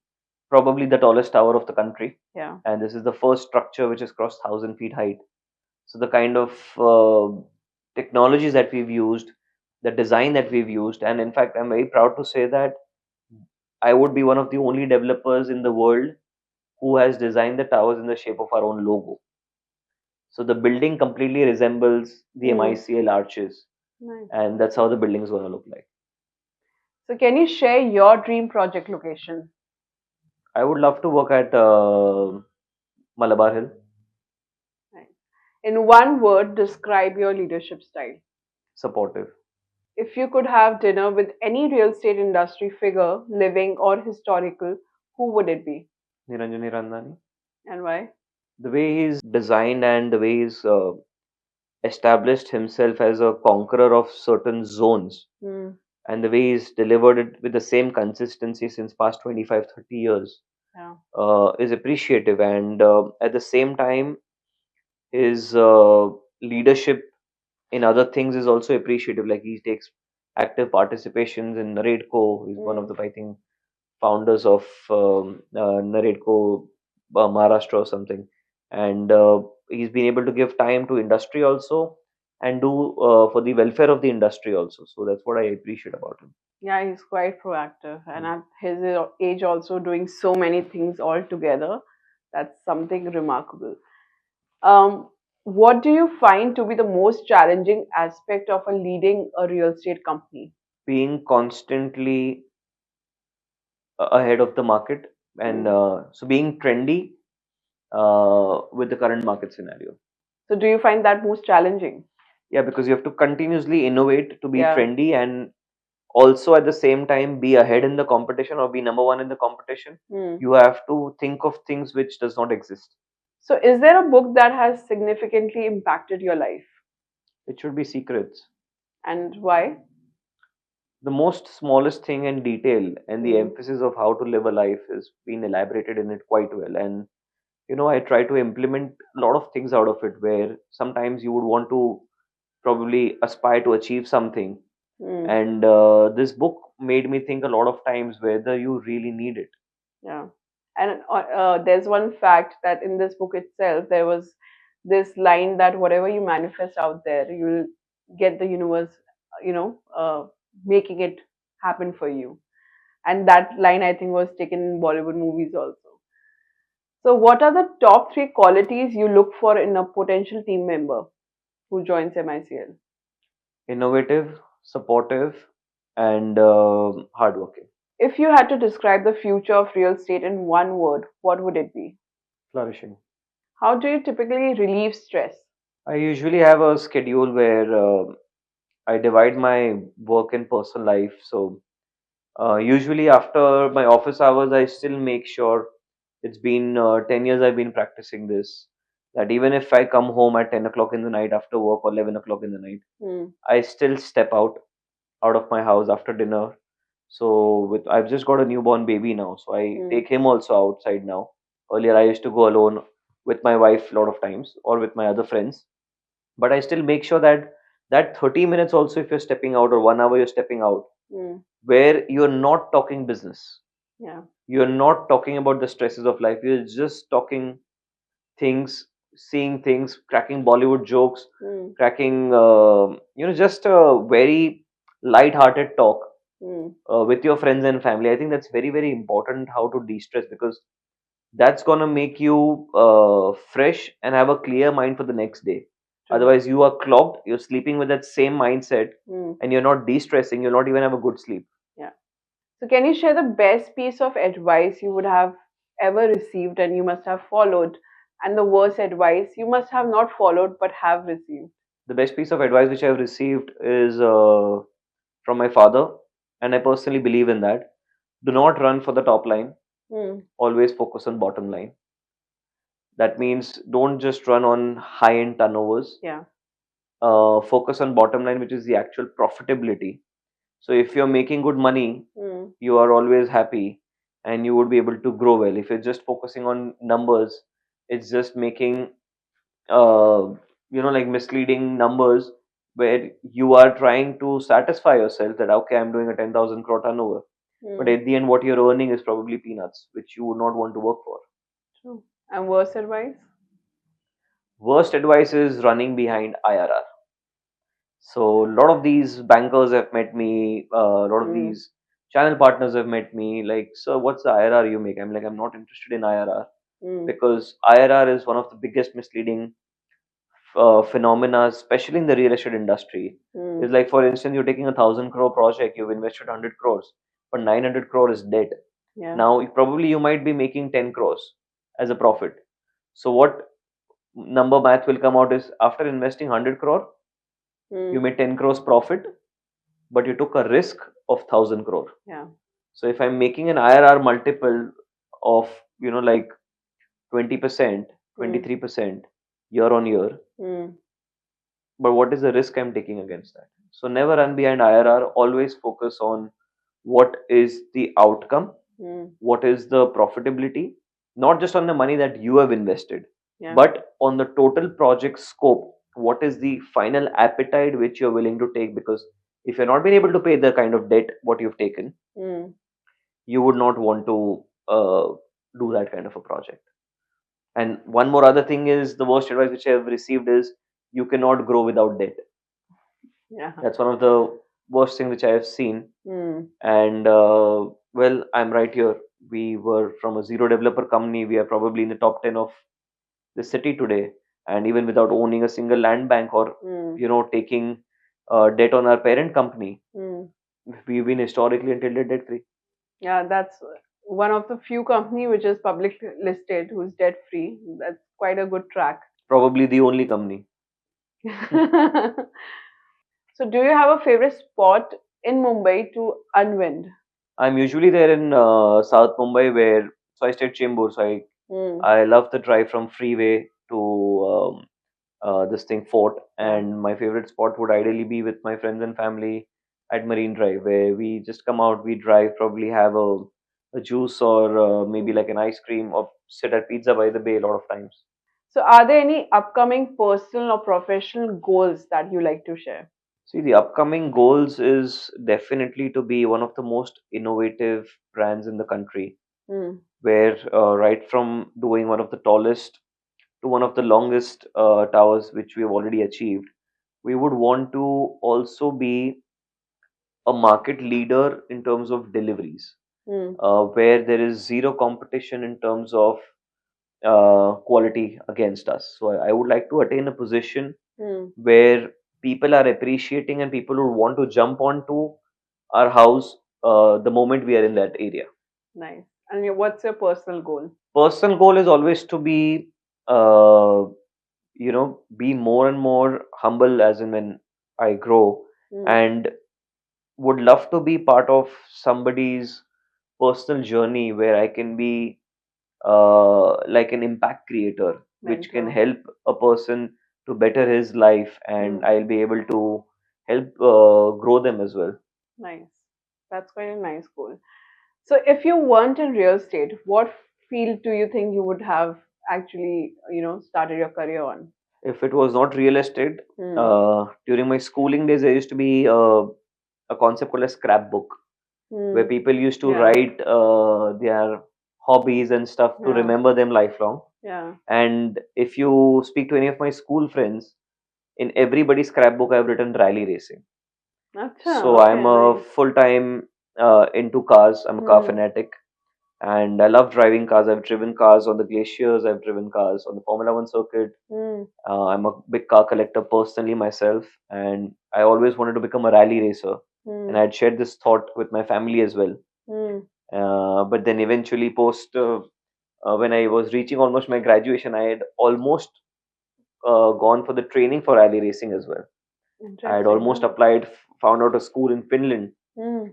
probably the tallest tower of the country, Yeah. and this is the first structure which has crossed 1,000 feet height. So the kind of technologies that we've used, the design that we've used, and in fact, I'm very proud to say that I would be one of the only developers in the world who has designed the towers in the shape of our own logo. So the building completely resembles the Hmm. MICL arches, Nice. and that's how the building is going to look like. So can you share your dream project location? I would love to work at Malabar Hill. Nice. In one word, describe your leadership style. Supportive. If you could have dinner with any real estate industry figure, living or historical, who would it be Niranjani Randani. and why? The way he's designed and the way he's established himself as a conqueror of certain zones, Hmm. and the way he's delivered it with the same consistency since past 25, 30 years Yeah. is appreciative. And at the same time, his leadership in other things is also appreciative. Like he takes active participations in Narrateco. He's one of Hmm. the, I think, founders of Narrateco Maharashtra or something. And he's been able to give time to industry also and do for the welfare of the industry also. So that's what I appreciate about him. Yeah, he's quite proactive, and Mm. at his age, also doing so many things all together. That's something remarkable. Um, what do you find to be the most challenging aspect of a leading a real estate company? Being constantly ahead of the market, and Hmm. so being trendy with the current market scenario. So, do you find that most challenging? Yeah, because you have to continuously innovate to be Yeah. trendy and also at the same time be ahead in the competition or be number one in the competition. Hmm. You have to think of things which does not exist. So, is there a book that has significantly impacted your life, It should be secrets. and why? The most smallest thing in detail and the Hmm. emphasis of how to live a life is been elaborated in it quite well. And I try to implement a lot of things out of it where sometimes you would want to probably aspire to achieve something. Hmm. And this book made me think a lot of times whether you really need it. Yeah. And there's one fact that in this book itself, there was this line that whatever you manifest out there, you'll get the universe, making it happen for you. And that line, I think, was taken in Bollywood movies also. So, what are the top three qualities you look for in a potential team member who joins MICL? Innovative, supportive, and hardworking. If you had to describe the future of real estate in one word, what would it be? Flourishing. How do you typically relieve stress? I usually have a schedule where I divide my work and personal life. So usually after my office hours, I still make sure it's been 10 years I've been practicing this. That even if I come home at 10 o'clock in the night after work or 11 o'clock in the night, Hmm. I still step out of my house after dinner. So with I've just got a newborn baby now, so I Hmm. take him also outside now. Earlier I used to go alone with my wife a lot of times or with my other friends, but I still make sure that that 30 minutes also, if you're stepping out, or 1 hour you're stepping out, Hmm. where you're not talking business, Yeah. you're not talking about the stresses of life, you're just talking things, seeing things, cracking Bollywood jokes, Hmm. cracking just a very light-hearted talk Hmm. with your friends and family. I think that's very, very important how to de-stress, because that's gonna make you fresh and have a clear mind for the next day. True. Otherwise, you are clogged. You're sleeping with that same mindset, Hmm. and you're not de-stressing. You'll not even have a good sleep. Yeah. So, can you share the best piece of advice you would have ever received and you must have followed, and the worst advice you must have not followed but have received? The best piece of advice which I've received is from my father, and I personally believe in that. Do not run for the top line. Hmm. Always focus on bottom line. That means don't just run on high-end turnovers. Yeah. Focus on bottom line, which is the actual profitability. So if you're making good money, Hmm. you are always happy and you would be able to grow well. If you're just focusing on numbers, it's just making like misleading numbers where you are trying to satisfy yourself that okay, I'm doing a 10,000 crore turnover, but Hmm. at the end what you're earning is probably peanuts, which you would not want to work for. True. And worst advice? Worst advice is running behind IRR. So a lot of these bankers have met me, a lot of Hmm. these channel partners have met me. Like, so what's the IRR you make? I'm like, I'm not interested in IRR, Hmm. because IRR is one of the biggest misleading phenomena, especially in the real estate industry. Hmm. Is like, for instance, you're taking 1,000 crore project, you've invested 100 crores, but 900 crore is dead. Yeah. Now, probably you might be making 10 crores as a profit. So what number math will come out is after investing 100 crore, you Hmm. made 10 crores profit, but you took a risk of 1,000 crore. Yeah. So if I'm making an IRR multiple of like 20%, 23% year on year. Mm. But what is the risk I'm taking against that? So never run behind IRR. Always focus on what is the outcome, Mm. what is the profitability, not just on the money that you have invested, Yeah. but on the total project scope. What is the final appetite which you're willing to take? Because if you're not being able to pay the kind of debt what you've taken, Mm. you would not want to do that kind of a project. And one more other thing is the worst advice which I've received is you cannot grow without debt. Yeah. That's one of the worst thing which I have seen. Mm. And well, I'm right here. We were from a zero developer company. We are probably in the top 10 of the city today. And even without owning a single land bank or Mm. taking debt on our parent company, Mm. we've been historically until debt free. Yeah, that's one of the few company which is public listed who's debt free. That's quite a good track. Probably the only company. So, do you have a favorite spot in Mumbai to unwind? I'm usually there in South Mumbai, where so I stay at Chembur. So Mm. I love the drive from freeway to this thing fort, Yeah. and my favorite spot would ideally be with my friends and family at Marine Drive, where we just come out, we drive, probably have a juice or maybe like an ice cream, or sit at Pizza by the Bay a lot of times. So, are there any upcoming personal or professional goals that you like to share? See, the upcoming goals is definitely to be one of the most innovative brands in the country, Mm. where right from doing one of the tallest to one of the longest towers which we've already achieved, we would want to also be a market leader in terms of deliveries, Mm. where there is zero competition in terms of quality against us. So I would like to attain a position Mm. where people are appreciating and people would want to jump onto our house the moment we are in that area. Nice. And what's your personal goal? Personal goal is always to be uh, be more and more humble as in when I grow, Mm. and would love to be part of somebody's personal journey where I can be like an impact creator which can Mentor. help a person to better his life, and Mm. I'll be able to help grow them as well. Nice. That's quite a nice goal. So, if you weren't in real estate, what field do you think you would have actually, started your career on? If it was not real estate, Hmm. during my schooling days, there used to be a concept called a scrapbook, where Hmm. people used to Yeah. write their hobbies and stuff to Yeah. remember them lifelong. Yeah. And if you speak to any of my school friends, in everybody's scrapbook, I've written rally racing. Acha. So I'm Okay. a Nice. full time into cars. I'm a car Hmm. fanatic, and I love driving cars. I've driven cars on the glaciers. I've driven cars on the Formula One circuit. Hmm. I'm a big car collector personally myself, and I always wanted to become a rally racer. And I Hmm. had shared this thought with my family as well. Hmm. But then eventually, post when I was reaching almost my graduation, I had almost gone for the training for rally racing as well. I had Interesting. almost Huh? applied, found out a school in Finland, Hmm.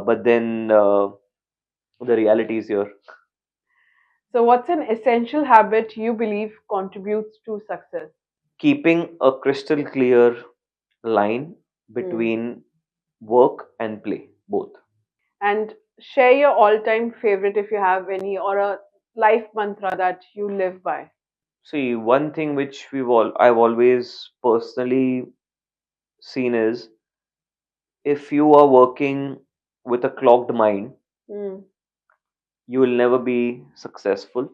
but then the reality is here. So, what's an essential habit you believe contributes to success? Keeping a crystal clear line Hmm. between work and play, both. And share your all-time favorite if you have any, or a life mantra that you live by. See, one thing which I've always personally seen is, if you are working with a clogged mind, Hmm. you will never be successful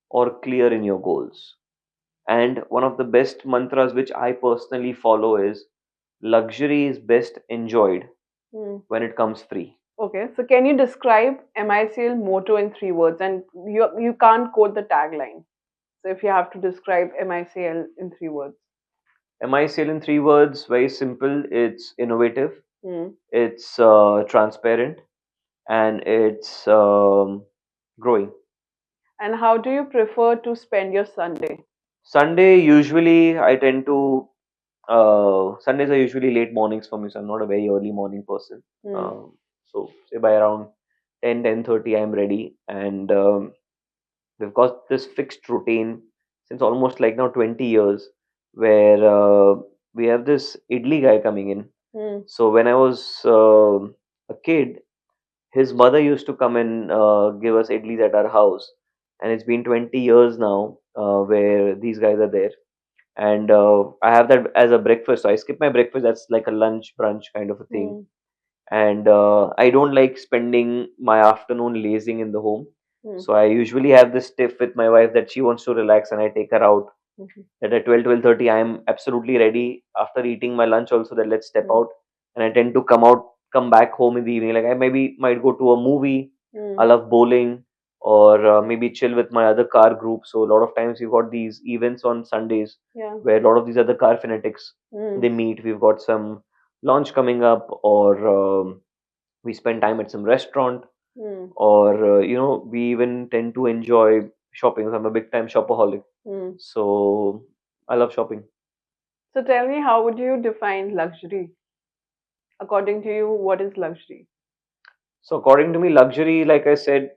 or clear in your goals. And one of the best mantras which I personally follow is, luxury is best enjoyed Hmm. when it comes free. Okay, so can you describe MICL motto in 3 words? And you can't quote the tagline. So if you have to describe MICL in 3 words. MICL in 3 words, very simple. It's innovative, Hmm. it's transparent, and it's growing. And how do you prefer to spend your Sunday? Sunday, usually, I tend to, Sundays are usually late mornings for me, so I'm not a very early morning person. Hmm. So, say by around 10:30, I'm ready. And we've got this fixed routine since almost like now 20 years, where we have this idli guy coming in. So when I was a kid, his mother used to come and give us idlis at our house, and it's been 20 years now where these guys are there, and I have that as a breakfast. So I skip my breakfast. That's like a lunch brunch kind of a thing, and I don't like spending my afternoon lazing in the home. So I usually have this tiff with my wife that she wants to relax, and I take her out. That at 12:30 I am absolutely ready after eating my lunch also, that let's step out, and I tend to come back home in the evening. Like I maybe might go to a movie. I love bowling, or maybe chill with my other car group. So a lot of times we've got these events on Sundays where a lot of these other car fanatics they meet. We've got some launch coming up, or we spend time at some restaurant, or we even tend to enjoy shopping. So I'm a big time shopaholic, so I love shopping. So tell me, how would you define luxury? According to you, what is luxury? So according to me, luxury, like I said,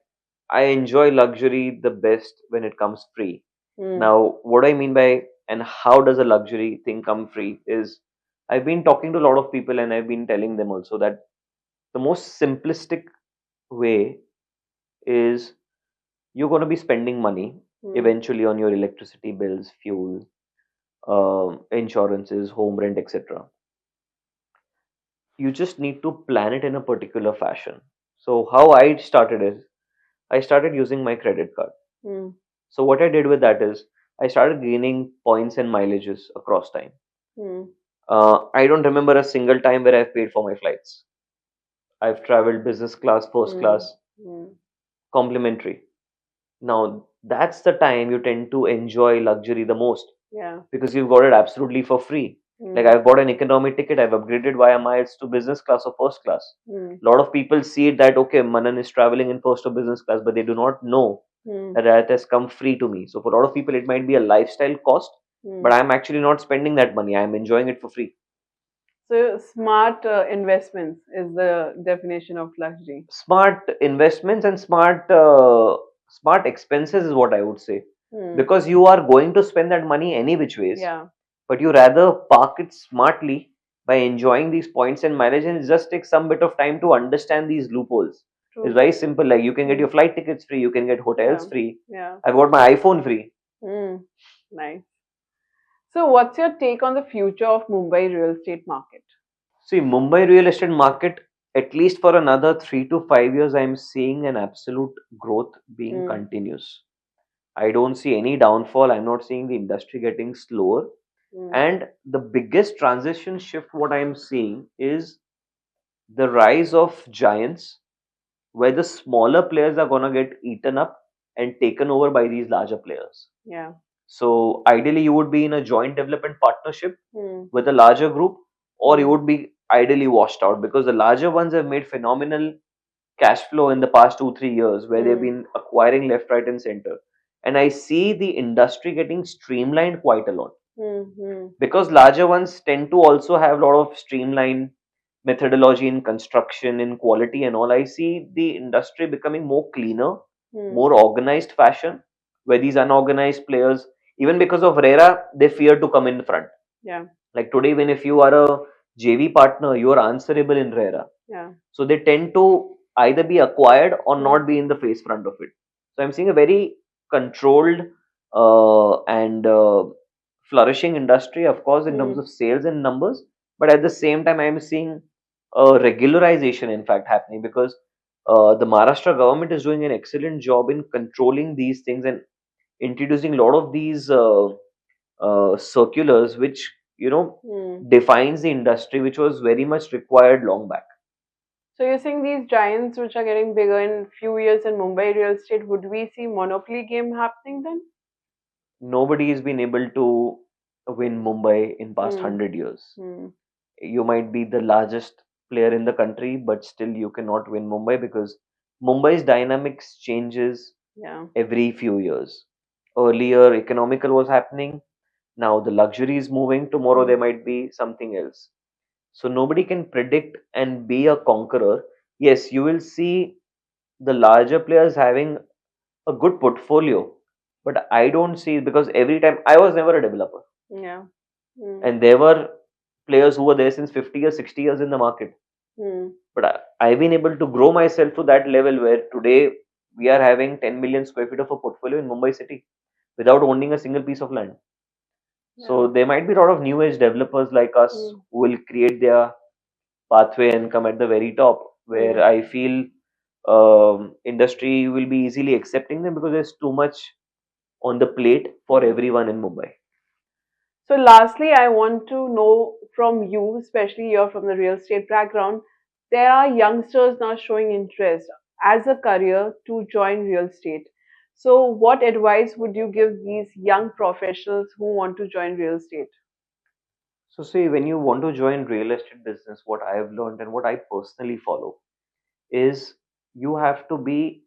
I enjoy luxury the best when it comes free. Now, what I mean by and how does a luxury thing come free is, I've been talking to a lot of people and I've been telling them also that the most simplistic way is, you're going to be spending money eventually on your electricity bills, fuel, insurances, home rent, etc. You just need to plan it in a particular fashion. So how I started is, I started using my credit card. So what I did with that is, I started gaining points and mileages across time. I don't remember a single time where I've paid for my flights. I've traveled business class, first class, complimentary. Now that's the time you tend to enjoy luxury the most, because you've got it absolutely for free. Like I've bought an economy ticket, I've upgraded via miles to business class or first class. A lot of people see it that, okay, Manan is traveling in first or business class, but they do not know that that has come free to me. So for a lot of people, it might be a lifestyle cost, but I'm actually not spending that money. I'm enjoying it for free. So smart investments is the definition of luxury. Smart investments and smart expenses is what I would say, because you are going to spend that money any which ways. Yeah. But you rather park it smartly by enjoying these points and mileage, and it just takes some bit of time to understand these loopholes. True. It's very simple. Like you can get your flight tickets free, you can get hotels Yeah. free. Yeah. I've got my iPhone free. Nice. So what's your take on the future of Mumbai real estate market? See, Mumbai real estate market, at least for another 3 to 5 years, I'm seeing an absolute growth being continuous. I don't see any downfall. I'm not seeing the industry getting slower. And the biggest transition shift, what I'm seeing, is the rise of giants, where the smaller players are going to get eaten up and taken over by these larger players. Yeah. So ideally, you would be in a joint development partnership with a larger group, or you would be ideally washed out, because the larger ones have made phenomenal cash flow in the past 2 3 years, where they've been acquiring left, right, and center. And I see the industry getting streamlined quite a lot, because larger ones tend to also have a lot of streamlined methodology in construction, in quality, and all. I see the industry becoming more cleaner, more organized fashion, where these unorganized players, even because of RERA, they fear to come in front. Yeah. Like today, when if you are a JV partner, you are answerable in RERA. Yeah. So they tend to either be acquired or not be in the face front of it. So I'm seeing a very controlled and flourishing industry, of course, in terms of sales and numbers. But at the same time, I'm seeing a regularization, in fact, happening, because the Maharashtra government is doing an excellent job in controlling these things and introducing a lot of these circulars, which defines the industry, which was very much required long back. So you're saying these giants which are getting bigger in few years in Mumbai real estate, would we see monopoly game happening then? Nobody has been able to win Mumbai in past 100 years. You might be the largest player in the country, but still you cannot win Mumbai, because Mumbai's dynamics changes every few years. Earlier, economical was happening. Now the luxury is moving. Tomorrow there might be something else. So nobody can predict and be a conqueror. Yes, you will see the larger players having a good portfolio, But I don't see, because every time I was never a developer, Yeah. Mm. and there were players who were there since 50 or 60 years in the market. Mm. But I've been able to grow myself to that level where today we are having 10 million square feet of a portfolio in Mumbai city without owning a single piece of land. So Yeah. there might be a lot of new age developers like us Mm. who will create their pathway and come at the very top, where Mm. I feel industry will be easily accepting them because there's too much on the plate for Mm. everyone in Mumbai. So, lastly, I want to know from you, especially you're from the real estate background, there are youngsters now showing interest as a career to join real estate. So, what advice would you give these young professionals who want to join real estate? So see, when you want to join real estate business, what I have learned and what I personally follow is you have to be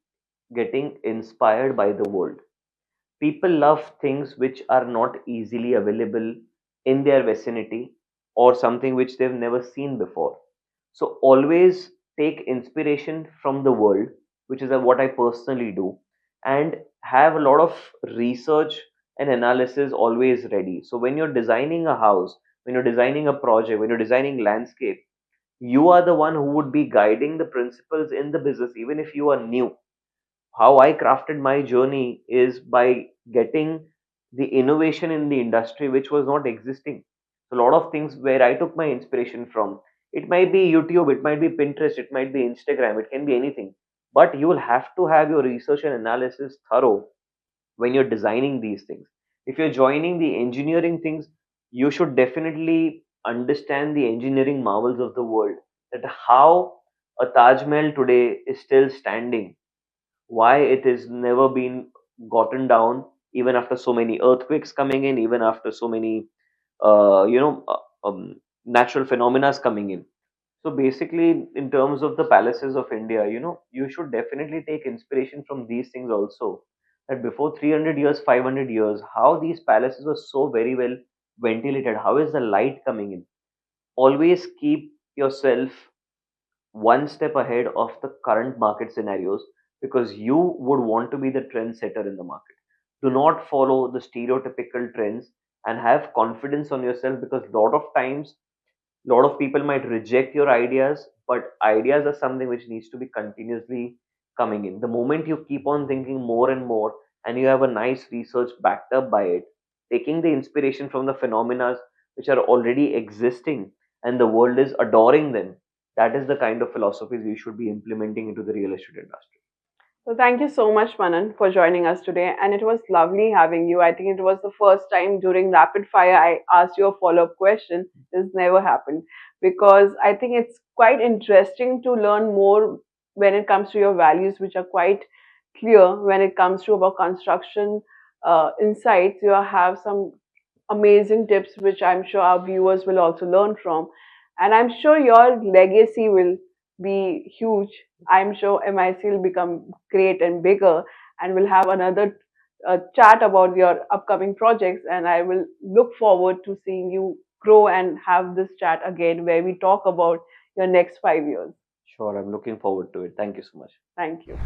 getting inspired by the world. People love things which are not easily available in their vicinity or something which they've never seen before. So always take inspiration from the world, which is what I personally do, and have a lot of research and analysis always ready. So when you're designing a house, when you're designing a project, when you're designing landscape, you are the one who would be guiding the principles in the business, even if you are new. How I crafted my journey is by getting the innovation in the industry which was not existing. So a lot of things where I took my inspiration from, it might be YouTube, it might be Pinterest, it might be Instagram, it can be anything. But you will have to have your research and analysis thorough when you're designing these things. If you're joining the engineering things, you should definitely understand the engineering marvels of the world. That how a Taj Mahal today is still standing, why it has never been gotten down even after so many earthquakes coming in, even after so many uh, you know uh, natural phenomena coming in. So basically, in terms of the palaces of India, you should definitely take inspiration from these things also. That before 300 years, 500 years, how these palaces were so very well ventilated, how is the light coming in? Always keep yourself one step ahead of the current market scenarios, because you would want to be the trendsetter in the market. Do not follow the stereotypical trends and have confidence on yourself, because a lot of times a lot of people might reject your ideas, but ideas are something which needs to be continuously coming in. The moment you keep on thinking more and more and you have a nice research backed up by it, taking the inspiration from the phenomena which are already existing and the world is adoring them, that is the kind of philosophies you should be implementing into the real estate industry. So thank you so much, Manan, for joining us today. And it was lovely having you. I think it was the first time during rapid fire I asked you a follow-up question. This never happened because I think it's quite interesting to learn more when it comes to your values, which are quite clear when it comes to about construction insights. You have some amazing tips, which I'm sure our viewers will also learn from. And I'm sure your legacy will be huge. I'm sure MIC will become great and bigger, and we'll have another chat about your upcoming projects. And I will look forward to seeing you grow and have this chat again where we talk about your next 5 years. Sure, I'm looking forward to it. Thank you so much. Thank you.